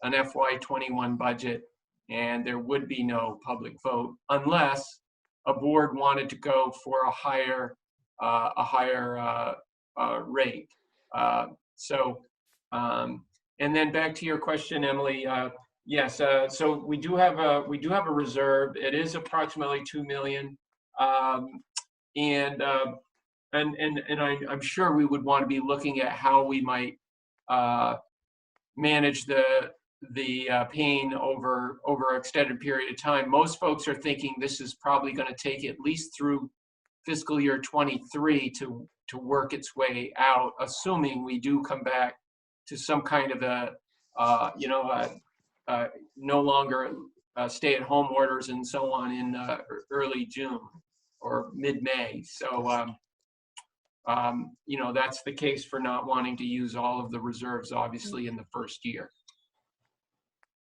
an FY21 budget, and there would be no public vote unless a board wanted to go for a higher rate. And then back to your question, Emily. Yes. So we do have a reserve. It is approximately 2 million, and I'm sure we would want to be looking at how we might manage the pain over an extended period of time. Most folks are thinking this is probably going to take at least through fiscal year 23 to work its way out, assuming we do come back to some kind of no longer stay-at-home orders and so on in early June or mid-May. So, that's the case for not wanting to use all of the reserves, obviously, in the first year.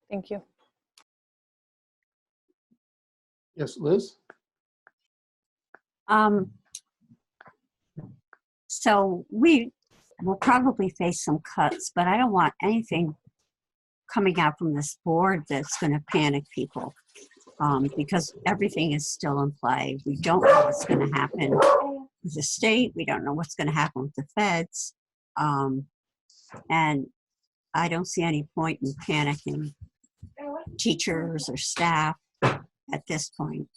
Thank you. Yes, Liz? So we will probably face some cuts, but I don't want anything coming out from this board that's going to panic people, because everything is still in play. We don't know what's going to happen with the state. We don't know what's going to happen with the feds. And I don't see any point in panicking teachers or staff at this point.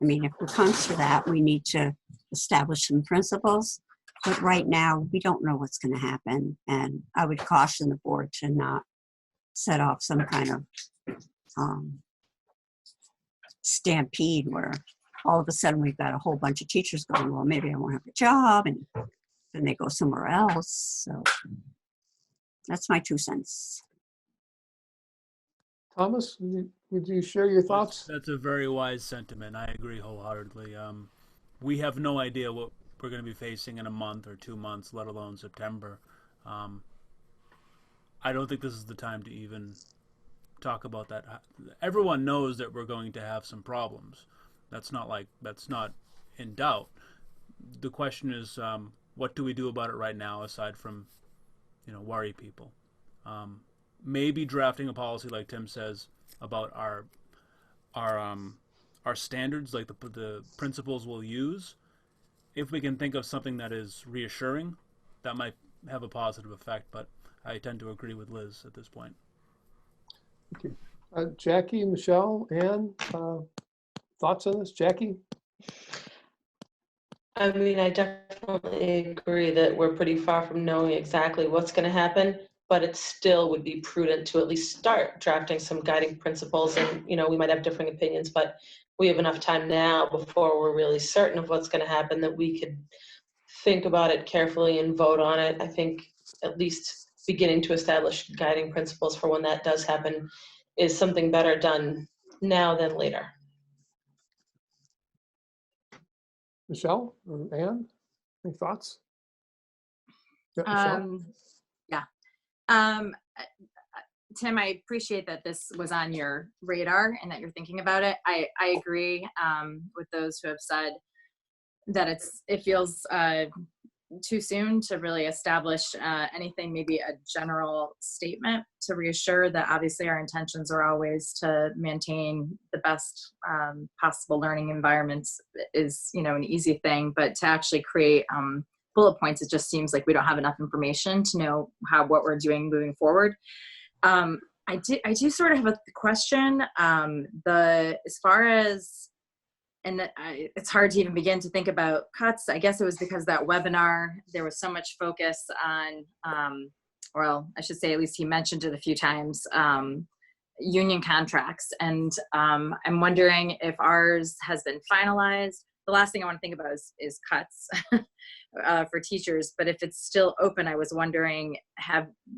I mean, if it comes to that, we need to establish some principles. But right now, we don't know what's going to happen. And I would caution the board to not set off some kind of stampede where all of a sudden we've got a whole bunch of teachers going, well, maybe I won't have a job, and then they go somewhere else. So that's my 2 cents. Thomas, would you share your thoughts? That's a very wise sentiment. I agree wholeheartedly. We have no idea what we're going to be facing in a month or 2 months, let alone September. I don't think this is the time to even talk about that. Everyone knows that we're going to have some problems. That's not in doubt. The question is, what do we do about it right now, aside from, worry people? Maybe drafting a policy, like Tim says, about our standards, like the principles we'll use. If we can think of something that is reassuring, that might have a positive effect. But I tend to agree with Liz at this point. Thank you. Jackie, Michelle, Ann, thoughts on this? Jackie? I mean, I definitely agree that we're pretty far from knowing exactly what's going to happen, but it still would be prudent to at least start drafting some guiding principles. And, we might have differing opinions, but we have enough time now before we're really certain of what's going to happen that we could think about it carefully and vote on it. I think at least beginning to establish guiding principles for when that does happen is something better done now than later. Michelle or Ann, any thoughts? Yeah, Tim, I appreciate that this was on your radar and that you're thinking about it. I agree with those who have said that it feels too soon to really establish anything, maybe a general statement to reassure that obviously our intentions are always to maintain the best possible learning environments is, an easy thing, but to actually create bullet points, it just seems like we don't have enough information to know what we're doing moving forward. I do sort of have a question. As far as, and it's hard to even begin to think about cuts. I guess it was because that webinar, there was so much focus on well, I should say at least he mentioned it a few times, union contracts. And I'm wondering if ours has been finalized. The last thing I want to think about is cuts for teachers, but if it's still open, I was wondering,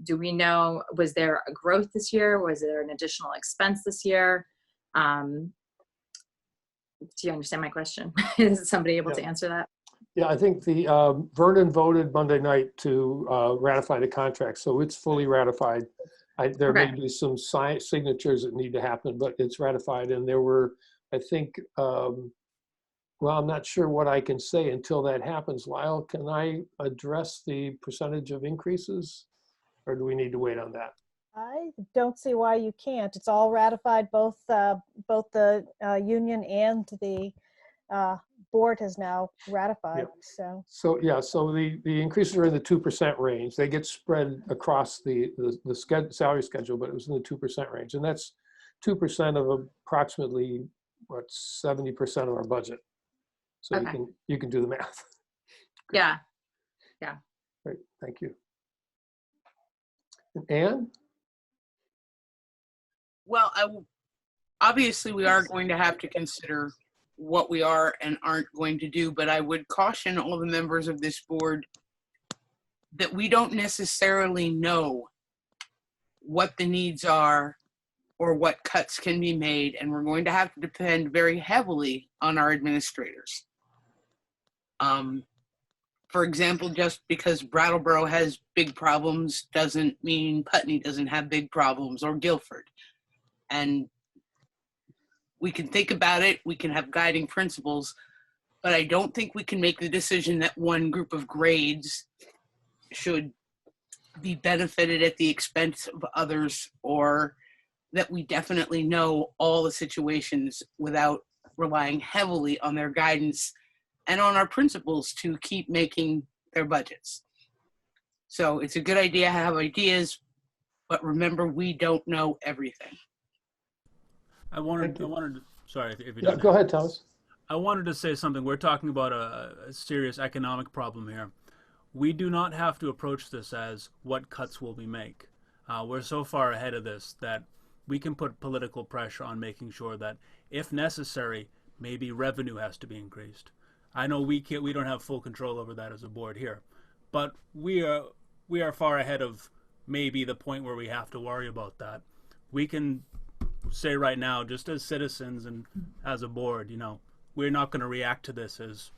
do we know, was there a growth this year? Was there an additional expense this year? Do you understand my question? Is somebody able to answer that? Yeah, I think the Vernon voted Monday night to ratify the contract, so it's fully ratified. There may be some signatures that need to happen, but it's ratified. And there were, I think, well, I'm not sure what I can say until that happens. Lyle, can I address the percentage of increases, or do we need to wait on that? I don't see why you can't. It's all ratified. Both the union and the board has now ratified. So the increases are in the 2% range. They get spread across the salary schedule, but it was in the 2% range, and that's 2% of approximately what 70% of our budget. So you can do the math. Yeah. Great, thank you. And Anne? Well, obviously we are going to have to consider what we are and aren't going to do, but I would caution all the members of this board that we don't necessarily know what the needs are or what cuts can be made, and we're going to have to depend very heavily on our administrators. For example, just because Brattleboro has big problems doesn't mean Putney doesn't have big problems, or Guilford. And we can think about it, we can have guiding principles, but I don't think we can make the decision that one group of grades should be benefited at the expense of others, or that we definitely know all the situations without relying heavily on their guidance and on our principals to keep making their budgets. So it's a good idea to have ideas, but remember, we don't know everything. I wanted to, sorry if you Yeah, go ahead, Thomas. I wanted to say something. We're talking about a serious economic problem here. We do not have to approach this as what cuts will we make. We're so far ahead of this that we can put political pressure on making sure that, if necessary, maybe revenue has to be increased. I know we don't have full control over that as a board here, but we are far ahead of maybe the point where we have to worry about that. We can say right now, just as citizens and as a board, we're not going to react to this as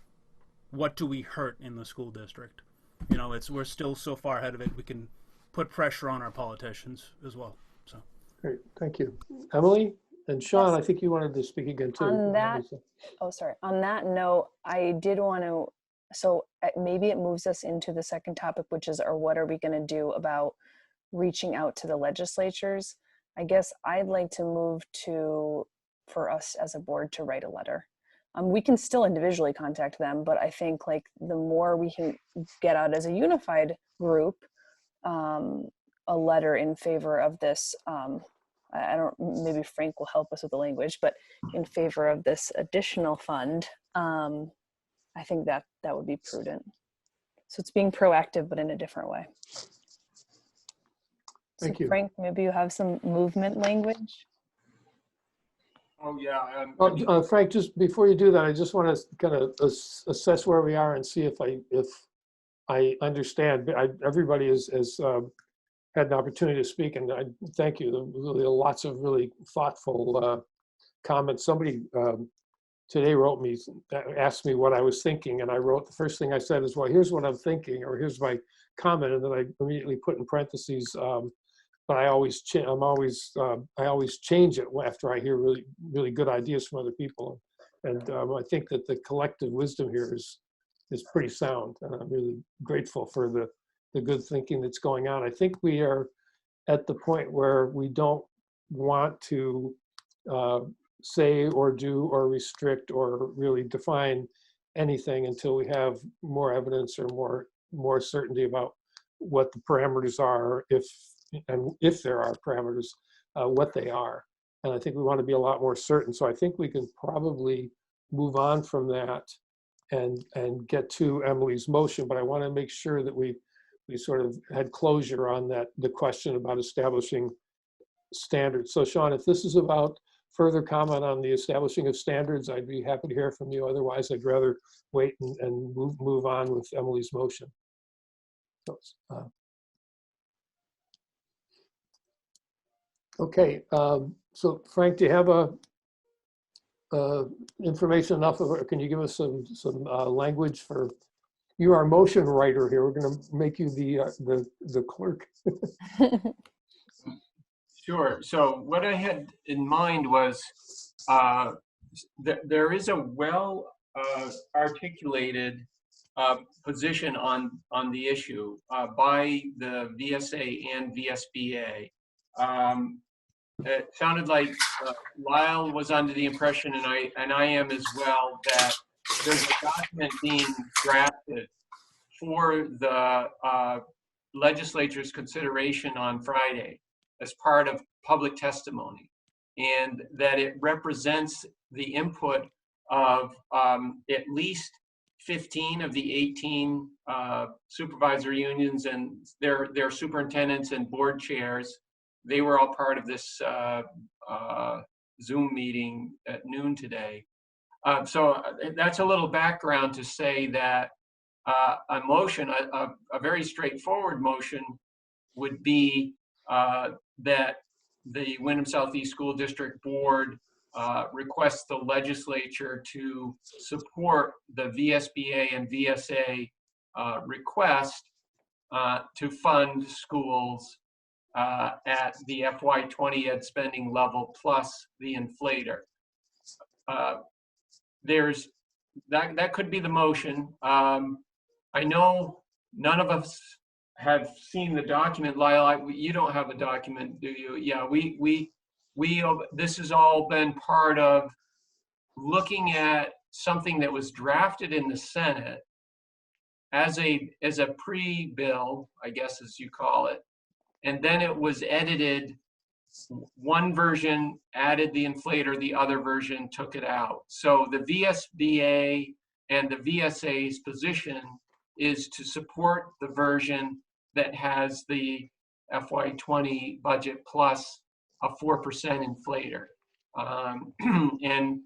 what do we hurt in the school district. We're still so far ahead of it. We can put pressure on our politicians as well. So great, thank you, Emily. And Sean, I think you wanted to speak again too. On that note, I did want to, so maybe it moves us into the second topic, which is, or what are we going to do about reaching out to the legislatures? I guess I'd like to move for us as a board to write a letter. We can still individually contact them, but I think the more we can get out as a unified group, a letter in favor of this, maybe Frank will help us with the language, but in favor of this additional fund, I think that would be prudent. So it's being proactive, but in a different way. Thank you. Frank, maybe you have some movement language? Oh, yeah. Frank, just before you do that, I just want to kind of assess where we are and see if I understand. Everybody has had an opportunity to speak, and I thank you. There really are lots of really thoughtful comments. Somebody today asked me what I was thinking, and I wrote, the first thing I said is, well, here's what I'm thinking, or here's my comment, and then I immediately put in parentheses, but I always change it after I hear really, really good ideas from other people. And I think that the collective wisdom here is pretty sound, and I'm really grateful for the good thinking that's going on. I think we are at the point where we don't want to say or do or restrict or really define anything until we have more evidence or more certainty about what the parameters are, if there are parameters, what they are. And I think we want to be a lot more certain. So I think we can probably move on from that and get to Emily's motion, but I want to make sure that we we sort of had closure on that, the question about establishing standards. So Sean, if this is about further comment on the establishing of standards, I'd be happy to hear from you. Otherwise, I'd rather wait and move on with Emily's motion. So, okay, so Frank, do you have information enough of it? Can you give us some language for, you are a motion writer here. We're going to make you the clerk. Sure. So what I had in mind was there is a well articulated position on the issue by the VSA and VSBA. It sounded like Lyle was under the impression, and I am as well, that there's a document being drafted for the legislature's consideration on Friday as part of public testimony, and that it represents the input of at least 15 of the 18 supervisory unions and their superintendents and board chairs. They were all part of this Zoom meeting at noon today. So that's a little background to say that a motion, a very straightforward motion, would be that the Windham Southeast School District Board requests the legislature to support the VSBA and VSA request to fund schools at the FY20 ed spending level plus the inflator. There's that could be the motion. I know none of us have seen the document. Lyle, you don't have a document, do you? Yeah, we this has all been part of looking at something that was drafted in the Senate as a pre-bill, I guess as you call it, and then it was edited. One version added the inflator, the other version took it out. So the VSBA and the VSA's position is to support the version that has the FY20 budget plus a 4% inflator. And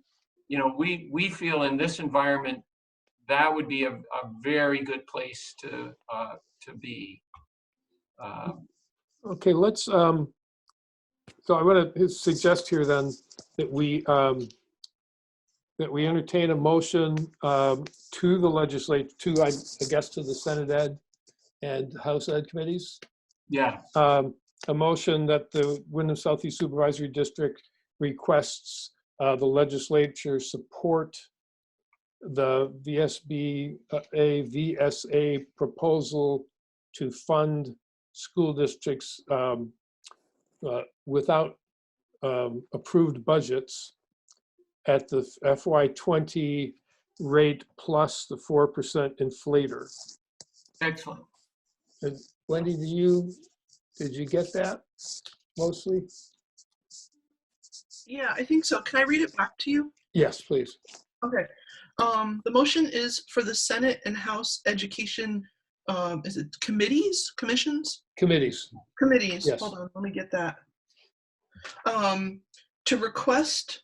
you know, we feel in this environment that would be a very good place to be. Okay, let's. So I'm going to suggest here then that we entertain a motion to the legislature, to I guess to the Senate Ed and House Ed committees. Yeah. A motion that the Windham Southeast Supervisory District requests the legislature support the VSBA VSA proposal to fund school districts without approved budgets at the FY20 rate plus the 4% inflator. Excellent. And Wendy, did you get that mostly? Yeah, I think so. Can I read it back to you? Yes, please. Okay. The motion is for the Senate and House Education, is it committees, commissions? Committees. Committees, Yes. hold on, let me get that. To request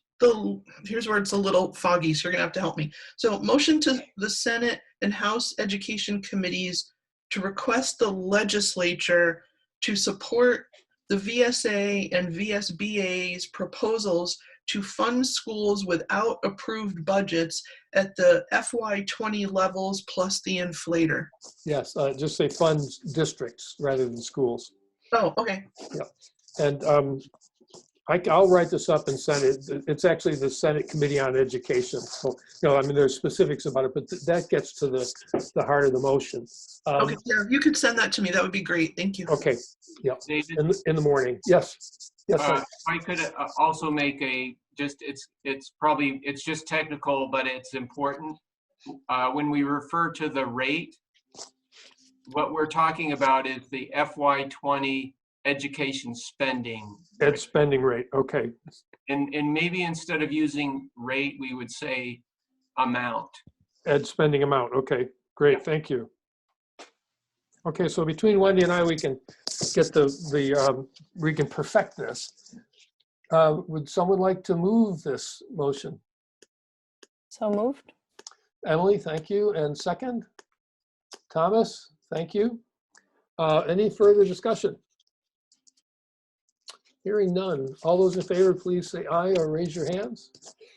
here's where it's a little foggy, so you're gonna have to help me. So motion to the Senate and House Education Committees to request the legislature to support the VSA and VSBA's proposals to fund schools without approved budgets at the FY20 levels plus the inflator. Yes, just say fund districts rather than schools. Oh, okay. Yeah, and I'll write this up and send it. It's actually the Senate Committee on Education. So, you know, I mean, there's specifics about it, but that gets to the heart of the motion. Okay, yeah, if you could send that to me, that would be great. Thank you. Okay, yeah, in the morning. Yes. Yes. I could also make it's just technical, but it's important. When we refer to the rate, what we're talking about is the FY20 education spending. Ed spending rate, okay. And maybe instead of using rate, we would say amount. Ed spending amount, okay, great, thank you. Okay, so between Wendy and I, we can get we can perfect this. Would someone like to move this motion? So moved. Emily, thank you. And second? Thomas, thank you. Any further discussion? Hearing none. All those in favor, please say aye or raise your hands.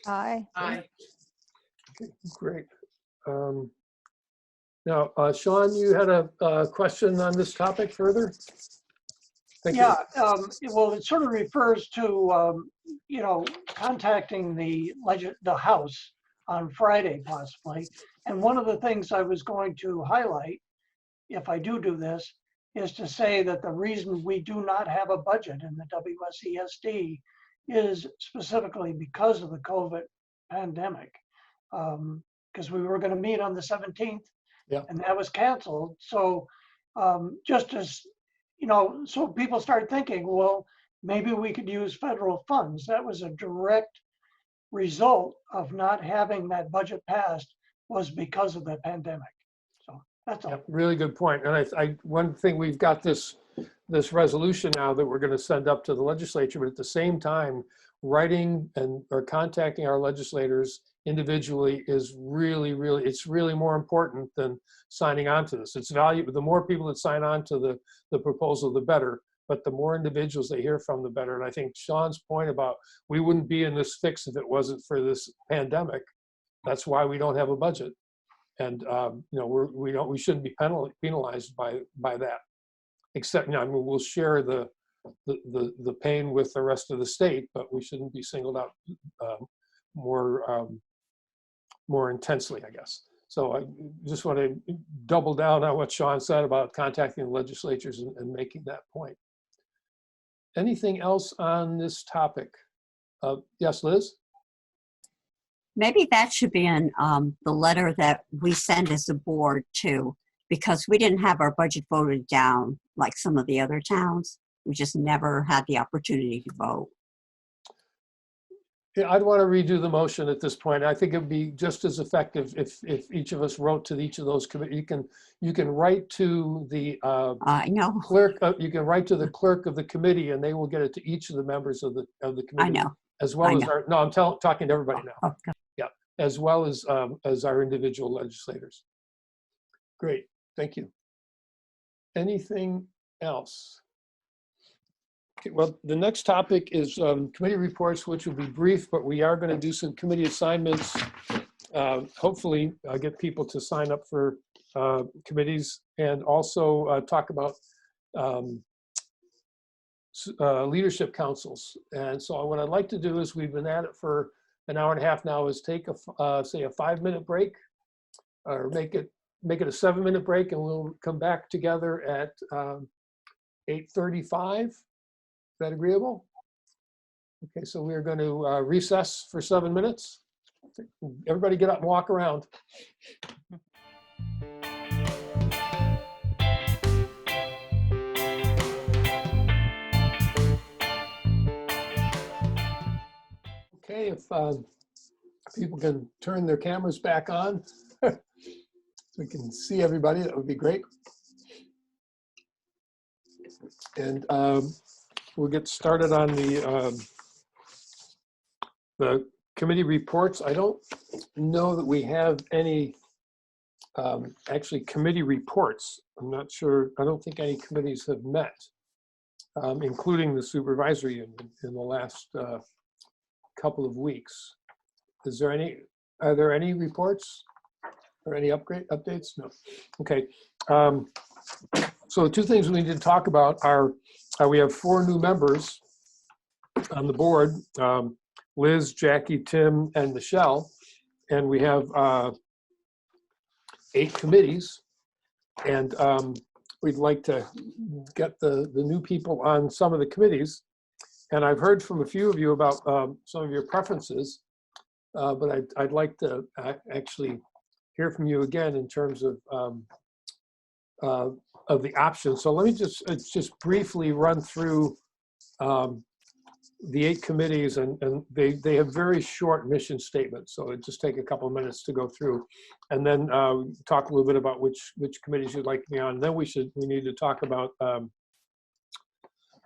Aye. Aye. Okay, great. Now, Sean, you had a question on this topic further? Thank you. Yeah, well, it sort of refers to, you know, contacting the House on Friday possibly. And one of the things I was going to highlight, if I do this, is to say that the reason we do not have a budget in the WSESD is specifically because of the COVID pandemic. Because we were going to meet on the 17th, yeah, and that was canceled. So just as, you know, so people started thinking, well, maybe we could use federal funds. That was a direct result of not having that budget passed, was because of the pandemic. So that's all. Yeah, really good point. And one thing, we've got this resolution now that we're going to send up to the legislature, but at the same time, writing or contacting our legislators individually is really, it's really more important than signing on to this. It's valuable. The more people that sign on to the proposal, the better. But the more individuals they hear from, the better. And I think Sean's point about we wouldn't be in this fix if it wasn't for this pandemic. That's why we don't have a budget. And you know, we shouldn't be penalized by that. Except, you know, I mean, we'll share the pain with the rest of the state, but we shouldn't be singled out more intensely, I guess. So I just want to double down on what Sean said about contacting the legislatures and making that point. Anything else on this topic? Yes, Liz? Maybe that should be in the letter that we send as a board too, because we didn't have our budget voted down like some of the other towns. We just never had the opportunity to vote. Yeah, I'd want to redo the motion at this point. I think it'd be just as effective if each of us wrote to each of those committees. You can write to the clerk. You can write to the clerk of the committee, and they will get it to each of the members of the committee. I know. As well as our. No, I'm talking to everybody now. Okay. Yeah, as well as our individual legislators. Great, thank you. Anything else? Okay, well, the next topic is committee reports, which will be brief, but we are going to do some committee assignments. Hopefully, get people to sign up for committees, and also talk about leadership councils. And so what I'd like to do is, we've been at it for an hour and a half now, is take say a 5-minute break, or make it a 7-minute break, and we'll come back together at 8:35. Is that agreeable? Okay, so we're going to recess for 7 minutes. Everybody get up and walk around. Okay, if people can turn their cameras back on so we can see everybody, that would be great. And we'll get started on the committee reports. I don't know that we have any actually committee reports. I'm not sure. I don't think any committees have met, including the supervisory union, in the last couple of weeks. Are there any reports or any updates? No. Okay. So the two things we need to talk about are we have 4 new members on the board, Liz, Jackie, Tim, and Michelle, and we have 8 committees, and we'd like to get the new people on some of the committees. And I've heard from a few of you about some of your preferences, but I'd like to actually hear from you again in terms of the options. So let me just briefly run through the 8 committees, and they have very short mission statements, so it just take a couple of minutes to go through, and then talk a little bit about which committees you'd like to be on. And then we need to talk about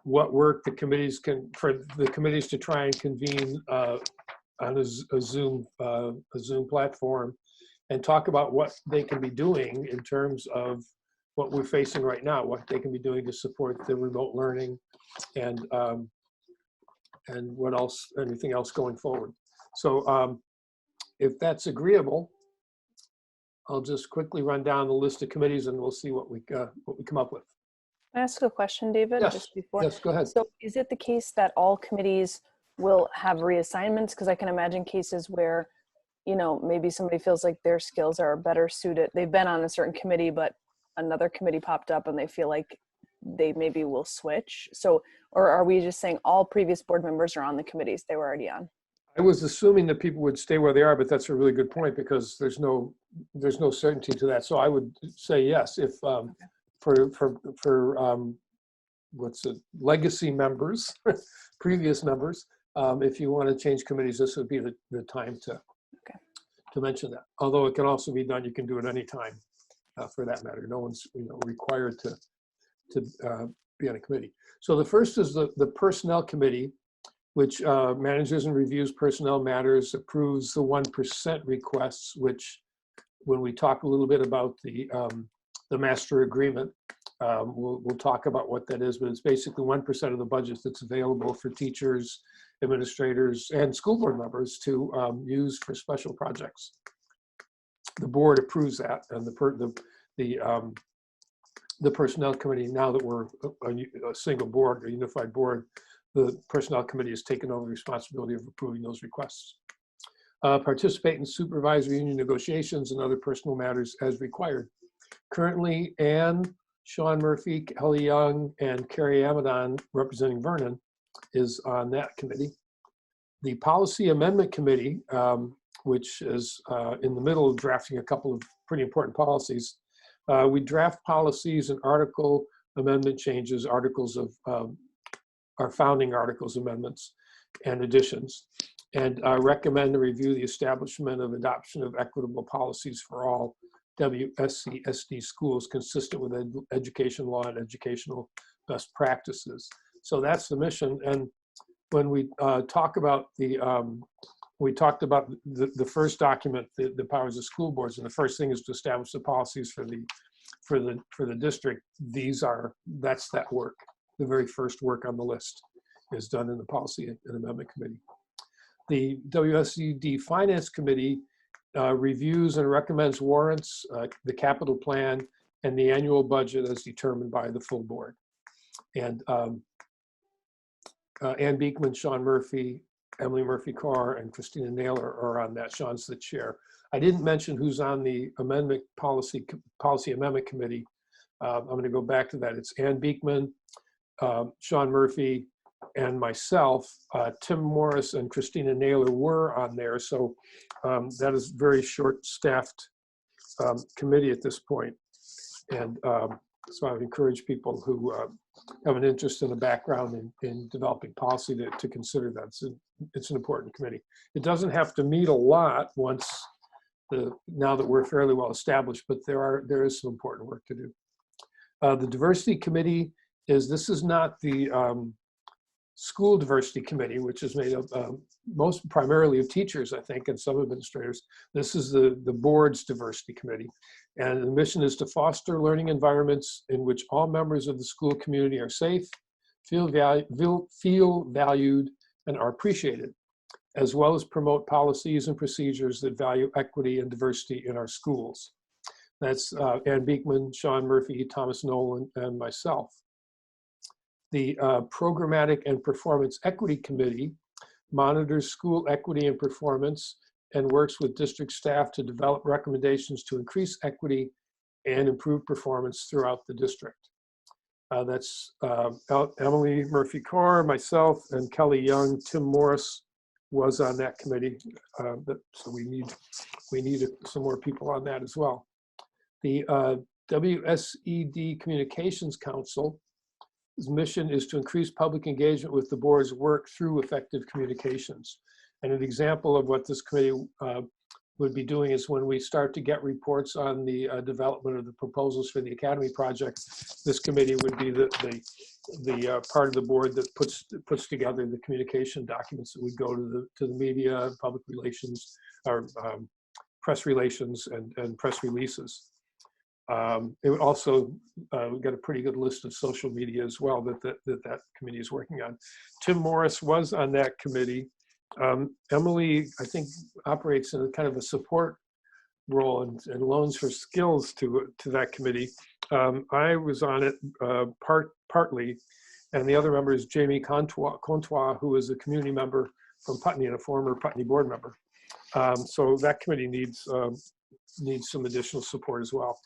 what work the committees for the committees to try and convene on a Zoom platform, and talk about what they can be doing in terms of what we're facing right now, what they can be doing to support the remote learning, and what else, anything else going forward. So if that's agreeable, I'll just quickly run down the list of committees and we'll see what we come up with. Can I ask a question, David? Yes. Just before. Yes, go ahead. So is it the case that all committees will have reassignments? Because I can imagine cases where, you know, maybe somebody feels like their skills are better suited. They've been on a certain committee, but another committee popped up and they feel like they maybe will switch. So, or are we just saying all previous board members are on the committees they were already on? I was assuming that people would stay where they are, but that's a really good point because there's no certainty to that. So I would say yes, if for what's it, legacy members, previous members, if you want to change committees, this would be the time to mention that. Although it can also be done, you can do it anytime for that matter. No one's required to be on a committee. So the first is the Personnel Committee, which manages and reviews personnel matters, approves the 1% requests, which when we talk a little bit about the master agreement, we'll talk about what that is, but it's basically 1% of the budget that's available for teachers, administrators, and school board members to use for special projects. The board approves that, and the Personnel Committee, now that we're a single board, a unified board, the Personnel Committee has taken over the responsibility of approving those requests. Participate in supervisory union negotiations and other personal matters as required. Currently, Anne, Sean Murphy, Kelly Young, and Carrie Amadon, representing Vernon, is on that committee. The Policy Amendment Committee, which is in the middle of drafting a couple of pretty important policies. We draft policies and article amendment changes, articles of our founding articles amendments and additions, and recommend and review the establishment of adoption of equitable policies for all WSESD schools consistent with education law and educational best practices. So that's the mission. And when we talk about we talked about the first document, the powers of school boards, and the first thing is to establish the policies for the district. That's that work. The very first work on the list is done in the Policy and Amendment Committee. The WSED Finance Committee reviews and recommends warrants, the capital plan, and the annual budget as determined by the full board. And Ann Beekman, Sean Murphy, Emily Murphy-Carr, and Christina Naylor are on that. Sean's the chair. I didn't mention who's on the Policy Amendment Committee. I'm going to go back to that. It's Ann Beekman, Sean Murphy, and myself. Tim Morris and Christina Naylor were on there. So that is a very short-staffed committee at this point. And so I would encourage people who have an interest in a background in developing policy to consider that. It's an important committee. It doesn't have to meet a lot now that we're fairly well established, but there is some important work to do. The Diversity Committee this is not the School Diversity Committee, which is made up most primarily of teachers, I think, and some administrators. This is the board's Diversity Committee. And the mission is to foster learning environments in which all members of the school community are safe, feel valued, and are appreciated, as well as promote policies and procedures that value equity and diversity in our schools. That's Ann Beekman, Sean Murphy, Thomas Nolan, and myself. The Programmatic and Performance Equity Committee monitors school equity and performance and works with district staff to develop recommendations to increase equity and improve performance throughout the district. That's Emily Murphy-Carr, myself, and Kelly Young. Tim Morris was on that committee, so we need some more people on that as well. The WSED Communications Council mission is to increase public engagement with the board's work through effective communications. And an example of what this committee would be doing is when we start to get reports on the development of the proposals for the Academy project, this committee would be the part of the board that puts together the communication documents that would go to the media, public relations, or press relations and press releases. It would also, we've got a pretty good list of social media as well that committee is working on. Tim Morris was on that committee. Emily, I think, operates in a kind of a support role and loans her skills to that committee. I was on it partly, and the other member is Jamie Contois, who is a community member from Putney and a former Putney board member. So that committee needs some additional support as well.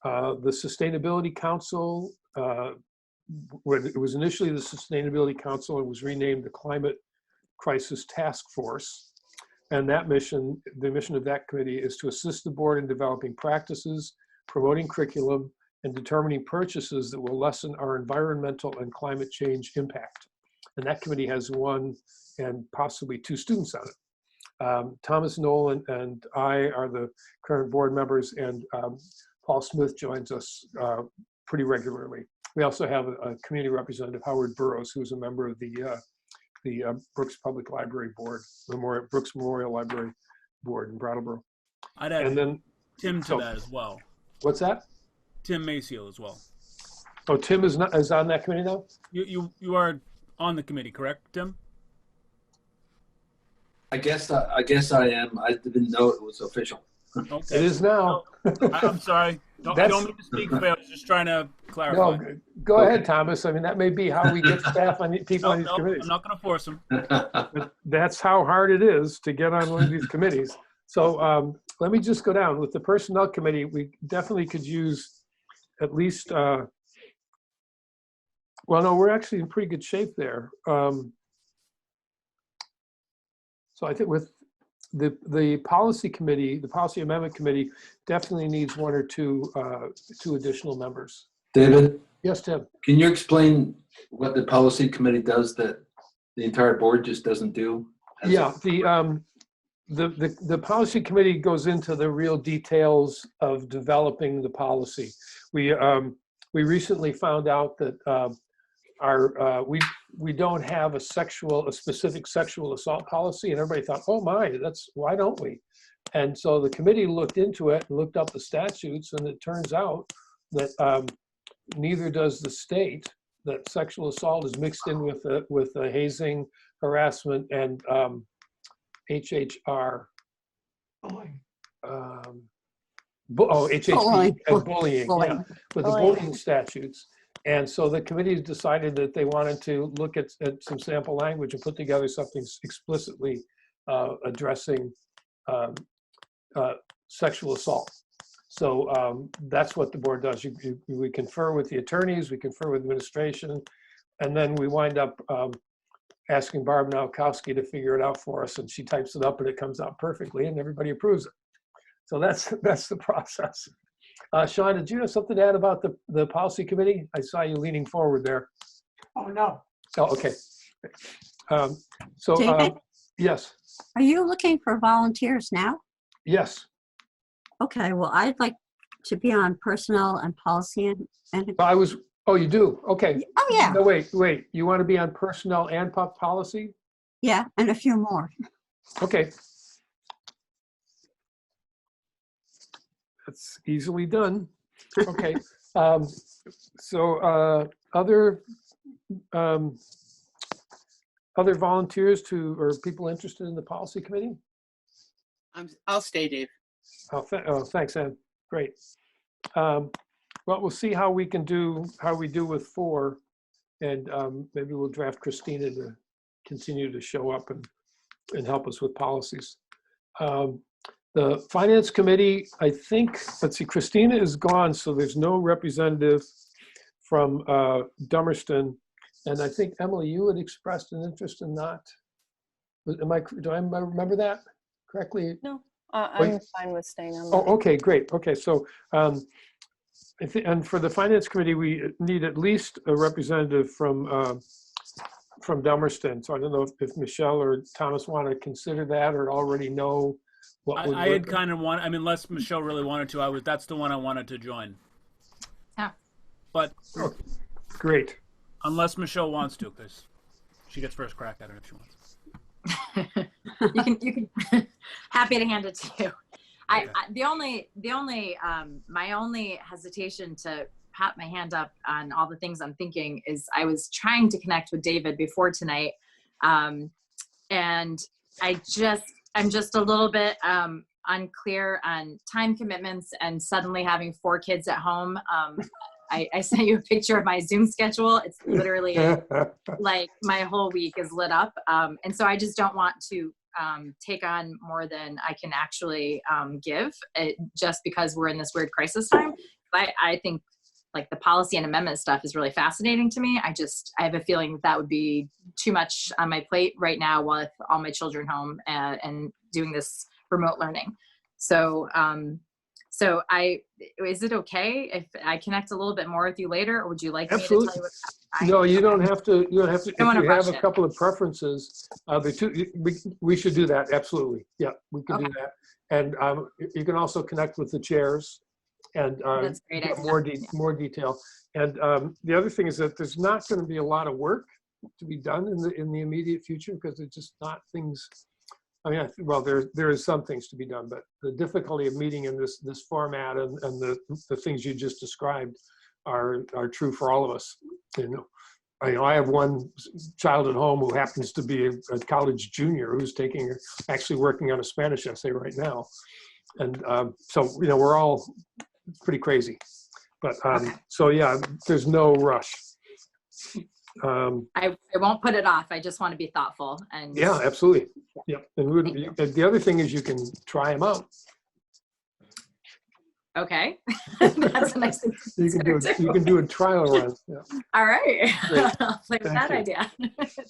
The Sustainability Council, it was initially the Sustainability Council, it was renamed the Climate Crisis Task Force. And that mission, the mission of that committee is to assist the board in developing practices, promoting curriculum, and determining purchases that will lessen our environmental and climate change impact. And that committee has 1 and possibly 2 students on it. Thomas Nolan and I are the current board members, and Paul Smith joins us pretty regularly. We also have a community representative, Howard Burrows, who's a member of the Brooks Public Library Board, Brooks Memorial Library Board in Brattleboro. I'd add and then Tim to that as well. What's that? Tim Maciel as well. Oh, Tim is on that committee now? You are on the committee, correct, Tim? I guess I am. I didn't know it was official. Okay. It is now. I'm sorry. I don't mean to speak for you. I was just trying to clarify. No, go ahead, Thomas. I mean, that may be how we get staff on people on these committees. I'm not going to force them. But that's how hard it is to get on one of these committees. So let me just go down. With the Personnel Committee, we definitely could use at least, well, no, we're actually in pretty good shape there. So I think with the Policy Committee, the Policy Amendment Committee definitely needs 1 or 2 additional members. David? Yes, Tim? Can you explain what the Policy Committee does that the entire board just doesn't do? Yeah, the Policy Committee goes into the real details of developing the policy. We recently found out that we don't have a specific sexual assault policy, and everybody thought, oh my, why don't we? And so the committee looked into it and looked up the statutes, and it turns out that neither does the state. That sexual assault is mixed in with hazing, harassment, and HHR. HHP and bullying. Yeah, with the bullying statutes. And so the committee decided that they wanted to look at some sample language and put together something explicitly addressing sexual assault. So that's what the board does. We confer with the attorneys, we confer with administration, and then we wind up asking Barb Nowakowski to figure it out for us, and she types it up and it comes out perfectly and everybody approves it. So that's the process. Sean, did you have something to add about the Policy Committee? I saw you leaning forward there. Oh, no. Oh, okay. David? Yes. Are you looking for volunteers now? Yes. Okay, well, I'd like to be on Personnel and Policy and oh, you do? Okay. Oh, yeah. No, wait. You want to be on Personnel and Policy? Yeah, and a few more. Okay. That's easily done. Okay. So other volunteers or people interested in the Policy Committee? I'll stay, Dave. Oh, thanks, Ann. Great. Well, we'll see how we do with 4, and maybe we'll draft Christina to continue to show up and help us with policies. The Finance Committee, I think, let's see, Christina is gone, so there's no representative from Dummerston. And I think, Emily, you had expressed an interest in that. Do I remember that correctly? No, I'm fine with staying on. Oh, okay, great. Okay, so And for the finance committee, we need at least a representative from Dummerston. So I don't know if Michelle or Thomas want to consider that or already know what would I had work. kind of want. I mean, unless Michelle really wanted to, that's the one I wanted to join. Yeah. But Oh, great. Unless Michelle wants to, because she gets first crack at it if she You wants. can happy to hand it to you. The only my only hesitation to pat my hand up on all the things I'm thinking is I was trying to connect with David before tonight, and I'm just a little bit unclear on time commitments and suddenly having 4 kids at home. I sent you a picture of my Zoom schedule. It's literally like my whole week is lit up. And so I just don't want to take on more than I can actually give just because we're in this weird crisis time. I think like the policy and amendment stuff is really fascinating to me. I have a feeling that would be too much on my plate right now with all my children home and doing this remote learning. So, is it okay if I connect a little bit more with you later, or would you like Absolutely. me to tell you what? No, you don't have to. You don't have to. If you have a it. couple of preferences, we should do that. Absolutely. Yeah, we can do that. And you can also connect with the chairs and That's great. get more detail. And the other thing is that there's not going to be a lot of work to be done in the immediate future because it's just not things. I mean, well, there is some things to be done, but the difficulty of meeting in this format and the things you just described are true for all of us. You know, I have one child at home who happens to be a college junior who's actually working on a Spanish essay right now, and so you know we're all pretty crazy. But so yeah, there's no rush. I won't put it off. I just want to be thoughtful and Yeah, absolutely. Yeah, and the other thing is you can try them out. okay. That's a nice thing to You can do a trial run. Yeah. All right. Great. I'll play with that idea.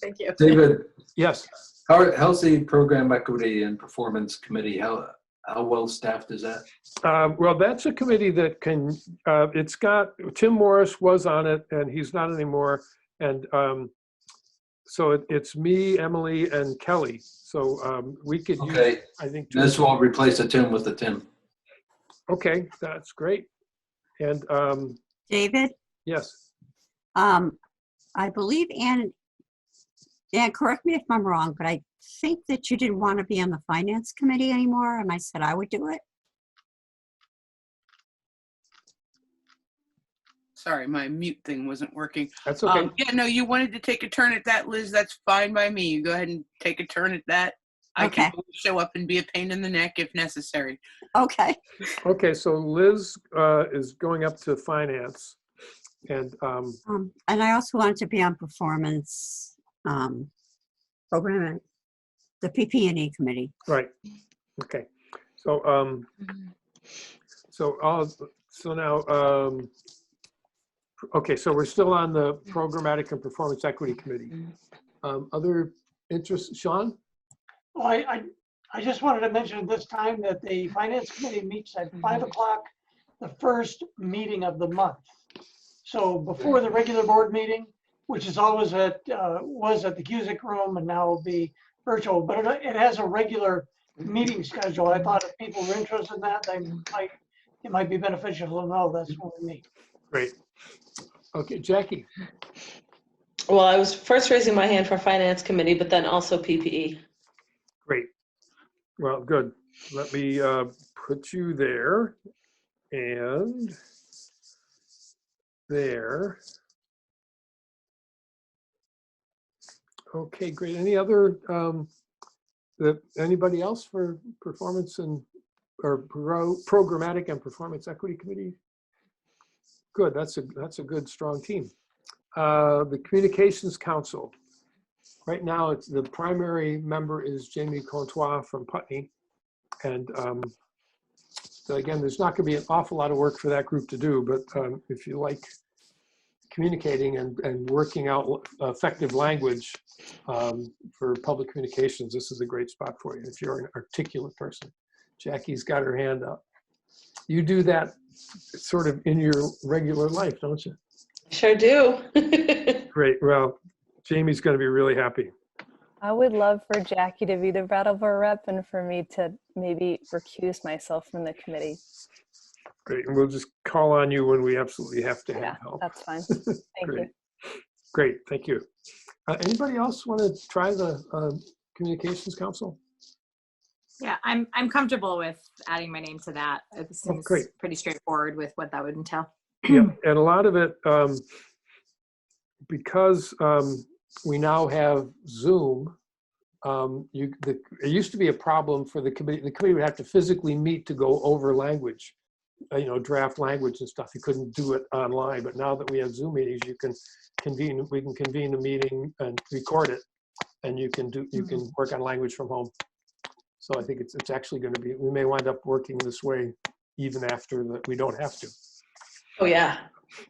Thank you. David. Yes. How's the program equity and performance committee? How well staffed is that? Well, that's a committee that can. It's got Tim Morris was on it, and he's not anymore. And so it's me, Emily, and Kelly. So we could use, I think. This will replace the Tim with the Tim. Okay, that's great. And David? Yes. I believe Ann, correct me if I'm wrong, but I think that you didn't want to be on the finance committee anymore, and I said I would do it. Sorry, my mute thing wasn't working. That's okay. Yeah, no, you wanted to take a turn at that, Liz. That's fine by me. You go ahead and take a turn at that. I can show up and be a pain in the neck if necessary. Okay. Okay, so Liz is going up to finance. And I also wanted to be on performance program, the PP&E committee. Right. Okay. So so now okay, so we're still on the programmatic and performance equity committee. Other interests, Sean? Well, I just wanted to mention at this time that the finance committee meets at 5 o'clock, the first meeting of the month. So before the regular board meeting, which is always was at the Cusick room and now will be virtual, but it has a regular meeting schedule. I thought if people were interested in that, it might be beneficial to know that's when we meet. Great. Okay, Jackie. Well, I was first raising my hand for finance committee, but then also PPE. Great. Well, good. Let me put you there and there. Okay, great. Any other, anybody else for performance or programmatic and performance equity committee? Good, that's a good, strong team. The Communications Council. Right now, the primary member is Jamie Contois from Putney. And so again, there's not gonna be an awful lot of work for that group to do, but if you like communicating and working out effective language for public communications, this is a great spot for you if you're an articulate person. Jackie's got her hand up. You do that sort of in your regular life, don't you? Sure do. Great. Well, Jamie's going to be really happy. I would love for Jackie to be the Brattleboro rep and for me to maybe recuse myself from the committee. Great. And we'll just call on you when we absolutely have to have help. That's fine. Thank you. Great. Thank you. Anybody else want to try the Communications Council? Yeah, I'm comfortable with adding my name to that. It seems pretty straightforward with what that would entail. Yeah, and a lot of it, because we now have Zoom, it used to be a problem for the committee. The committee would have to physically meet to go over language, draft language and stuff. You couldn't do it online, but now that we have Zoom meetings, we can convene a meeting and record it, and you can work on language from home. So I think it's actually going to be, we may wind up working this way even after that we don't have to. Oh yeah.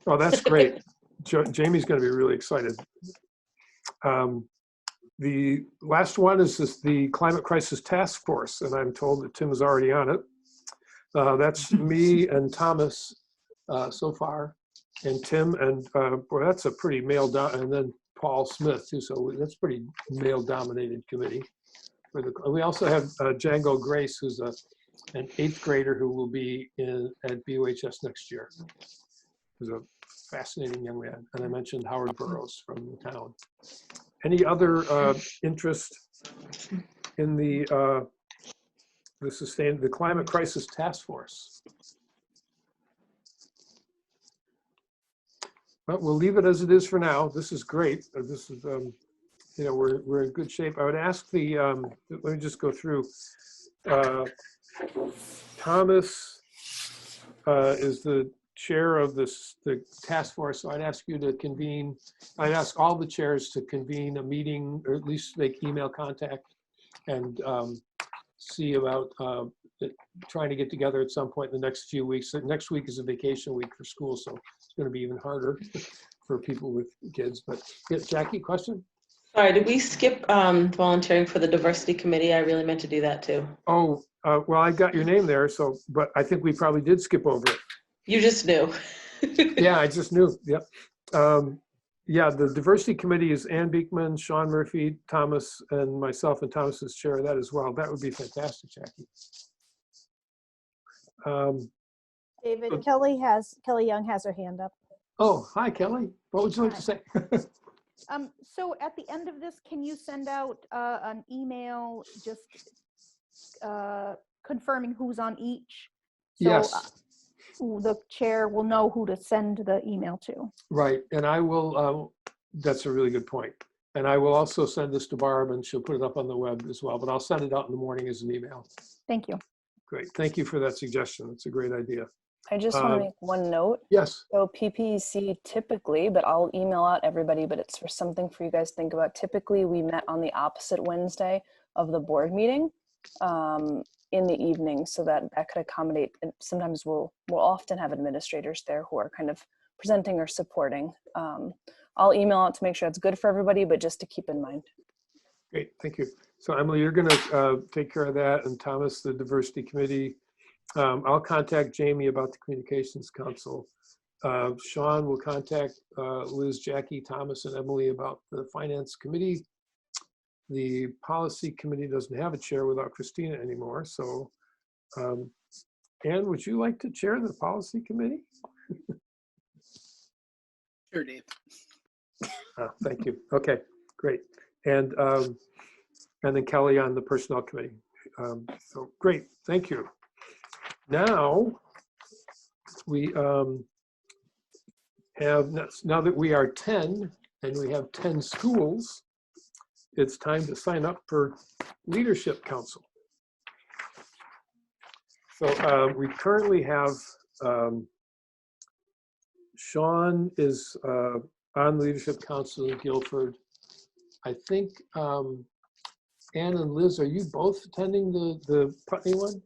Oh, that's great. Jamie's going to be really excited. The last one is the Climate Crisis Task Force, and I'm told that Tim is already on it. That's me and Thomas so far, and Tim, and boy, that's a pretty and then Paul Smith too. So that's pretty male-dominated committee. We also have Django Grace, who's an 8th grader who will be at BUHS next year. Who's a fascinating young man. And I mentioned Howard Burroughs from the town. Any other interest in the Climate Crisis Task Force? Well, we'll leave it as it is for now. This is great. This is, we're in good shape. I would ask let me just go through. Thomas is the chair of the task force, so I'd ask you to convene. I'd ask all the chairs to convene a meeting, or at least make email contact, and see about trying to get together at some point in the next few weeks. Next week is a vacation week for school, so it's going to be even harder for people with kids. But yeah, Jackie, question? Sorry, did we skip volunteering for the diversity committee? I really meant to do that too. Oh, well, I got your name there, but I think we probably did skip over it. You just knew. Yeah, I just knew. Yep. Yeah, the diversity committee is Ann Beekman, Sean Murphy, Thomas, and myself, and Thomas is chair of that as well. That would be fantastic, Jackie. David, Kelly Young has her hand up. Oh, hi, Kelly. What would you like to say? So at the end of this, can you send out an email just confirming who's on each? So, yes. The chair will know who to send the email to. Right, and I will, that's a really good point. And I will also send this to Barb, and she'll put it up on the web as well, but I'll send it out in the morning as an email. Thank you. Great, thank you for that suggestion. It's a great idea. I just want to make one note. Yes. So PPC typically, but I'll email out everybody, but it's for something for you guys to think about. Typically, we met on the opposite Wednesday of the board meeting in the evening, so that could accommodate. And sometimes we'll often have administrators there who are kind of presenting or supporting. I'll email out to make sure it's good for everybody, but just to keep in mind. Great, thank you. So Emily, you're going to take care of that, and Thomas, the diversity committee. I'll contact Jamie about the Communications Council. Sean will contact Liz, Jackie, Thomas, and Emily about the Finance Committee. The Policy Committee doesn't have a chair without Christina anymore. So, Ann, would you like to chair the Policy Committee? Sure, Dave. Thank you. Okay, great. And then Kelly on the Personnel Committee. So great, thank you. Now we now that we are 10 and we have 10 schools, it's time to sign up for Leadership Council. So we currently have Sean is on Leadership Council in Guilford. I think Ann and Liz, are you both attending the Putney one?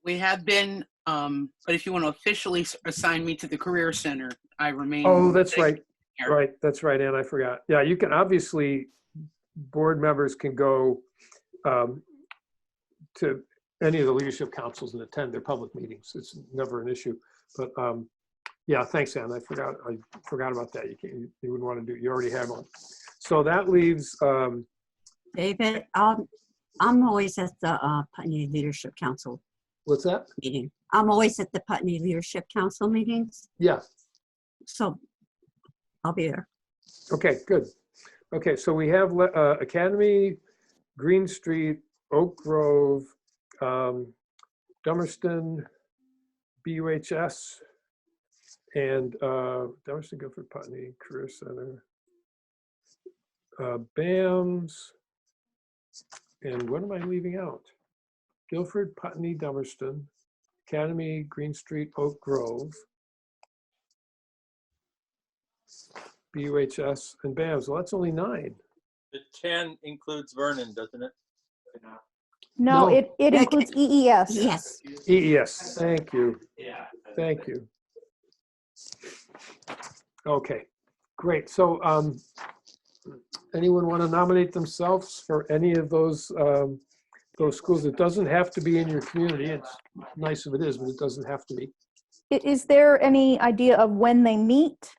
We have been, but if you want to officially assign me to the Career Center, I remain. Oh, that's right. Right, that's right, Ann, I forgot. Yeah, you can obviously, board members can go to any of the leadership councils and attend their public meetings. It's never an issue. But yeah, thanks, Ann. I forgot about that. You wouldn't want to do. You already have one. So that leaves. David, I'm always at the Putney Leadership Council. What's that? Meeting. I'm always at the Putney Leadership Council meetings. Yeah. So I'll be there. Okay, good. Okay, so we have Academy, Green Street, Oak Grove, Dummerston, BUHS, and Dummerston, Guilford, Putney, Career Center, BAMS, and what am I leaving out? Guilford, Putney, Dummerston, Academy, Green Street, Oak Grove, BUHS, and BAMS. Well, that's only 9. The 10 includes Vernon, doesn't it? No, No. it includes EES. Yes. EES, thank you. Thank you. Okay, great. So anyone want to nominate themselves for any of those schools? It doesn't have to be in your community. It's nice if it is, but it doesn't have to be. Is there any idea of when they meet?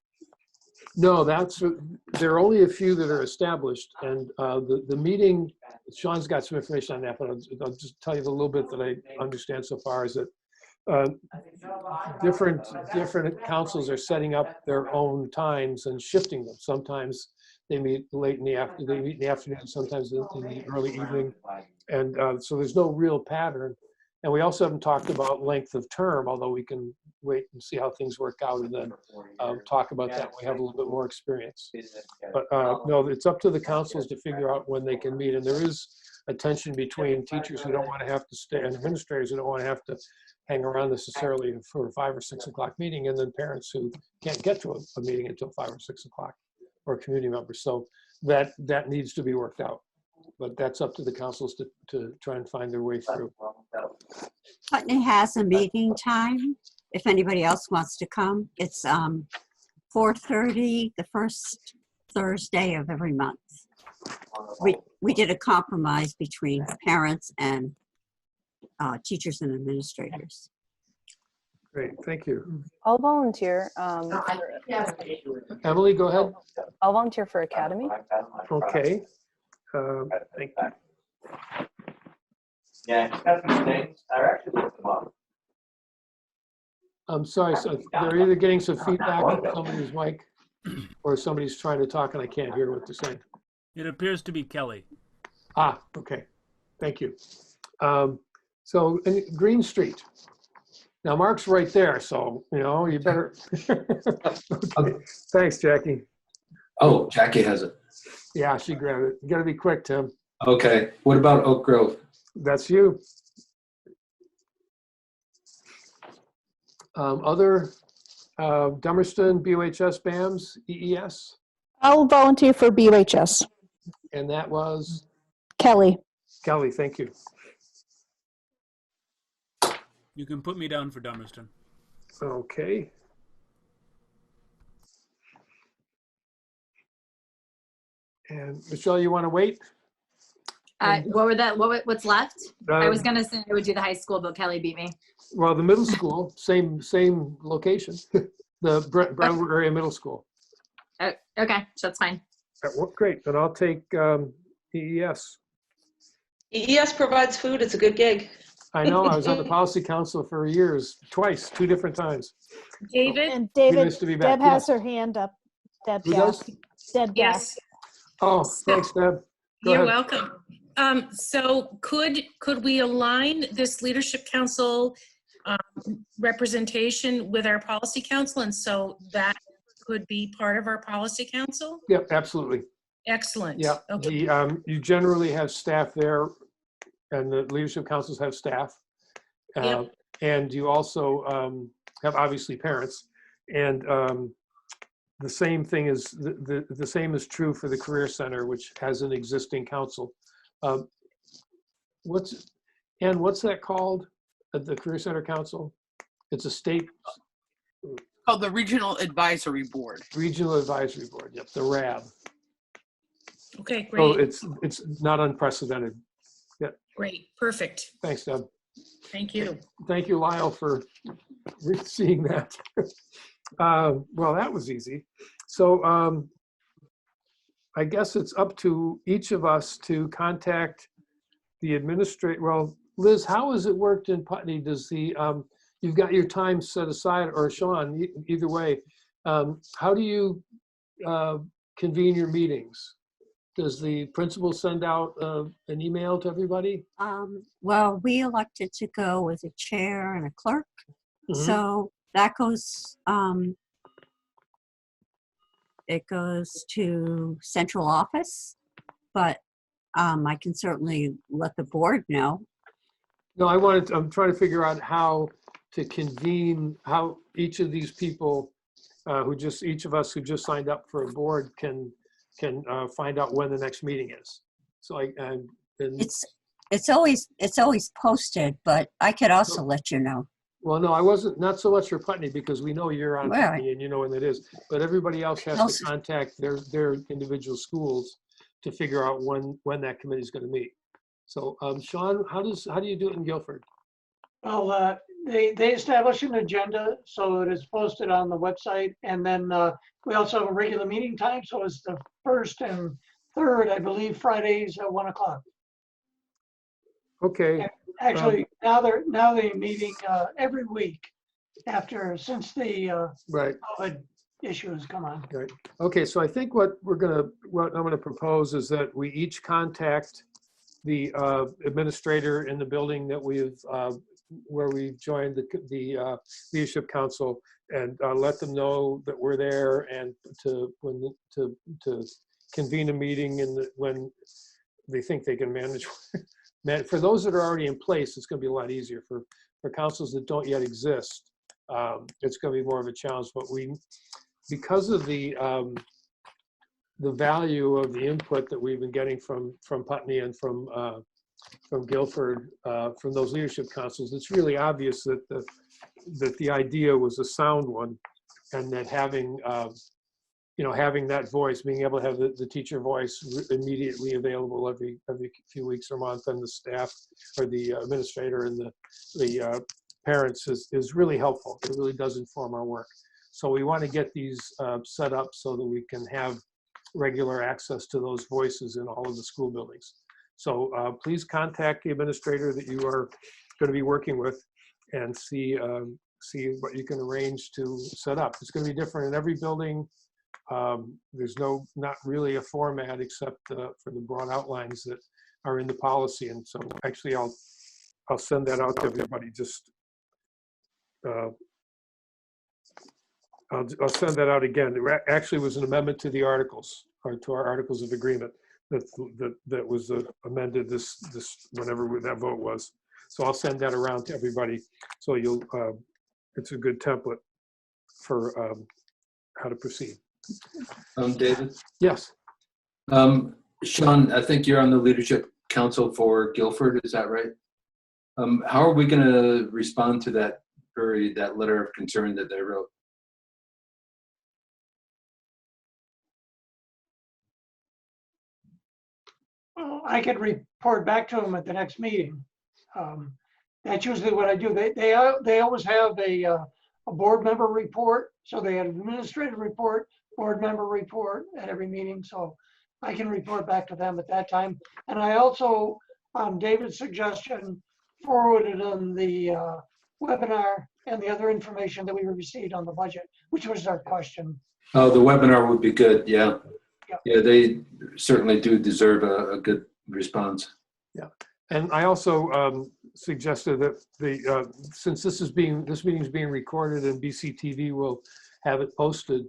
No, there are only a few that are established, and the meeting, Sean's got some information on that, but I'll just tell you the little bit that I understand so far is that different councils are setting up their own times and shifting them. Sometimes they meet late in the afternoon, they meet in the afternoon, sometimes in the early evening, and so there's no real pattern. And we also haven't talked about length of term, although we can wait and see how things work out and then talk about that when we have a little bit more experience. But no, it's up to the councils to figure out when they can meet. And there is a tension between teachers who don't want to have to stay and administrators who don't want to have to hang around necessarily for a 5 or 6 o'clock meeting, and then parents who can't get to a meeting until 5 or 6 o'clock, or community members. So that needs to be worked out. But that's up to the councils to try and find their way through. Putney has a meeting time. If anybody else wants to come, it's 4:30 the first Thursday of every month. We did a compromise between parents and teachers and administrators. Great, thank you. I'll volunteer. Emily, go ahead. I'll volunteer for Academy. Okay. Thank you. Yeah, Stephanie's names. I actually looked them up. I'm sorry, so they're either getting some feedback on somebody's mic or somebody's trying to talk and I can't hear what they're saying. It appears to be Kelly. Ah, okay. Thank you. So Green Street. Now Mark's right there, so you better. Okay. Thanks, Jackie. Oh, Jackie has it. Yeah, she grabbed it. You got to be quick, Tim. Okay. What about Oak Grove? That's you. Other Dummerston, BUHS, BAMS, EES, I'll volunteer for BUHS. and that was Kelly. Kelly. Thank you. You can put me down for Dummerston. Okay. And Michelle, you want to wait? What's left? I was Um, gonna say I would do the high school, but Kelly beat me. Well, the middle school, same location, the Brattleboro area middle school. Oh, okay, so that's fine. Great, then I'll take EES. EES provides food. It's a good gig. I know, I was on the policy council for years, twice, 2 different times. David? And Be David, nice to be back. Deb has Yes. her hand up. Deb Who Gask. does? Deb Yes. Gask. Oh, thanks, Deb. Go You're ahead. welcome. So could we align this leadership council representation with our policy council, and so that could be part of our policy council? Yep, absolutely. Excellent. Yeah, Okay. you generally have staff there, and the leadership councils have staff. Yep. And you also have obviously parents. And the same thing is, the same is true for the Career Center, which has an existing council. What's that called, the Career Center Council? It's a state. Called the Regional Advisory Board. Regional Advisory Board, yep, the RAB. Okay, So great. it's not unprecedented. Yeah. Great, perfect. Thanks, Deb. Thank you. Thank you, Lyle, for seeing that. Well, that was easy. So I guess it's up to each of us to contact the administrator. Well, Liz, how has it worked in Putney? Does the, you've got your time set aside, or Sean, either way, how do you convene your meetings? Does the principal send out an email to everybody? Well, we elected to go with a chair and a clerk. Mhm. So that goes, it goes to central office, but I can certainly let the board know. No, I'm trying to figure out how to convene, how each of these people each of us who just signed up for a board can find out when the next meeting is. So It's always posted, but I could also let you know. Well, no, I wasn't, not so much for Putney, because we know you're on Right. Putney and you know when it is, but everybody else has to contact their individual schools to figure out when that committee is going to meet. So Sean, how do you do it in Guilford? Well, they establish an agenda, so it is posted on the website, and then we also have a regular meeting time, so it's the first and third, I believe, Fridays at 1 o'clock. Okay. Actually, now they're meeting every week since the Right. COVID issue has come on. Right. Okay, so I think what I'm gonna propose is that we each contact the administrator in the building that where we've joined the leadership council, and let them know that we're there, and to convene a meeting when they think they can manage. For those that are already in place, it's going to be a lot easier. For councils that don't yet exist, it's going to be more of a challenge. But because of the value of the input that we've been getting from Putney and from Guilford, from those leadership councils, it's really obvious that the idea was a sound one, and that having that voice, being able to have the teacher voice immediately available every few weeks or month, and the staff or the administrator and the parents is really helpful. It really does inform our work. So we want to get these set up so that we can have regular access to those voices in all of the school buildings. So please contact the administrator that you are going to be working with and see what you can arrange to set up. It's going to be different in every building. There's not really a format except for the broad outlines that are in the policy. And so actually I'll send that out to everybody. I'll send that out again. It actually was an amendment to the articles, or to our articles of agreement that was amended this whenever that vote was. So I'll send that around to everybody. So it's a good template for how to proceed. David? Yes. Sean, I think you're on the leadership council for Guilford, is that right? How are we going to respond to that letter of concern that they wrote? Well, I could report back to them at the next meeting. That's usually what I do. They always have a board member report. So they have an administrative report, board member report at every meeting. So I can report back to them at that time. And I also, on David's suggestion, forwarded on the webinar and the other information that we received on the budget, which was our question. Oh, the webinar would be good. Yeah. Yeah, they certainly do deserve a good response. Yeah, and I also suggested that since this meeting is being recorded and BCTV will have it posted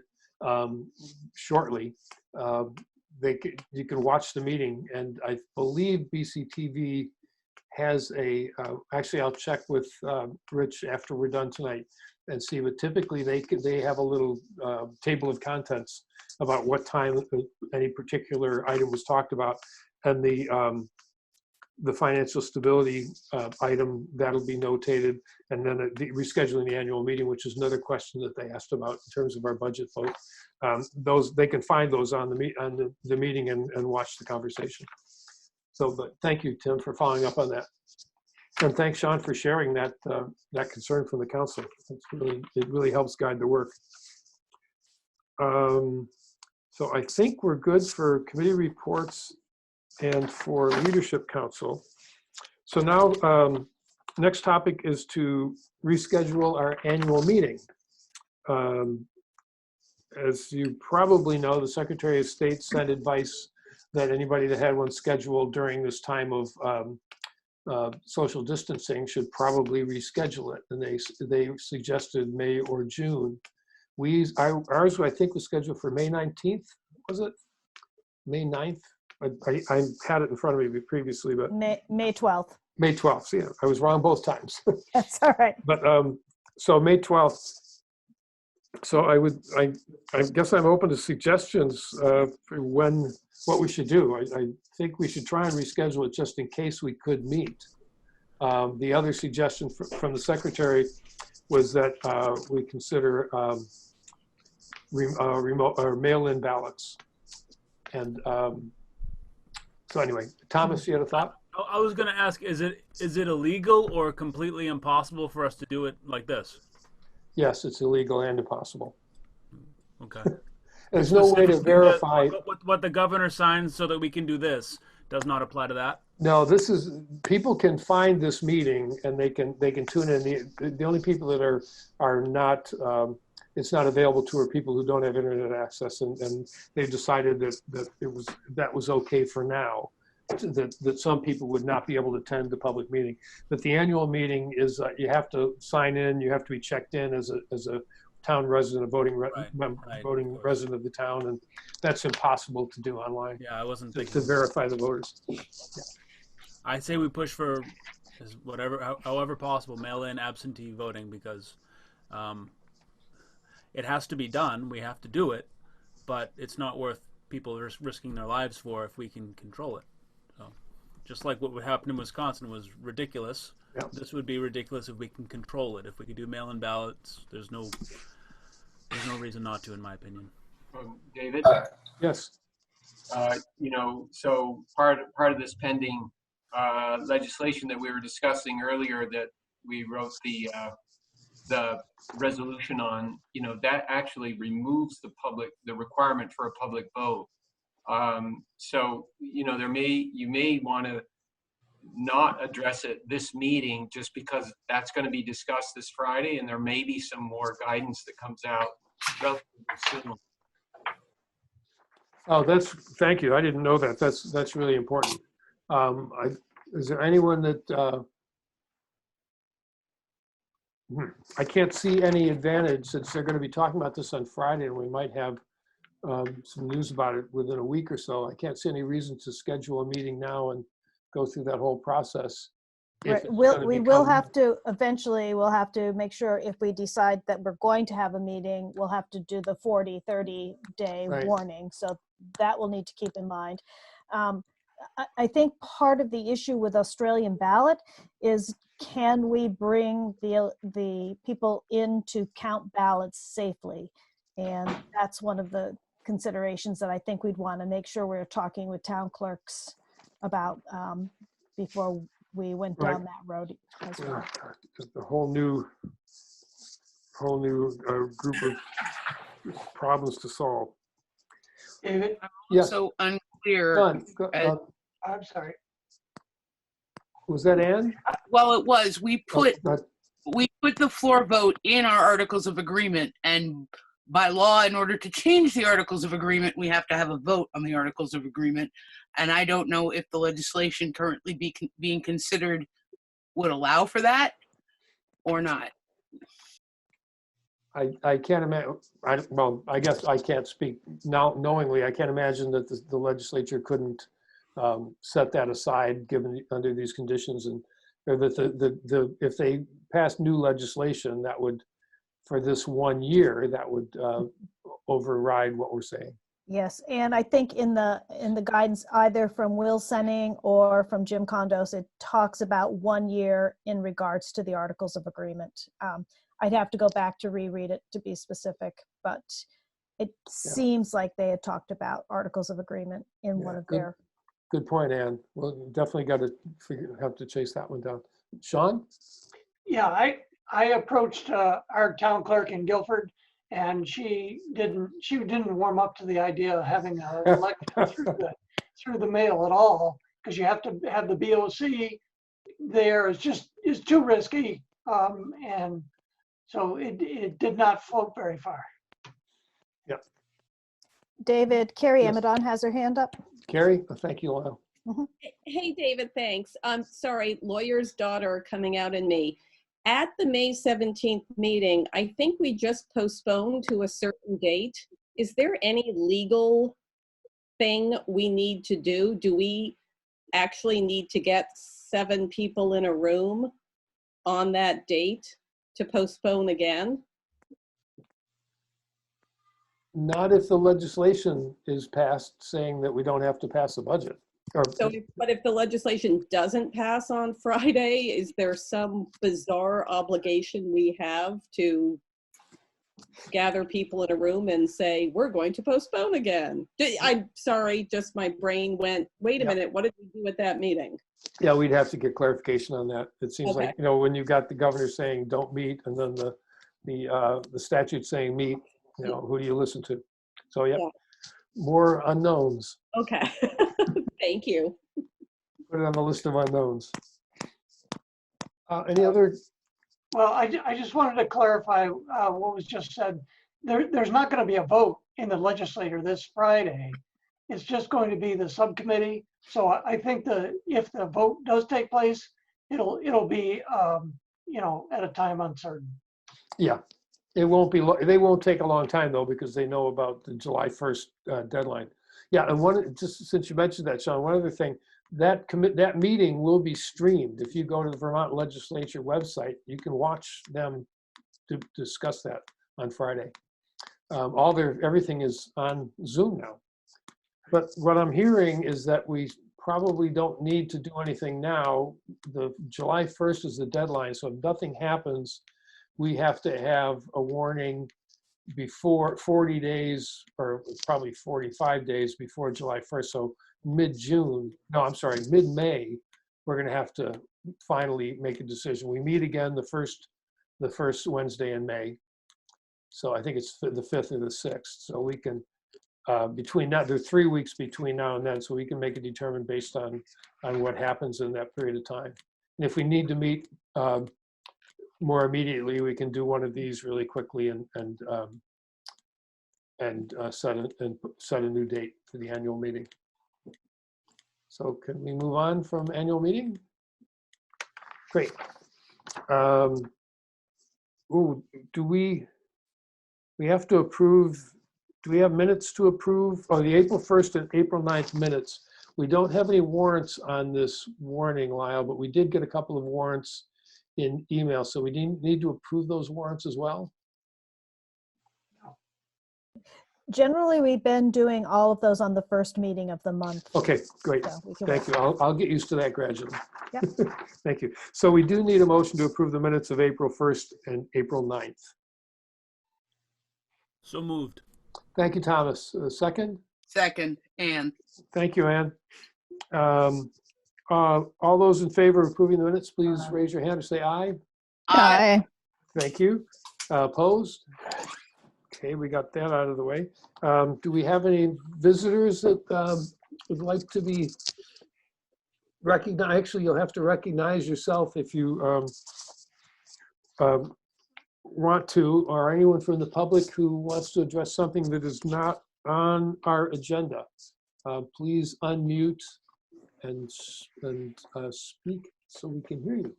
shortly, you can watch the meeting, and I believe BCTV has actually I'll check with Rich after we're done tonight and see, but typically they have a little table of contents about what time any particular item was talked about, and the financial stability item that'll be notated, and then the rescheduling the annual meeting, which is another question that they asked about in terms of our budget vote. Those they can find those on the meeting and watch the conversation. So, but thank you, Tim, for following up on that. And thanks, Sean, for sharing that that concern from the council. It really helps guide the work. So I think we're good for committee reports and for leadership council. So now, next topic is to reschedule our annual meeting. As you probably know, the Secretary of State sent advice that anybody that had one scheduled during this time of social distancing should probably reschedule it. And they suggested May or June. Ours, I think, was scheduled for May 19th, was it? May 9th? I had it in front of me previously, but May 12th. May 12th, yeah, I was wrong both times. That's all right. But so May 12th. So I guess I'm open to suggestions for what we should do. I think we should try and reschedule it just in case we could meet. The other suggestion from the secretary was that we consider remote or mail-in ballots. And so anyway, Thomas, you had a thought? I was going to ask, is it illegal or completely impossible for us to do it like this? Yes, it's illegal and impossible. Okay. There's no way to verify. What the governor signs so that we can do this does not apply to that? No, this is, people can find this meeting and they can tune in. The only people that are not, it's not available to are people who don't have internet access, and they decided that was okay for now. That some people would not be able to attend the public meeting. But the annual meeting is, you have to sign in, you have to be checked in as a town resident, a voting resident of the town, and that's impossible to do online. Yeah, I wasn't to thinking. verify the voters. Yeah. I say we push for however possible, mail-in absentee voting, because it has to be done. We have to do it, but it's not worth people risking their lives for if we can control it. So, just like what would happen in Wisconsin was ridiculous. Yep. This would be ridiculous if we can control it. If we could do mail-in ballots, there's no reason not to, in my opinion. David? Yes. So part of this pending legislation that we were discussing earlier, that we wrote the resolution on, that actually removes the requirement for a public vote. So, you may want to not address it this meeting just because that's going to be discussed this Friday, and there may be some more guidance that comes out relatively soon. Oh, thank you. I didn't know that. That's really important. Is there anyone that, I can't see any advantage, since they're going to be talking about this on Friday and we might have some news about it within a week or so. I can't see any reason to schedule a meeting now and go through that whole process. Right. We'll have to make sure, if we decide that we're going to have a meeting, we'll have to do the 30 day Right. warning. So that we'll need to keep in mind. I think part of the issue with Australian ballot is, can we bring the people in to count ballots safely? And that's one of the considerations that I think we'd want to make sure we're talking with town clerks about before we went down that road as well. A whole new group of problems to solve. David? Yes. So unclear. I'm sorry. Was that Ann? Well, it was. We put the floor vote in our Articles of Agreement, and by law, in order to change the Articles of Agreement, we have to have a vote on the Articles of Agreement. And I don't know if the legislation currently being considered would allow for that or not. I can't imagine, well, I guess I can't speak now knowingly. I can't imagine that the legislature couldn't set that aside given under these conditions, and or that if they passed new legislation that would, for this 1 year, that would override what we're saying. Yes, and I think in the guidance, either from Will Senning or from Jim Condos, it talks about 1 year in regards to the Articles of Agreement. I'd have to go back to reread it to be specific, but it seems like they had talked about Articles of Agreement in one of their. Good point, Ann. Well, definitely got to have to chase that one down. Sean? Yeah, I approached our town clerk in Guilford, and she didn't warm up to the idea of having an election through the mail at all, because you have to have the BOC there. It's too risky, and so it did not float very far. Yep. David, Carrie Yes. Amadon has her hand up. Carrie, thank you, Lyle. Hey, David, thanks. I'm sorry, lawyer's daughter coming out in me. At the May 17th meeting, I think we just postponed to a certain date. Is there any legal thing we need to do? Do we actually need to get 7 people in a room on that date to postpone again? Not if the legislation is passed saying that we don't have to pass a budget. So, but if the legislation doesn't pass on Friday, is there some bizarre obligation we have to gather people in a room and say, we're going to postpone again? I'm sorry, just my brain went, wait a minute, what did we do at that meeting? Yeah, we'd have to get clarification on that. It seems Okay. like, when you've got the governor saying don't meet, and then the statute saying meet, who do you listen to? So yeah, more unknowns. Okay, thank you. Put it on the list of unknowns. Any other? Well, I just wanted to clarify what was just said. There's not going to be a vote in the legislature this Friday. It's just going to be the subcommittee. So I think if the vote does take place, it'll be at a time uncertain. Yeah, it won't be. They won't take a long time though, because they know about the July 1st deadline. Yeah, and just since you mentioned that, Sean, one other thing, that meeting will be streamed. If you go to the Vermont Legislature website, you can watch them to discuss that on Friday. Everything is on Zoom now. But what I'm hearing is that we probably don't need to do anything now. The July 1st is the deadline, so if nothing happens, we have to have a warning before 40 days, or probably 45 days before July 1st. So mid-May, we're going to have to finally make a decision. We meet again the first Wednesday in May. So I think it's the 5th or the 6th. So we can, between that, there are 3 weeks between now and then, so we can make a determination based on what happens in that period of time. And if we need to meet more immediately, we can do one of these really quickly and set a new date for the annual meeting. So can we move on from annual meeting? Great. Do we have to approve? Do we have minutes to approve? Oh, the April 1st and April 9th minutes. We don't have any warrants on this warning, Lyle, but we did get a couple of warrants in email. So we need to approve those warrants as well. Generally, we've been doing all of those on the first meeting of the month. Okay, great. So Thank you. I'll get used to that gradually. Yep. Thank you. So we do need a motion to approve the minutes of April 1st and April 9th. So moved. Thank you, Thomas. Second? Second, Ann. Thank you, Ann. All those in favor of approving the minutes, please raise your hand or say aye. Aye. Thank you. Opposed? Okay, we got that out of the way. Do we have any visitors that would like to be recognized? Actually, you'll have to recognize yourself if you want to, or anyone from the public who wants to address something that is not on our agenda. Please unmute and speak so we can hear you.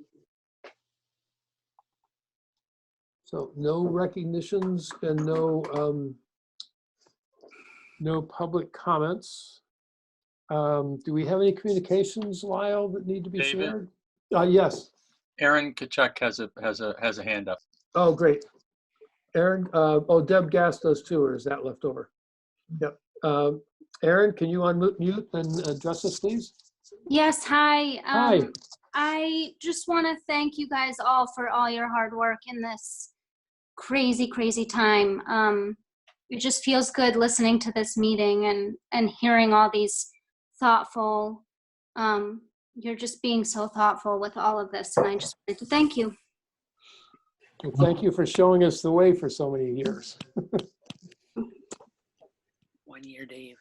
So no recognitions and no public comments. Do we have any communications, Lyle, that need to be David? shared? Yes. Aaron Kachuk has a hand up. Oh, great. Aaron, Deb Gass does too, or is that left over? Yep. Aaron, can you unmute and address us, please? Yes, hi. Hi. I just want to thank you guys all for all your hard work in this crazy, crazy time. It just feels good listening to this meeting and hearing all these thoughtful you're just being so thoughtful with all of this, and I just wanted to thank you. Well, thank you for showing us the way for so many years. 1 year, Dave.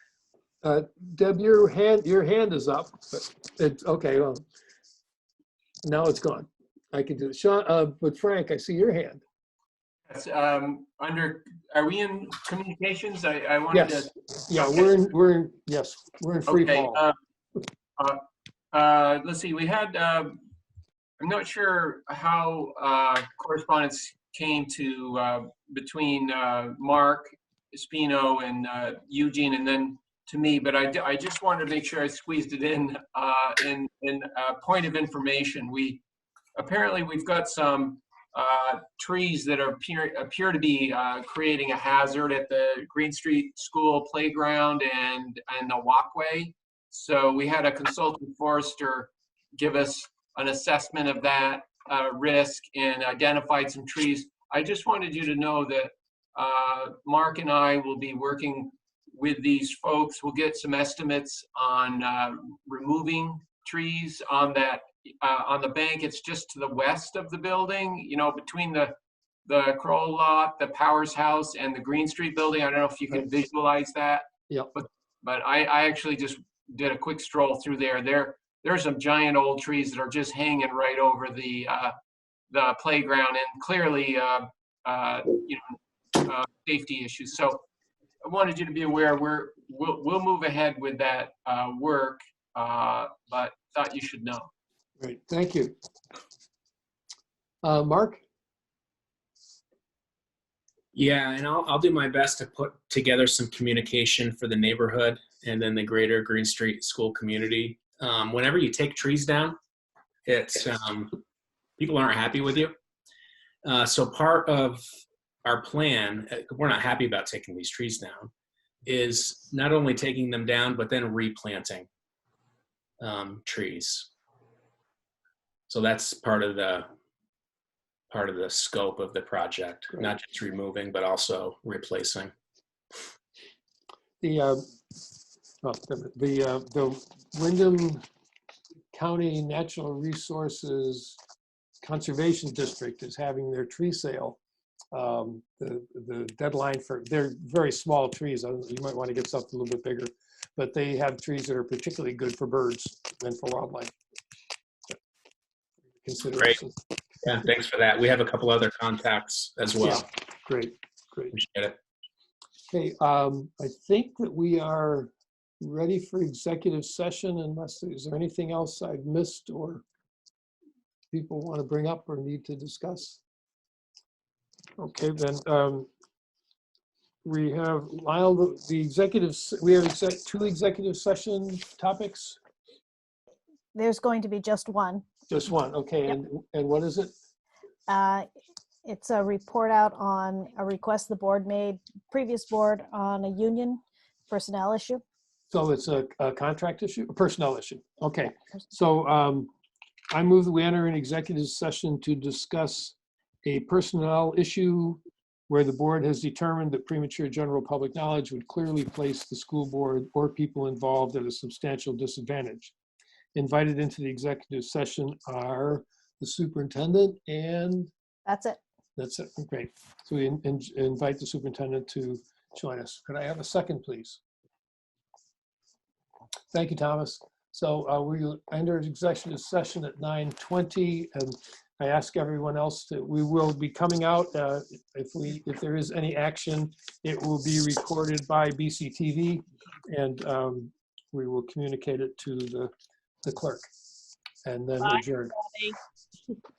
Deb, your hand is up, but it's okay. Well, now it's gone. I can do it. Sean, but Frank, I see your hand. Yes, are we in communications? I wanted Yes. to. Yeah, Okay. we're in free Okay. fall. Let's see. We had. I'm not sure how correspondence came to between Mark Espino and Eugene, and then to me. But I just wanted to make sure I squeezed it in point of information. Apparently we've got some trees that appear to be creating a hazard at the Green Street School playground and the walkway. So we had a consultant forester give us an assessment of that risk and identified some trees. I just wanted you to know that Mark and I will be working with these folks. We'll get some estimates on removing trees on that on the bank. It's just to the west of the building, you know, between the Kroll lot, the Powers House, and the Green Street building. I don't know if you can visualize that. Yep. But I actually just did a quick stroll through there. There's some giant old trees that are just hanging right over the playground, and clearly, safety issues. So I wanted you to be aware we'll move ahead with that work, but thought you should know. Great, thank you. Mark? Yeah, and I'll do my best to put together some communication for the neighborhood and then the greater Green Street school community. Whenever you take trees down, it's people aren't happy with you. So part of our plan, we're not happy about taking these trees down, is not only taking them down, but then replanting trees. So that's part of the scope of the project, not just removing, but also replacing. The Windham County Natural Resources Conservation District is having their tree sale. The deadline for, they're very small trees. You might want to get something a little bit bigger, but they have trees that are particularly good for birds and for wildlife. Consideration. Great. Yeah, thanks for that. We have a couple other contacts as well. Yeah, great. Appreciate it. Okay, I think that we are ready for executive session unless is there anything else I've missed or people want to bring up or need to discuss? Okay, then we have Lyle, the executive, we have two executive session topics? There's going to be just one. Just one, okay, yep. And what is it? It's a report out on a request the board made, previous board, on a union personnel issue. So it's a contract issue, a personnel issue. Okay, so I move that we enter an executive session to discuss a personnel issue where the board has determined that premature general public knowledge would clearly place the school board or people involved at a substantial disadvantage. Invited into the executive session are the superintendent and... That's it. That's it, great. So we invite the superintendent to join us. Could I have a second, please? Thank you, Thomas. So we entered executive session at 9:20, and I ask everyone else that we will be coming out. If there is any action, it will be recorded by BCTV, and we will communicate it to the clerk, and then adjourn.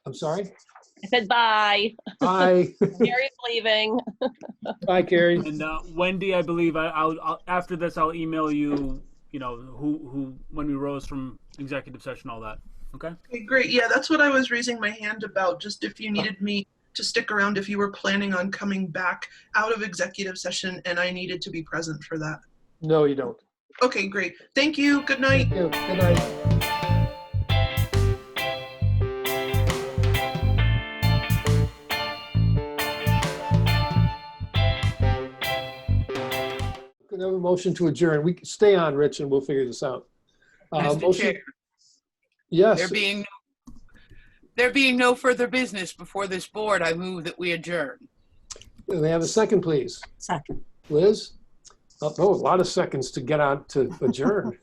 I'm sorry? I said bye. Bye. Carrie's leaving. Bye, Carrie. And Wendy, I believe I'll after this I'll email you. You know who when we rose from executive session, all that. Okay. Okay, great. Yeah, that's what I was raising my hand about. Just if you needed me to stick around, if you were planning on coming back out of executive session, and I needed to be present for that. No, you don't. Okay, great. Thank you. Good night. Thank you. Good night. Could I have a motion to adjourn? We can stay on, Rich, and we'll figure this out. Mr. Chair. Yes. There being no further business before this board, I move that we adjourn. May I have a second, please? Second. Liz? Oh, a lot of seconds to get out to adjourn.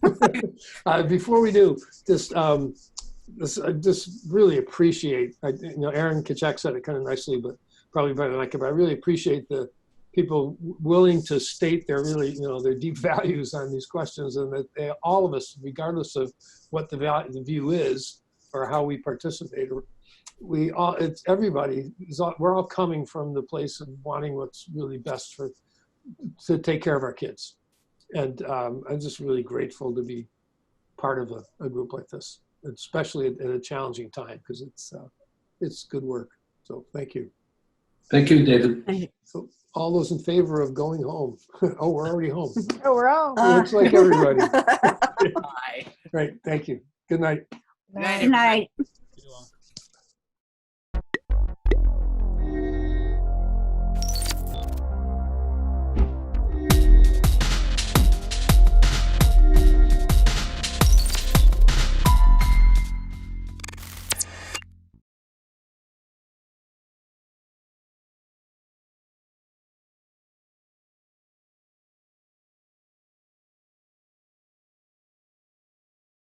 Before we do, I just really appreciate, Aaron Kachak said it kind of nicely, but probably better than I could, but I really appreciate the people willing to state their their deep values on these questions, and that all of us, regardless of what the view is or how we participate, it's everybody, we're all coming from the place of wanting what's really best to take care of our kids. And I'm just really grateful to be part of a group like this, especially at a challenging time, because it's good work. So thank you. Thank you, David. So all those in favor of going home? Oh, we're already home. Oh, we're all. Looks like everybody. Bye. Right. Thank you. Good night. Good night.